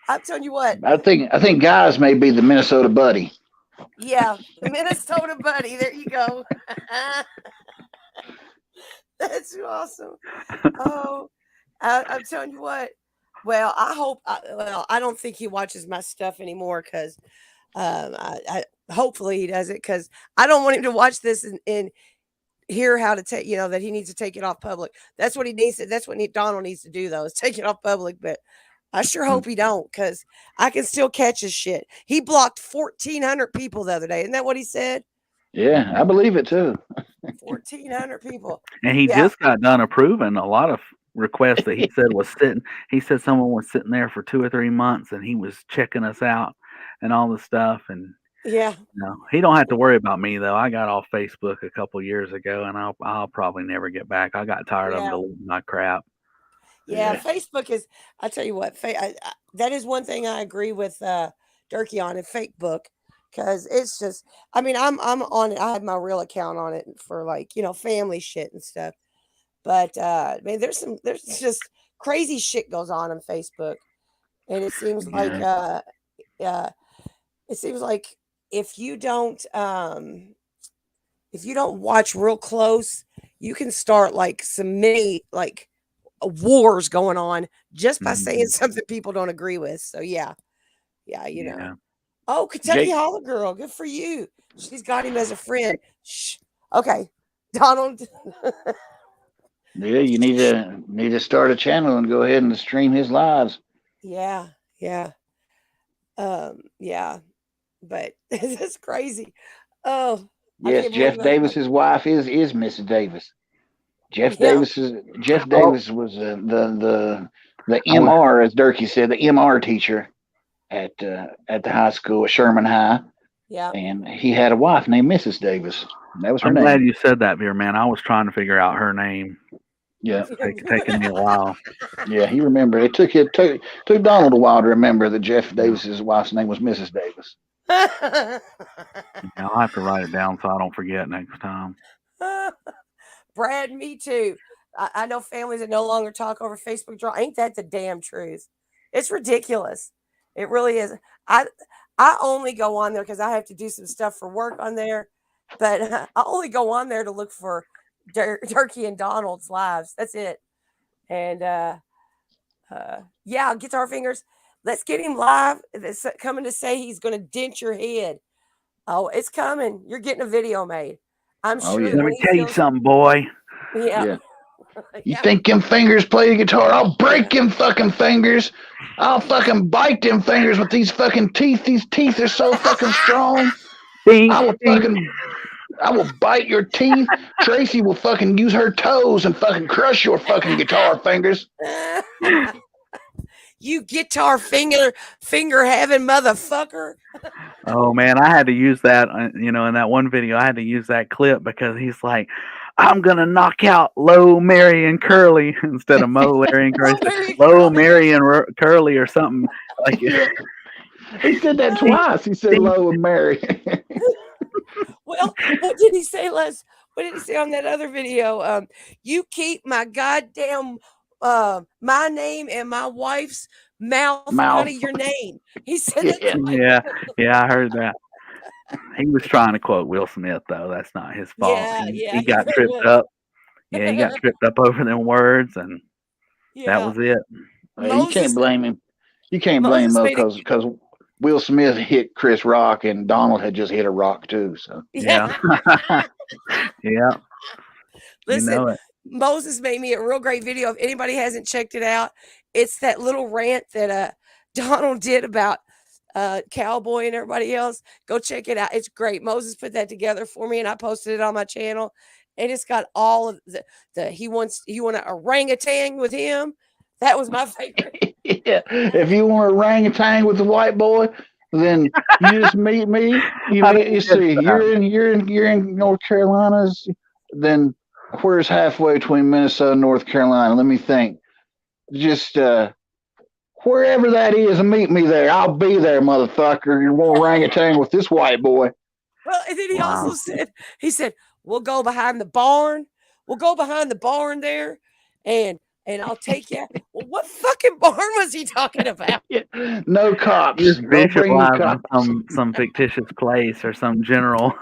I'm telling you what. I think guys may be the Minnesota buddy. Yeah, the Minnesota buddy. There you go. That's awesome. Oh, I'm telling you what. Well, I don't think he watches my stuff anymore because hopefully he does it because I don't want him to watch this and hear how to take, that he needs to take it off public. That's what he needs to, that's what Donald needs to do though, is take it off public. But I sure hope he don't because I can still catch his shit. He blocked 1,400 people the other day. Isn't that what he said? Yeah, I believe it too. 1,400 people. And he Yeah. just got done approving a lot of requests that he said was sitting. He said someone was sitting there for 2 or 3 months, and he was checking us out and all the stuff. And Yeah. he don't have to worry about me though. I got off Facebook a couple years ago, and I'll probably never get back. I got tired of Yeah. deleting my crap. Yeah. Yeah. Facebook is, I tell you what, that is one thing I agree with Durkee on in Facebook. Cause it's just, I mean, I'm on it. I have my real account on it for like, family shit and stuff. But man, there's just crazy shit goes on Facebook. And it seems like Yeah. it seems like if you don't watch real close, you can start like some mini like wars going on just by saying Mhm. something people don't agree with. So yeah, Yeah. Oh, Kentucky Jake. Holler Girl, good for you. She's got him as a friend. Shh. Okay, Donald. Yeah, you need to start a channel and go ahead and stream his lives. Yeah, yeah, yeah. But it's crazy. Oh, I Yes, can't believe Jeff that. Davis's wife is Mrs. Davis. Jeff Yeah, Oh, Davis was the I was MR, as Durkee said, the MR teacher at the high school at Sherman High, yeah. and he had a wife named Mrs. Davis. That was her I'm glad name. you said that, Beer Man. I was trying to figure out her name. Yeah, It's taken me a while. yeah, he remembered. It took Donald a while to remember that Jeff Davis's wife's name was Mrs. Davis. Yeah, I'll have to write it down so I don't forget next time. Brad, me too. I know families that no longer talk over Facebook draw. Ain't that the damn truth? It's ridiculous. It really is. I I only go on there because I have to do some stuff for work on there, but I only go on there to look for Turkey and Donald's lives. That's it. And yeah, Guitar Fingers. Let's get him live. It's coming to say he's going to dent your head. Oh, it's coming. You're getting a video made. I'm Oh sure yeah, that Let when me he tell you feels, something, boy. yeah, yeah. You yeah, think them fingers play the guitar? I'll break them fucking fingers. I'll fucking bite them fingers with these fucking teeth. These teeth are so fucking strong. Ding, I will ding. fucking, I will bite your teeth. Tracy will fucking use her toes and fucking crush your fucking guitar fingers. you guitar finger having motherfucker. Oh man, I had to use that. In that one video, I had to use that clip because he's like, "I'm gonna knock out Low, Mary, and Curly" instead of Mo, Larry, and Curly. Oh, He said, Mary Low, Curly. Mary, and Curly or something like. Yeah. He said that Ding, twice. He said ding. Low and Mary. Well, what did he say, Les? What did he say on that other video? You keep my goddamn my name and my wife's mouth out of Mouth. your name. He said that Yeah. twice. Yeah, yeah, I heard that. He was trying to quote Will Smith though. That's not his fault. Yeah, He yeah, he got very tripped well. up. Yeah, he got tripped up over them words, and that Yeah. was it. You can't Moses blame him. You can't blame him Moses though, made it. because Will Smith hit Chris Rock and Donald had just hit a rock too. So Yeah, Yeah. yeah, you Listen, know it. Moses made me a real great video. If anybody hasn't checked it out, it's that little rant that Donald did about Cowboy and everybody else. Go check it out. It's great. Moses put that together for me and I posted it on my channel. And it's got all of the he want an orangutan with him. That was my favorite. yeah, if you want to orangutan with the white boy, then you just meet me. You I meet. didn't You get see, that. you're in North Carolina's. Then where's halfway between Minnesota and North Carolina? Let me think. Just wherever that is, meet me there. I'll be there, motherfucker. You want orangutan with this white boy? Well, and then he also Wow. said, he said, we'll go behind the barn. We'll go behind the barn there and I'll take you. Well, what fucking barn was he talking about? Yeah. No He was cops. Don't bring any visualizing cops. some fictitious place or some general.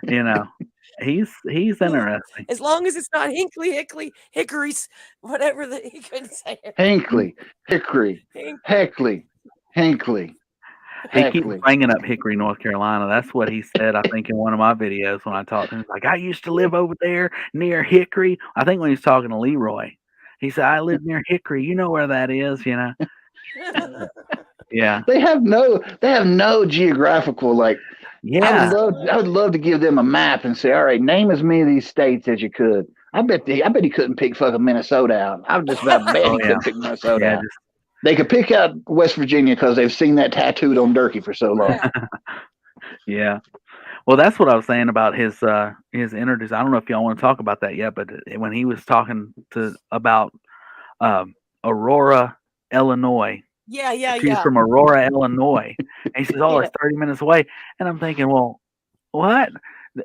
you know, he's interesting. As long as it's not Hinkley, Hickory's, whatever he couldn't say it. Hinkley, Hickory, Heckley, Hinkley, He keeps Heckley. bringing up Hickory, North Carolina. That's what he said, I think, in one of my videos when I talked to him. He's like, I used to live over there near Hickory. I think when he's talking to Leroy, he said, I live near Hickory. You know where that is, Yeah. They have no geographical like. Yeah. I would love to give them a map and say, all right, name as many of these states as you could. I bet he couldn't pick fucking Minnesota out. I would just about bet Oh, he yeah. couldn't pick Minnesota Yeah. out. They could pick out West Virginia because they've seen that tattooed on Durkee for so long. Yeah. Well, that's what I was saying about his introduce. I don't know if y'all want to talk about that yet, but when he was talking about Aurora, Illinois, Yeah. she's from Aurora, Illinois, and he says, "Oh, Yeah. it's 30 minutes away," and I'm thinking, well, what?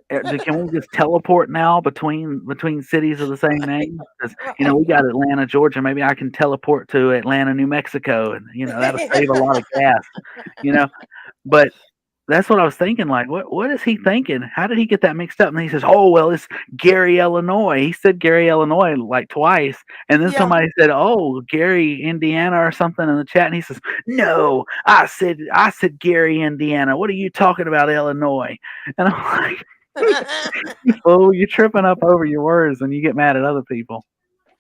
Can we just teleport now between cities of the same name? Because Right. we got Atlanta, Georgia. Maybe I can teleport to Atlanta, New Mexico, and that'll save a lot of gas. But that's what I was thinking. Like, what is he thinking? How did he get that mixed up? And he says, "Oh, well, it's Gary, Illinois." He said Gary, Illinois, like twice, and then Yeah. somebody said, "Oh, Gary, Indiana," or something in the chat, and he says, "No, I said Gary, Indiana. What are you talking about, Illinois?" And I'm like, "Oh, you're tripping up over your words, and you get mad at other people."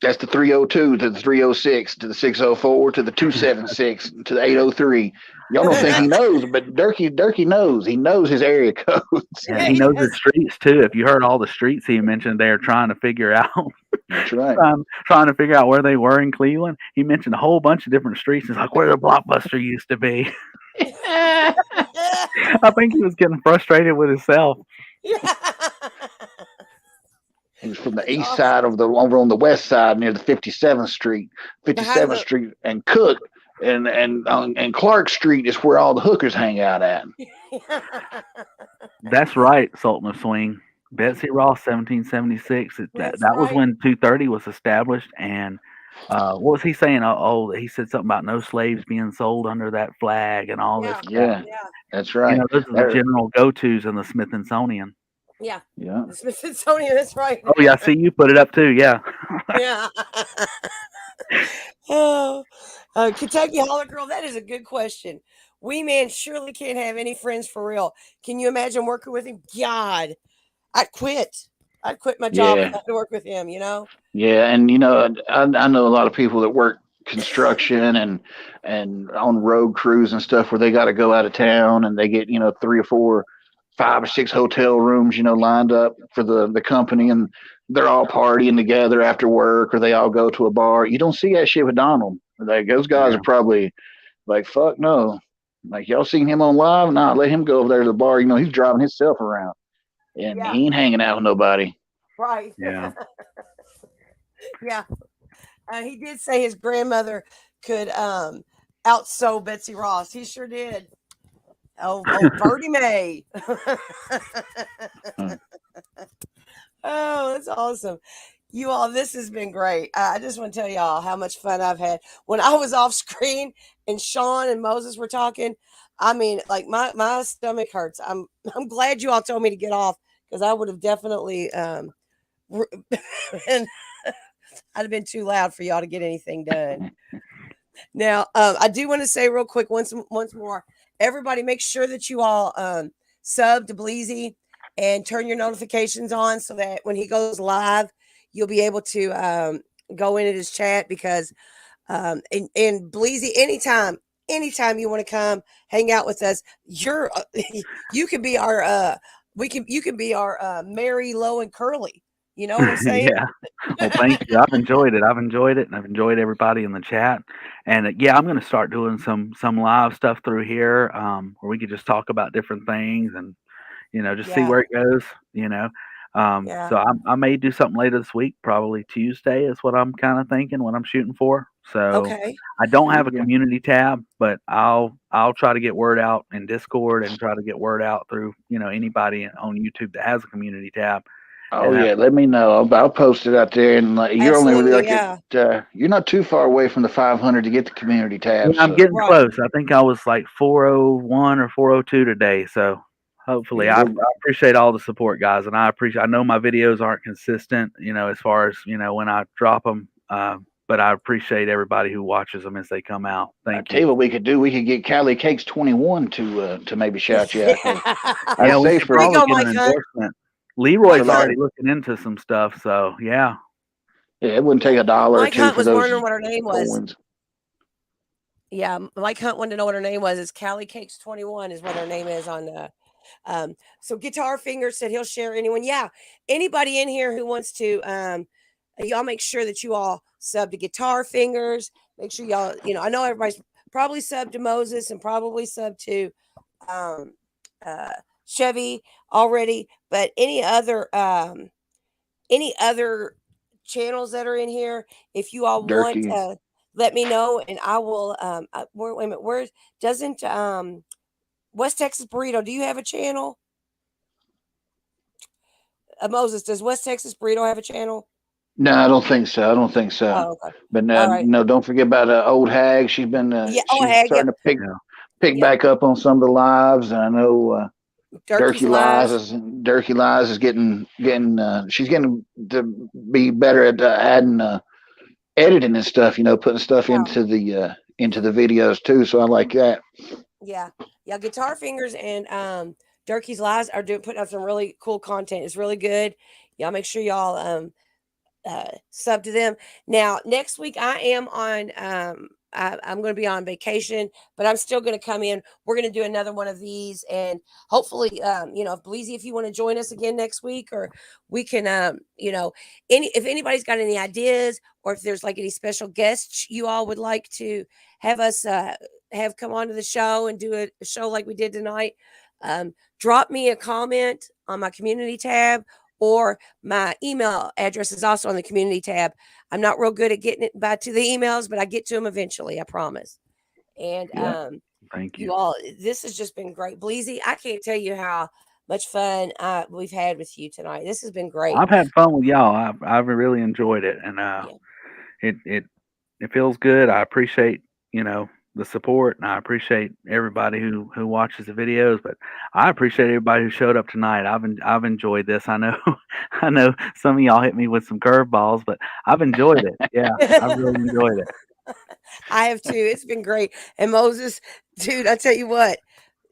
That's the 302 to the 306 to the 604 to the 276 to the 803. Y'all don't think he knows, but Durkee knows. He knows his area codes. And he knows the streets too. If you heard all the streets he mentioned, they're trying to figure out, That's right. trying to figure out where they were in Cleveland. He mentioned a whole bunch of different streets. It's like where the Blockbuster used to be. I think he was getting frustrated with himself. He was from the east side over on the west side near the 57th Street, 57th Street, and Cook, and Clark Street is where all the hookers hang out at. That's right, Sultan of Swing. Betsy Ross, 1776. That That's that was right. when 230 was established. And what was he saying? He said something about no slaves being sold under that flag and all this Yeah. crap. Yeah, Yeah. that's You right. know, those are the There, general go-tos in the Smithsonian. Yeah. yeah, The Smithsonian. That's right. Oh yeah, I see you put it up too. Yeah. Yeah. Oh, Kentucky Holler Girl, that is a good question. Wee Man surely can't have any friends for real. Can you imagine working with him? God, I'd quit. I'd quit my job if yeah. I had to work with him, you know? Yeah, and I know a lot of people that work construction and on road crews and stuff where they got to go out of town and they get three or four, 5 or 6 hotel rooms lined up for the company, and they're all partying together after work, or they all go to a bar. You don't see that shit with Donald. Like those guys are Yeah. probably like, fuck no. Like y'all seen him on live? Nah, let him go over there to the bar. He's driving himself around and Yeah, he ain't hanging out with nobody. right. Yeah. Yeah. He did say his grandmother could outsew Betsy Ross. He sure did. Oh, Birdie Mae. Huh. Oh, that's awesome. You all, this has been great. I just want to tell y'all how much fun I've had. When I was off screen and Shaun and Moses were talking, I mean, like my stomach hurts. I'm glad you all told me to get off because I would have definitely been, I'd have been too loud for y'all to get anything done. Now, I do want to say real quick once more, everybody make sure that you all sub to Bleezy and turn your notifications on so that when he goes live, you'll be able to go into his chat because and Bleezy, anytime you want to come hang out with us, you're you can be our you can be our Mary Low and Curly. You know what I'm saying? Yeah. Well, thank you. I've enjoyed it. I've enjoyed it, and I've enjoyed everybody in the chat. And yeah, I'm going to start doing some live stuff through here, where we could just talk about different things and just see Yeah, where it goes. You know, yeah. so I may do something later this week, probably Tuesday is what I'm kind of thinking, what I'm shooting for. So Okay. I don't There have a you go. community tab, but I'll try to get word out in Discord and try to get word out through anybody on YouTube that has a community tab. Oh And yeah, let me know. I'll post it out there, and like, you're only really Absolutely. like Yeah. you're not too far away from the 500 to get the community yeah, tab. I'm So getting Right. close. I think I was like 401 or 402 today. So hopefully, I well, appreciate all the support, guys, and I know my videos aren't consistent, as far as when I drop them. But I appreciate everybody who watches them as they come out. I Thank tell you you. what we could do. We could get Cali Cakes 21 to maybe shout you out, because Yeah, I'd we say could There you for probably go, get an Mike Hunt. endorsement. Mike Leroy's Hunt. already looking into some stuff, so yeah. yeah, it wouldn't take Yeah. a dollar or Mike two Hunt for was those wondering what her name was. coins. Yeah, Mike Hunt wanted to know what her name was. It's Callie Cakes 21 is what her name is on so Guitar Finger said he'll share anyone. Yeah. Anybody in here who wants to y'all make sure that you all sub to Guitar Fingers. Make sure y'all, I know everybody's probably sub to Moses and probably sub to um uh Chevy already, but any other channels that are in here, if you all want, Durkee. let me know and I will. Wait a minute. Where doesn't West Texas Burrito? Do you have a channel? Moses, does West Texas Burrito have a channel? No, I don't think so. I don't think so. Oh, okay. But All right. no, don't forget about old hag. Yeah. Oh, She's Hag. starting Yep. to pick Yeah. pick Yep. back up on some of the lives, and I know Durkee's live. Durkee Lies is getting she's getting to be better at adding editing and stuff. Putting stuff Yeah. into the videos too. So I like that. Yeah. Yeah. Guitar Fingers and Durkee's Lies are doing putting out some really cool content. It's really good. Y'all make sure y'all sub to them. Now, next week I am on. I'm going to be on vacation, but I'm still going to come in. We're going to do another one of these, and hopefully, if Bleezy, if you want to join us again next week, or we can, if anybody's got any ideas, or if there's like any special guests you all would like to have us have come onto the show and do a show like we did tonight, drop me a comment on my community tab, or my email address is also on the community tab. I'm not real good at getting it back to the emails, but I get to them eventually, I promise. And Yeah. Thank you. you all, this has just been great. Bleezy, I can't tell you how much fun we've had with you tonight. This has been Well, great. I've had fun with y'all. I've really enjoyed it, and Yeah. it it feels good. I appreciate the support, and I appreciate everybody who watches the videos. But I appreciate everybody who showed up tonight. I've enjoyed this. I know I know some of y'all hit me with some curveballs, but I've enjoyed it. Yeah, I've really enjoyed it. I have too. It's been great. And Moses, dude, I tell you what,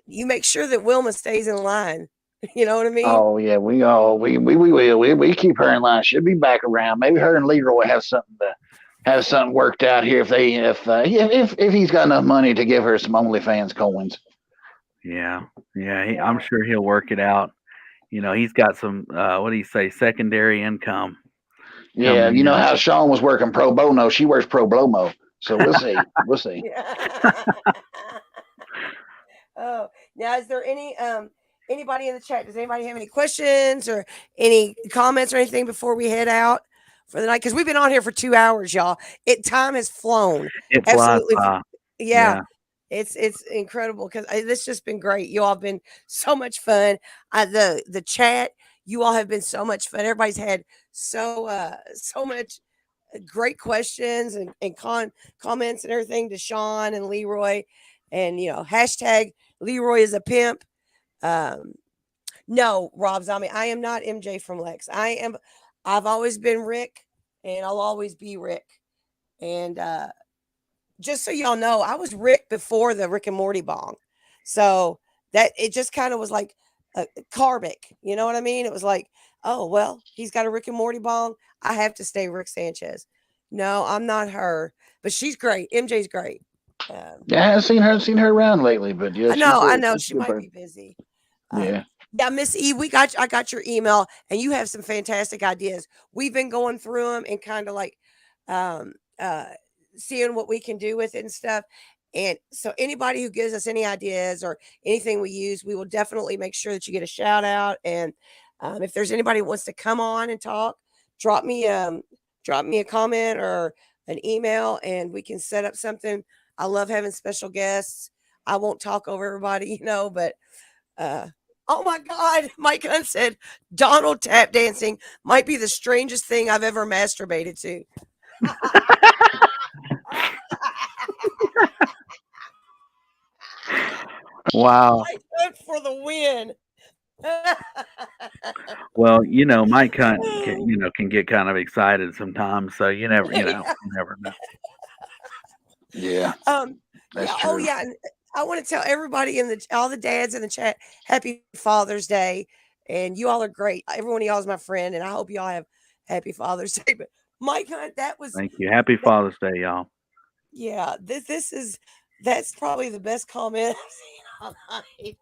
you make sure that Wilma stays in line. You know what I mean? Oh yeah, we will. We keep her in line. She'll be back around. Maybe her and Leroy have something worked out here if he's got enough money to give her some OnlyFans coins. Yeah, yeah. I'm Yeah. sure he'll work it out. He's got some what do you say, secondary income Yeah, coming you know in. how Shaun was working pro bono. She works pro blomo. So we'll see. We'll see. Yeah. Oh, now is there anybody in the chat? Does anybody have any questions or any comments or anything before we head out for the night? Because we've been on here for 2 hours, y'all. Time has flown. It flies Absolutely, by. yeah. Yeah. It's incredible because this just been great. You all have been so much fun. The chat, you all have been so much fun. Everybody's had so much great questions and comments and everything to Shaun and Leroy, and hashtag Leroy is a pimp. Um, no, Rob Zombie, I am not MJ from Lex. I've always been Rick, and I'll always be Rick. And just so y'all know, I was Rick before the Rick and Morty bong. So that it just kind of was like karmic. You know what I mean? It was like, oh, well, he's got a Rick and Morty bong. I have to stay Rick Sanchez. No, I'm not her, but she's great. MJ's great. Um, Yeah, I haven't seen her around lately, but yeah, I know she's a she good might be person. busy. Um, Yeah, yeah, Miss E, I got your email, and you have some fantastic ideas. We've been going through them and kind of like um, uh, seeing what we can do with it and stuff. And so, anybody who gives us any ideas or anything we use, we will definitely make sure that you get a shout out. And if there's anybody who wants to come on and talk, drop me drop me a comment or an email, and we can set up something. I love having special guests. I won't talk over everybody, but uh, oh my God, Mike Hunt said Donald tap dancing might be the strangest thing I've ever masturbated to. Wow. Mike Hunt for the win. Well, Mike Hunt can get kind of excited sometimes, so Yeah. you never know. yeah, that's Yeah. Oh, true. yeah. And I want to tell everybody all the dads in the chat, happy Father's Day. And you all are great. Every one of y'all is my friend, and I hope y'all have happy Father's Day. But Mike Hunt, Thank you. Happy that, Father's Day, y'all. yeah, that's probably the best comment I've seen all night.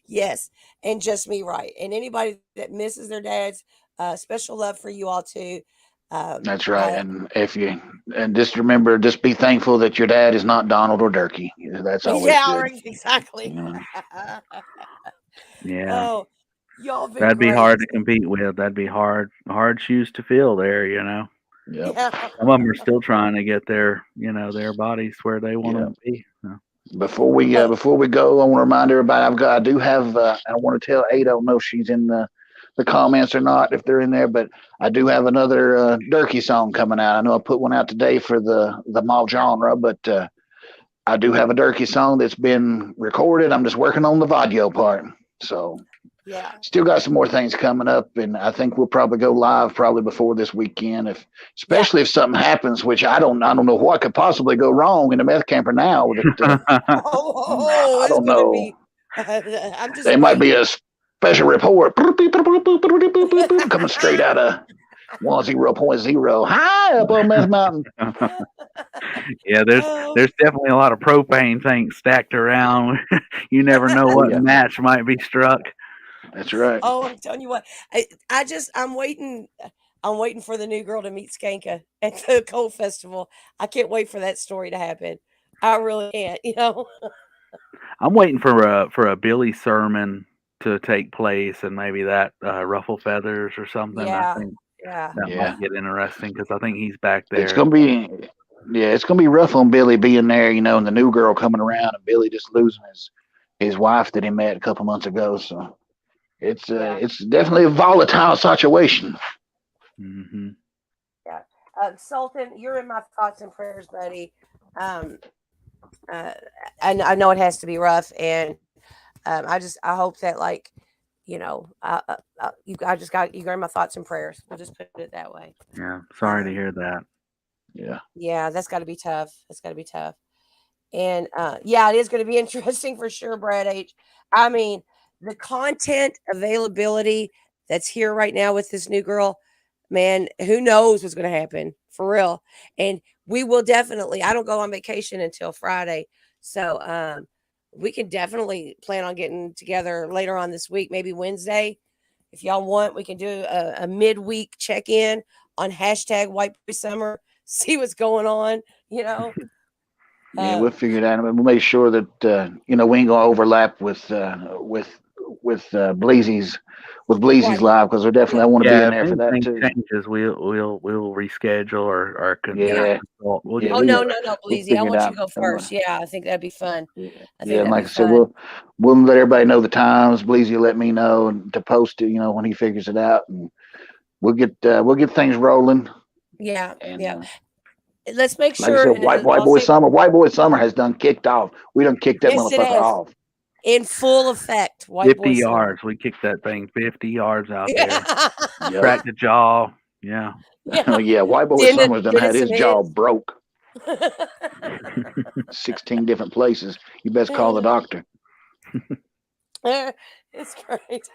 Yes, and just me right. And anybody that misses their dads, special love for you all too. That's right. I And just remember, just be thankful that your dad is not Donald or Durkee. Yeah, that's always Yeah, good. right, exactly. Yeah, Yeah. Oh, y'all been That'd be great. hard to compete with. That'd be hard shoes to fill there. yep, Yeah. Some of them are still trying to get their bodies where they want them yep. to be. So. Oh, Before we go, I want to remind everybody I do have I want to tell Ada. I don't know if she's in the comments or not, if they're in there, but I do have another Durkee song coming out. I know I put one out today for the mall genre, but I do have a Durkee song that's been recorded. I'm just working on the audio part. So yeah. still got some more things coming up, and I think we'll probably go live probably before this weekend, if Yeah. especially if something happens, which I don't know what could possibly go wrong in the meth camper now. That Oh, I it's don't gonna know. be. I'm just They might be waiting. a special report coming straight out of 10.0 high up on Meth Mountain. Yeah, there's Oh. there's definitely a lot of propane tanks stacked around. You never know Oh what yeah, match might be struck. that's right. Oh, I'm telling you what. I'm waiting. I'm waiting for the new girl to meet Skanka at the Coal Festival. I can't wait for that story to happen. I really can't. I'm waiting for a Billy sermon to take place, and maybe that ruffle feathers or something. I Yeah. think Yeah. that Yeah, might get interesting because I think he's back it's there. gonna be. Yeah, it's gonna be rough on Billy being there, and the new girl coming around, and Billy just losing his wife that he met a couple months ago. So Yeah, it's definitely a volatile situation. Hmm. yeah. Sultan, you're in my thoughts and prayers, buddy. Um, uh, I know it has to be rough, and I hope that like I just got you got in my thoughts and prayers. We'll just put it that way. Yeah, sorry to Um, hear that. Yeah. yeah, that's got to be tough. That's got to be tough. And yeah, it is going to be interesting for sure, Brad H. I mean, the content availability that's here right now with this new girl, man, who knows what's going to happen for real. And we will definitely, I don't go on vacation until Friday. So we can definitely plan on getting together later on this week, maybe Wednesday. If y'all want, we can do a midweek check in on hashtag White Boy Summer, see what's going on, you know. Yeah, we'll Um, figure it out. We'll make sure that we ain't gonna overlap with Bleezy's right. live because Yeah. I want to be in Yeah, if there for that anything too. changes, we'll reschedule Yeah. or Yeah, consult. We'll yeah, get Oh, we no, together. no, no, we'll Bleezy. I figure it want you out. to go Don't worry. first. Yeah, I think that'd be fun. Yeah, I think yeah. And that'd like be I said, fun. we'll let everybody know the times. Bleezy will let me know and to post it. When he figures it out, and we'll get things rolling. Yeah, And yeah. Let's make like I sure, said, and I'll say, White Boy Summer has done kicked off. We done kicked that yes, it motherfucker has off. in full effect. White 50 boy summer. yards. We kicked that thing 50 yards out there. Yeah, Yep. Cracked the jaw. Yeah. yeah. Yeah, White Boy Summer's done Did had some his jaw hits. broke 16 different places. You best call the doctor. It's great.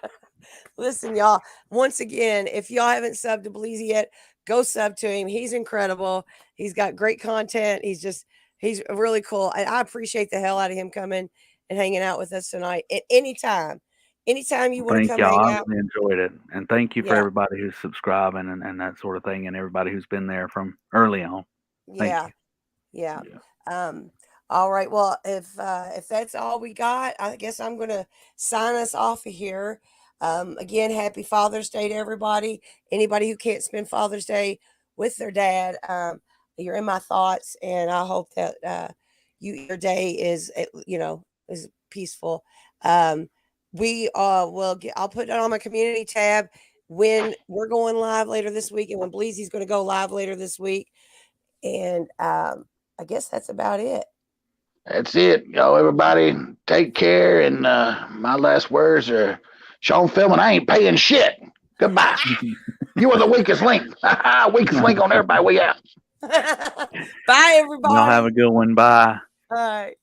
Listen, y'all. Once again, if y'all haven't subbed to Bleezy yet, go sub to him. He's incredible. He's got great content. He's really cool. I appreciate the hell out of him coming and hanging out with us tonight. At anytime you want to Thank come hang y'all. I out, really enjoyed it. And thank you for yeah, everybody who's subscribing and that sort of thing and everybody who's been there from early on. Thank yeah. you. Yeah. Yeah. Um, all right. Well, if that's all we got, I guess I'm gonna sign us off of here. Again, happy Father's Day to everybody. Anybody who can't spend Father's Day with their dad, you're in my thoughts, and I hope that your day is is peaceful. We will get. I'll put it on my community tab when we're going live later this week, and when Bleezy's going to go live later this week. And I guess that's about it. That's it. Y'all, everybody, take care. And my last words are Shaun Feldman, I ain't paying shit. Goodbye. You are the weakest link. Weakest link on everybody. We out. Bye, Y'all have everybody. a good one. Bye. All right.